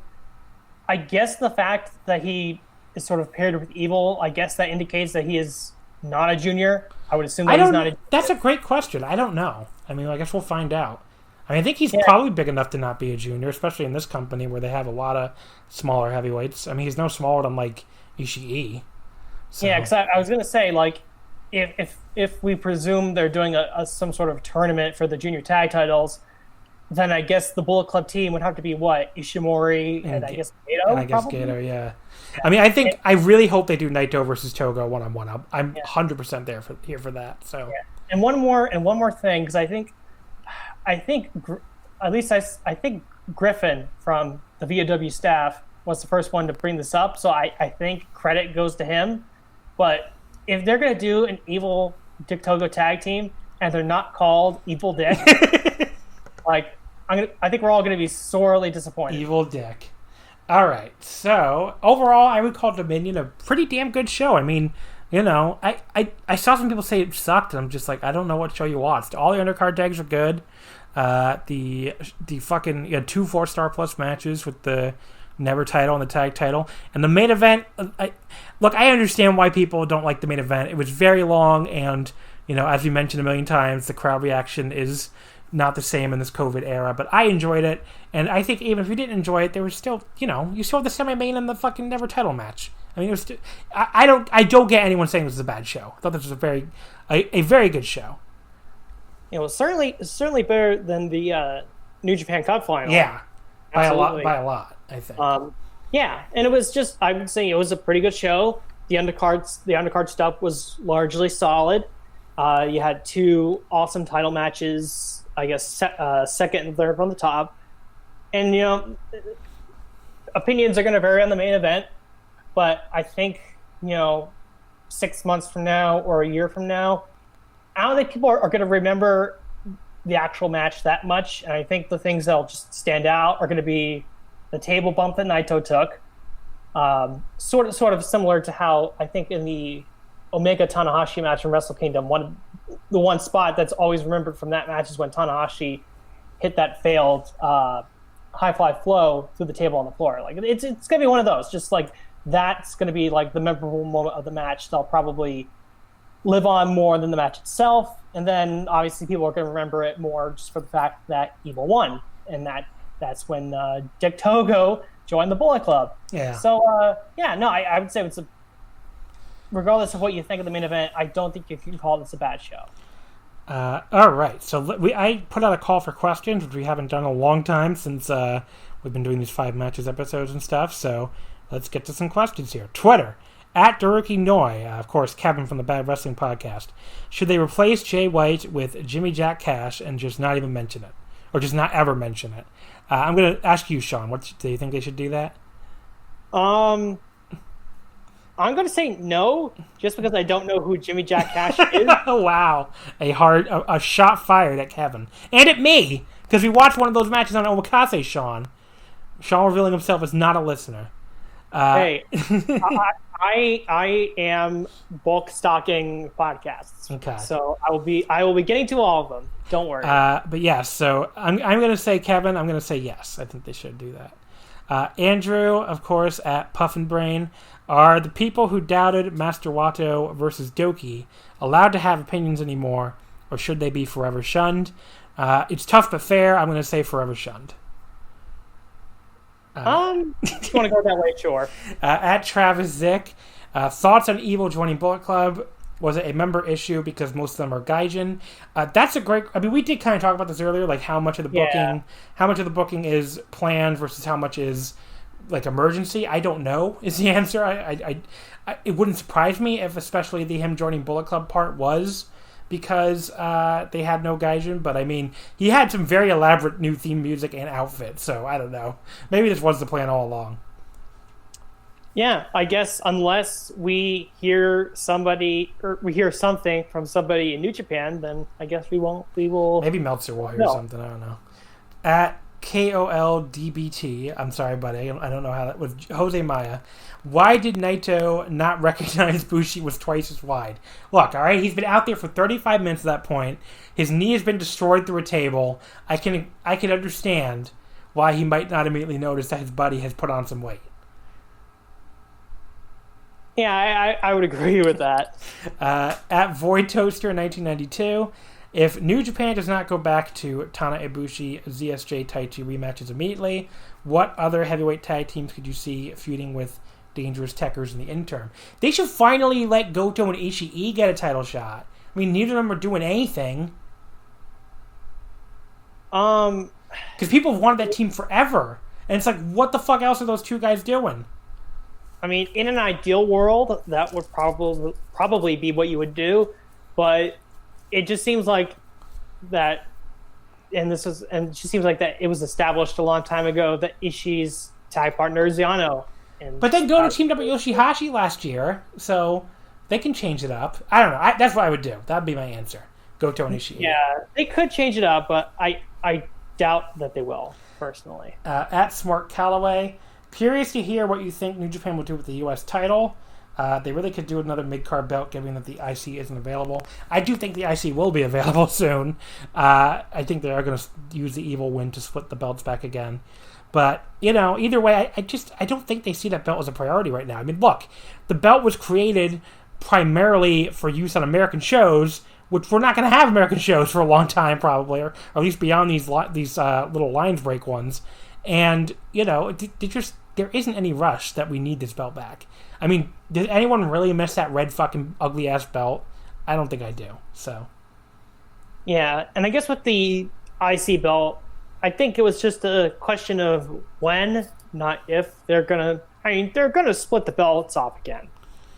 [SPEAKER 3] I guess the fact that he is sort of paired with Evil, I guess that indicates that he is not a junior. I would assume that he's not a junior.
[SPEAKER 2] That's a great question. I don't know. I mean, I guess we'll find out. I mean, I think he's probably big enough to not be a junior, especially in this company where they have a lot of smaller heavyweights. I mean, he's no smaller than like Ishii. So.
[SPEAKER 3] Yeah, because I was going to say, like, if we presume they're doing some sort of tournament for the junior tag titles, then I guess the Bullet Club team would have to be what? Ishimori and I guess Gato?
[SPEAKER 2] And I guess Gato, yeah. I mean, I really hope they do Naito versus Togo one-on-one. I'm 100% here for that. So. Yeah. And
[SPEAKER 3] one more thing, because I think Griffin from the VOW staff was the first one to bring this up, so I think credit goes to him. But if they're going to do an Evil Dick Togo tag team and they're not called Evil Dick, like I think we're all going to be sorely disappointed.
[SPEAKER 2] Evil Dick. All right. So overall, I would call Dominion a pretty damn good show. I mean, I saw some people say it sucked, and I'm just like, I don't know what show you watched. All the undercard tags are good. The fucking you had 2 4-star plus matches with the Never title and the tag title, and the main event. I understand why people don't like the main event. It was very long, and as we mentioned a million times, the crowd reaction is not the same in this COVID era. But I enjoyed it, and I think even if you didn't enjoy it, there was still, you still have the semi-main and the fucking Never title match. I mean, it was. I don't get anyone saying this is a bad show. I thought this was a very good show.
[SPEAKER 3] Certainly better than the New Japan Cup final.
[SPEAKER 2] Yeah, by a lot. I think.
[SPEAKER 3] And it was just, I would say it was a pretty good show. The undercard stuff was largely solid. You had 2 awesome title matches, I guess, second and third from the top. And, opinions are going to vary on the main event, but I think, 6 months from now or a year from now, I don't think people are going to remember the actual match that much. And I think the things that'll just stand out are going to be the table bump that Naito took, sort of similar to how I think in the Omega Tanahashi match from Wrestle Kingdom, the one spot that's always remembered from that match is when Tanahashi hit that failed high fly flow through the table on the floor. Like it's gonna be one of those. Just like that's gonna be like the memorable moment of the match. They'll probably live on more than the match itself. And then obviously people are going to remember it more just for the fact that Evil won, and that's when Dick Togo joined the Bullet Club.
[SPEAKER 2] Yeah.
[SPEAKER 3] So I would say it's regardless of what you think of the main event, I don't think you can call this a bad show.
[SPEAKER 2] All right. So I put out a call for questions, which we haven't done in a long time since we've been doing these 5 matches episodes and stuff. So let's get to some questions here. Twitter. At Daruki Noi, of course, Kevin from the Bad Wrestling Podcast. Should they replace Jay White with Jimmy Jack Cash and just not even mention it? Or just not ever mention it? I'm going to ask you, Sean, do you think they should do that?
[SPEAKER 3] I'm going to say no, just because I don't know who Jimmy Jack Cash is.
[SPEAKER 2] Wow. A shot fired at Kevin. And at me, because we watched one of those matches on Omakase, Sean. Sean revealing himself as not a listener.
[SPEAKER 3] Hey, I am bulk stocking podcasts.
[SPEAKER 2] Okay.
[SPEAKER 3] So I will be getting to all of them. Don't worry.
[SPEAKER 2] But yes, so I'm going to say Kevin. I'm going to say yes. I think they should do that. Andrew, of course, at Puffin Brain. Are the people who doubted Master Wato versus Doki allowed to have opinions anymore, or should they be forever shunned? It's tough but fair. I'm going to say forever shunned.
[SPEAKER 3] If you want to go that way, sure.
[SPEAKER 2] At Travis Zick, thoughts on Evil joining Bullet Club? Was it a member issue because most of them are Gaijin? That's a great. I mean, we did kind of talk about this earlier, like how much of the booking is planned versus how much is like emergency. I don't know is the answer. It wouldn't surprise me if, especially the him joining Bullet Club part was because they had no Gaijin, but I mean, he had some very elaborate new theme music and outfit, so I don't know. Maybe this was the plan all along.
[SPEAKER 3] Yeah, I guess unless we hear something from somebody in New Japan, then I guess we will.
[SPEAKER 2] Maybe Meltzer will hear something, I don't know. At KOLDBT, I'm sorry, buddy, I don't know how that was. Jose Maya, why did Naito not recognize Bushi was twice as wide? Look, all right, he's been out there for 35 minutes at that point. His knee has been destroyed through a table. I can understand why he might not immediately notice that his buddy has put on some weight.
[SPEAKER 3] Yeah, I would agree with that.
[SPEAKER 2] At Void Toaster 1992, if New Japan does not go back to Tana Ibushi, ZSJ, Taichi rematches immediately, what other heavyweight tag teams could you see feuding with Dangerous Tekkers in the interim? They should finally let Goto and Ishii get a title shot. I mean, neither of them are doing anything. Because people have wanted that team forever. And it's like, what the fuck else are those two guys doing?
[SPEAKER 3] I mean, in an ideal world, that would probably be what you would do, but it just seems like that, and it just seems like that it was established a long time ago that Ishii's tag partner is Yano.
[SPEAKER 2] But then Goto teamed up with Yoshihashi last year, so they can change it up. I don't know. That's what I would do. That would be my answer. Goto and Ishii.
[SPEAKER 3] Yeah, they could change it up, but I doubt that they will, personally.
[SPEAKER 2] At Smart Callaway, curious to hear what you think New Japan will do with the U.S. title. They really could do another mid-card belt, given that the IC isn't available. I do think the IC will be available soon. I think they are going to use the Evil win to split the belts back again. But, either way, I don't think they see that belt as a priority right now. I mean, look, the belt was created primarily for use on American shows, which we're not going to have American shows for a long time, probably, or at least beyond these little lines break ones. And, there isn't any rush that we need this belt back. I mean, did anyone really miss that red fucking ugly-ass belt? I don't think I do, so.
[SPEAKER 3] Yeah, and I guess with the IC belt, I think it was just a question of when, not if, they're going to split the belts off again.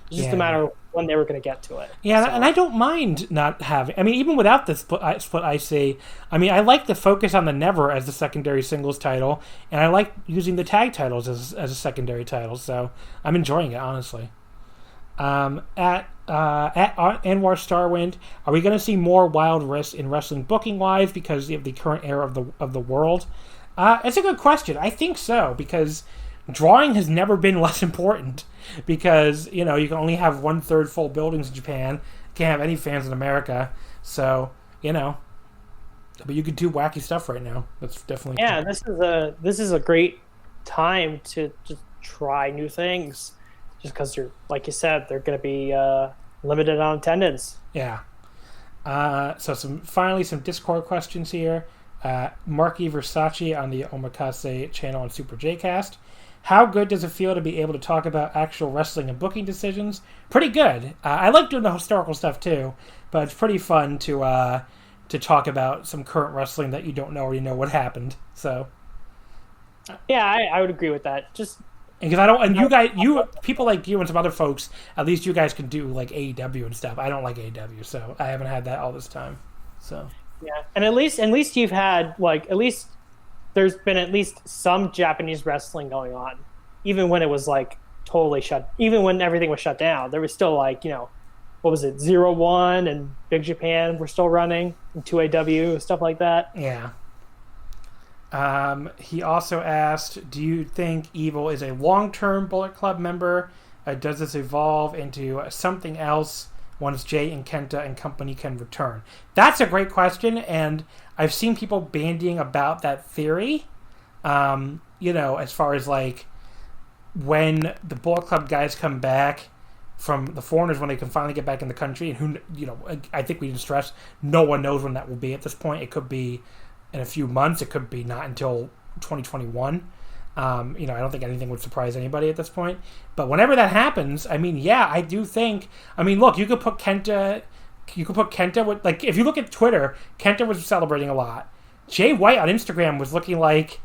[SPEAKER 3] It's just a matter of when they were going to get to it.
[SPEAKER 2] Yeah, so. And I don't mind not having... I mean, even without the split IC, I mean, I like the focus on the Never as the secondary singles title, and I like using the tag titles as a secondary title, so I'm enjoying it, honestly. At Anwar Starwind, are we going to see more wild risks in wrestling booking-wise because of the current era of the world? It's a good question. I think so, because drawing has never been less important. Because, you can only have 1/3 full buildings in Japan. Can't have any fans in America. So, but you could do wacky stuff right now. That's definitely
[SPEAKER 3] cool. This is a great time to just try new things. Just because like you said, they're going to be limited on attendance.
[SPEAKER 2] Yeah. So finally some Discord questions here. Marky Versace on the Omakase channel on Super Jcast. How good does it feel to be able to talk about actual wrestling and booking decisions? Pretty good. I like doing the historical stuff too, but it's pretty fun to talk about some current wrestling that you don't already know what happened. So,
[SPEAKER 3] yeah, I would agree with that. Just
[SPEAKER 2] because I don't, and you guys, people like you and some other folks, at least you guys can do like AEW and stuff. I don't like AEW, so I haven't had that all this time. So
[SPEAKER 3] yeah, and at least you've had like at least. There's been at least some Japanese wrestling going on, even when it was like totally shut. Even when everything was shut down, there was still like what was it, 0-1 and Big Japan were still running, and 2AW stuff like that.
[SPEAKER 2] Yeah. He also asked, "Do you think Evil is a long-term Bullet Club member? Does this evolve into something else once Jay and Kenta and company can return?" That's a great question, and I've seen people bandying about that theory. As far as like when the Bullet Club guys come back from the foreigners, when they can finally get back in the country, and I think we can stress no one knows when that will be at this point. It could be in a few months. It could be not until 2021. I don't think anything would surprise anybody at this point. But whenever that happens, I mean, yeah, I do think. I mean, look, you could put Kenta with, like, if you look at Twitter, Kenta was celebrating a lot. Jay White on Instagram was looking like,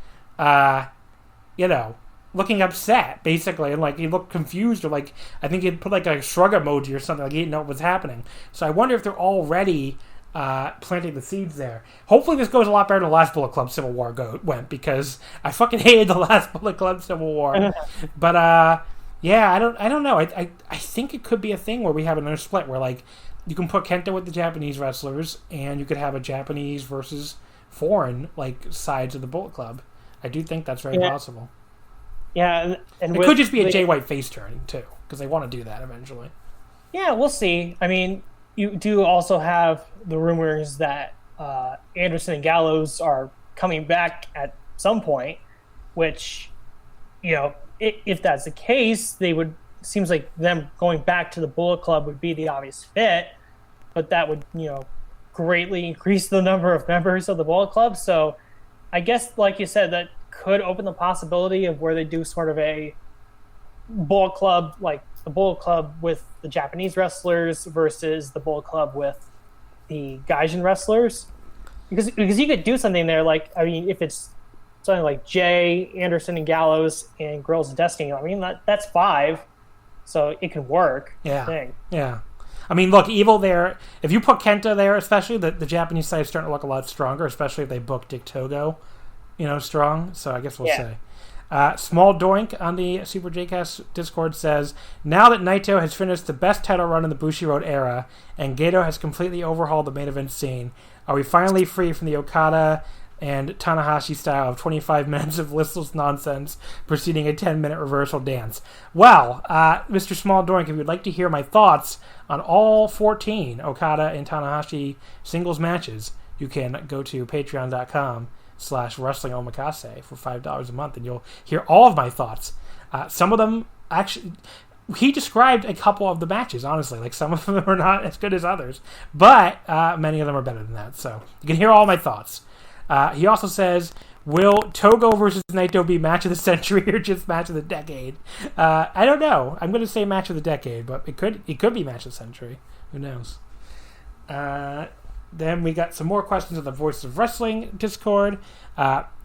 [SPEAKER 2] looking upset, basically, and like he looked confused, or like I think he'd put like a shrug emoji or something, like he didn't know what was happening. So I wonder if they're already planting the seeds there. Hopefully this goes a lot better than the last Bullet Club Civil War went, because I fucking hated the last Bullet Club Civil War. But yeah, I don't know. I think it could be a thing where we have another split where like you can put Kenta with the Japanese wrestlers, and you could have a Japanese versus foreign like sides of the Bullet Club. I do think that's very possible.
[SPEAKER 3] Yeah, and
[SPEAKER 2] it could just be a Jay White face turning too, because they want to do that eventually.
[SPEAKER 3] Yeah, we'll see. I mean, you do also have the rumors that Anderson and Gallows are coming back at some point, which, if that's the case, they would. Seems like them going back to the Bullet Club would be the obvious fit, but that would, greatly increase the number of members of the Bullet Club. So I guess, like you said, that could open the possibility of where they do sort of a Bullet Club, like the Bullet Club with the Japanese wrestlers versus the Bullet Club with the Gaijin wrestlers. Because you could do something there, like, I mean, if it's something like Jay, Anderson, and Gallows, and Girls of Destiny, I mean, that's 5. So it could work.
[SPEAKER 2] Yeah. Yeah. I mean, look, Evil there, if you put Kenta there, especially, the Japanese side is starting to look a lot stronger, especially if they book Dick Togo, strong. So I guess we'll say. Small Doink on the Super Jcast Discord says, "Now that Naito has finished the best title run in the Bushiroad era, and Gedo has completely overhauled the main event scene, are we finally free from the Okada and Tanahashi style of 25 minutes of listless nonsense preceding a 10-minute reversal dance?" Well, Mr. Small Doink, if you'd like to hear my thoughts on all 14 Okada and Tanahashi singles matches, you can go to patreon.com/Wrestling Omakase for $5 a month, and you'll hear all of my thoughts. Some of them, actually, he described a couple of the matches, honestly. Like, some of them are not as good as others, but many of them are better than that. So you can hear all my thoughts. He also says, "Will Togo versus Naito be match of the century or just match of the decade?" I don't know. I'm going to say match of the decade, but it could be match of the century. Who knows? Then we got some more questions on the Voices of Wrestling Discord.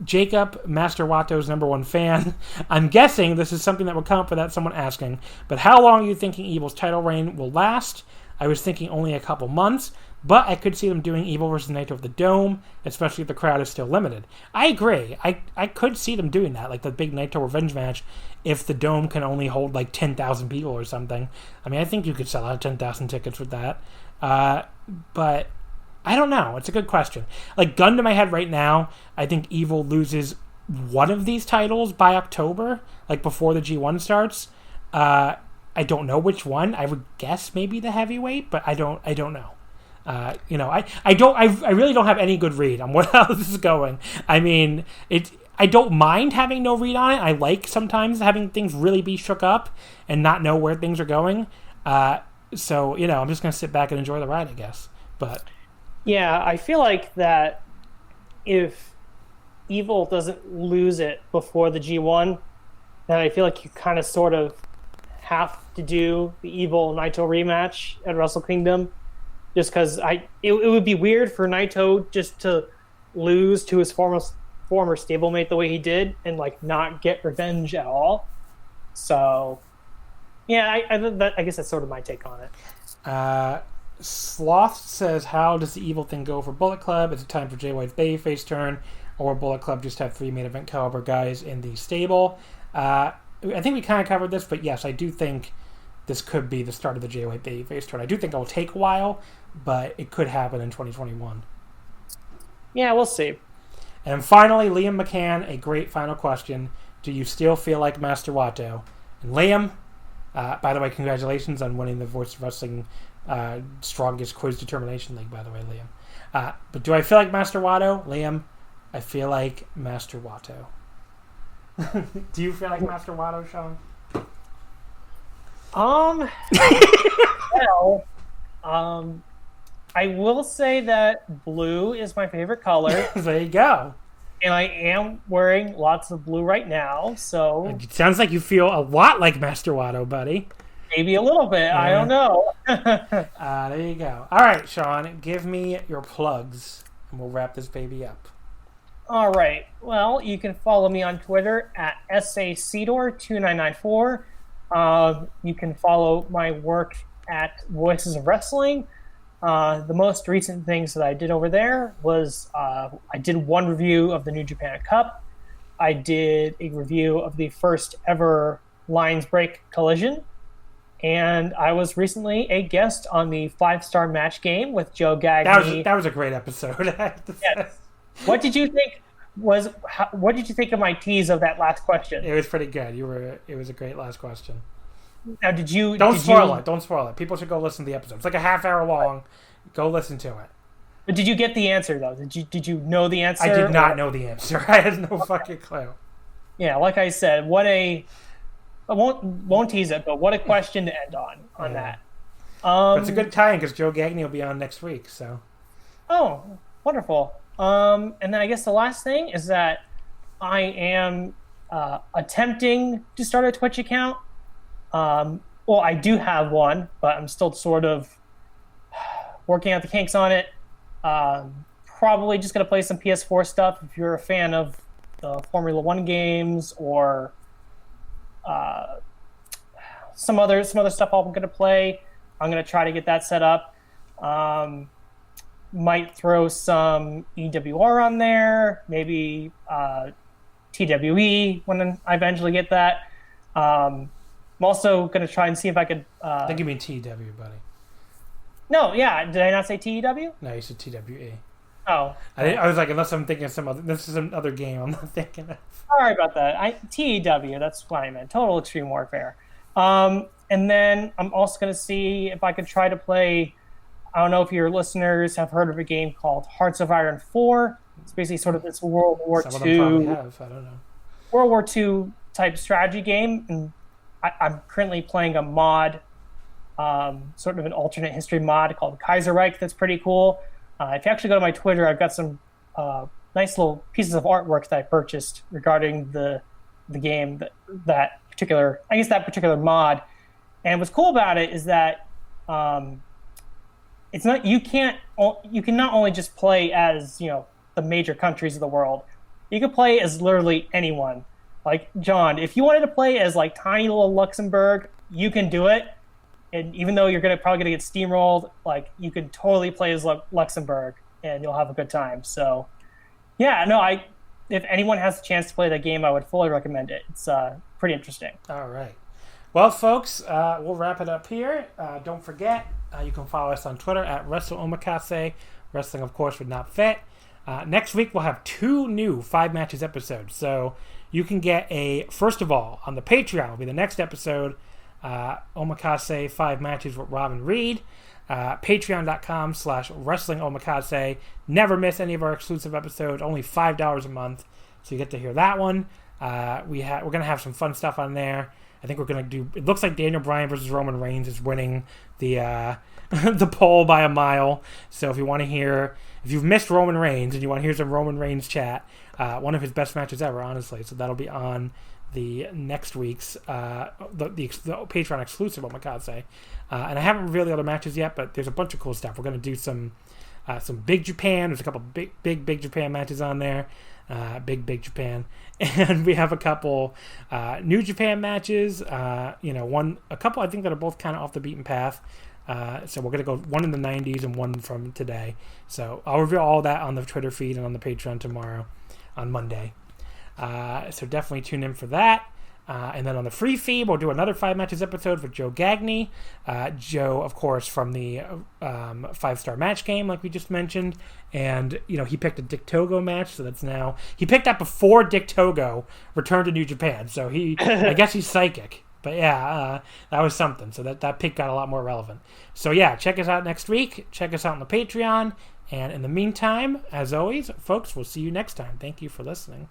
[SPEAKER 2] Jacob, Master Wato's #1 fan. "I'm guessing this is something that will come up without someone asking, but how long are you thinking Evil's title reign will last? I was thinking only a couple months, but I could see them doing Evil versus Naito of the Dome, especially if the crowd is still limited." I agree. I could see them doing that, like the big Naito revenge match, if the Dome can only hold like 10,000 people or something. I mean, I think you could sell out 10,000 tickets with that. But I don't know. It's a good question. Like, gun to my head right now, I think Evil loses one of these titles by October, like before the G1 starts. I don't know which one. I would guess maybe the heavyweight, but I don't know. I really don't have any good read on how this is going. I mean, I don't mind having no read on it. I like sometimes having things really be shook up and not know where things are going. So, I'm just going to sit back and enjoy the ride, I guess. But
[SPEAKER 3] Yeah, I feel like that if Evil doesn't lose it before the G1, then I feel like you kind of sort of have to do the Evil Naito rematch at Wrestle Kingdom, just because it would be weird for Naito just to lose to his former stablemate the way he did and like not get revenge at all. So yeah, I guess that's sort of my take on it.
[SPEAKER 2] Sloth says, how does the Evil thing go for Bullet Club? Is it time for Jay White's babyface turn, or will Bullet Club just have 3 main event caliber guys in the stable? I think we kind of covered this, but yes, I do think this could be the start of the Jay White babyface turn. I do think it will take a while, but it could happen in 2021.
[SPEAKER 3] Yeah, we'll see.
[SPEAKER 2] And finally, Liam McCann, a great final question. Do you still feel like Master Wato? And Liam, by the way, congratulations on winning the Voice of Wrestling Strongest Quiz Determination League, by the way, Liam. But do I feel like Master Wato? Liam, I feel like Master Wato. Do you feel like Master Wato, Sean?
[SPEAKER 3] I will say that blue is my favorite color.
[SPEAKER 2] There you go.
[SPEAKER 3] And I am wearing lots of blue right now, so...
[SPEAKER 2] It sounds like you feel a lot like Master Wato, buddy.
[SPEAKER 3] Maybe a little bit. I don't know.
[SPEAKER 2] There you go. All right, Sean, give me your plugs, and we'll wrap this baby up.
[SPEAKER 3] All right. Well, you can follow me on Twitter at SACedor2994. You can follow my work at Voices of Wrestling. The most recent things that I did over there was I did one review of the New Japan Cup. I did a review of the first ever Lions Break Collision. And I was recently a guest on the 5-star match game with Joe Gagne.
[SPEAKER 2] That was a great episode.
[SPEAKER 3] Yes. What did you think of my tease of that last question?
[SPEAKER 2] It was pretty good. It was a great last question.
[SPEAKER 3] Now,
[SPEAKER 2] Don't spoil it. Don't spoil it. People should go listen to the episode. It's like a half hour long. Go listen to it.
[SPEAKER 3] But did you get the answer though? Did you know the answer?
[SPEAKER 2] I did not know the answer. I had no fucking clue.
[SPEAKER 3] Yeah, like I said, I won't tease it, but what a question to end on that.
[SPEAKER 2] But it's a good tie-in because Joe Gagne will be on next week. So.
[SPEAKER 3] Oh, wonderful. And then I guess the last thing is that I am attempting to start a Twitch account. Well, I do have one, but I'm still sort of working out the kinks on it. Probably just going to play some PS4 stuff if you're a fan of the Formula 1 games or some other stuff I'm going to play. I'm going to try to get that set up. Might throw some EWR on there, maybe TWE when I eventually get that. I'm also going to try and see if I could...
[SPEAKER 2] I think you mean TW, buddy.
[SPEAKER 3] No, yeah. Did I not say TEW?
[SPEAKER 2] No, you said TWE.
[SPEAKER 3] Oh.
[SPEAKER 2] I was like, unless I'm thinking of some other... This is another game I'm not thinking of.
[SPEAKER 3] Sorry about that. TEW, that's what I meant. Total Extreme Warfare. And then I'm also going to see if I could try to play... I don't know if your listeners have heard of a game called Hearts of Iron 4. It's basically sort of this World War II...
[SPEAKER 2] Some of them probably have. I don't know.
[SPEAKER 3] World War II type strategy game. And I'm currently playing a mod, sort of an alternate history mod called Kaiserreich that's pretty cool. If you actually go to my Twitter, I've got some nice little pieces of artwork that I purchased regarding the game, that particular mod. And what's cool about it is that it's not you can not only just play as the major countries of the world. You can play as literally anyone. Like John, if you wanted to play as like tiny little Luxembourg, you can do it. And even though you're probably gonna get steamrolled, like you can totally play as Luxembourg and you'll have a good time. So, yeah, no, if anyone has the chance to play that game, I would fully recommend it. It's pretty interesting.
[SPEAKER 2] All right. Well, folks, we'll wrap it up here. Don't forget, you can follow us on Twitter at Wrestling Omakase. Wrestling, of course, would not fit. Next week, we'll have 2 new 5 matches episodes. So you can get first of all, on the Patreon will be the next episode, Omakase 5 matches with Robin Reed. Patreon.com/Wrestling Omakase. Never miss any of our exclusive episodes. Only $5 a month. So you get to hear that one. We're going to have some fun stuff on there. I think we're gonna do. It looks like Daniel Bryan versus Roman Reigns is winning the the poll by a mile. So if you want to hear, if you've missed Roman Reigns and you want to hear some Roman Reigns chat, one of his best matches ever, honestly. So that'll be on the next week's the Patreon exclusive Omakase. And I haven't revealed the other matches yet, but there's a bunch of cool stuff. We're gonna do some Big Japan. There's a couple big Japan matches on there. Big Japan, and we have a couple New Japan matches. A couple I think that are both kind of off the beaten path. So we're gonna go one in the 90s and one from today. So I'll reveal all that on the Twitter feed and on the Patreon tomorrow, on Monday. So definitely tune in for that. And then on the free feed, we'll do another 5 matches episode for Joe Gagney. Joe, of course, from the 5-star match game, like we just mentioned. And, he picked a Dick Togo match, so that's now... He picked that before Dick Togo returned to New Japan, so I guess he's psychic. But yeah, that was something. So that pick got a lot more relevant. So yeah, check us out next week. Check us out on the Patreon. And in the meantime, as always, folks, we'll see you next time. Thank you for listening.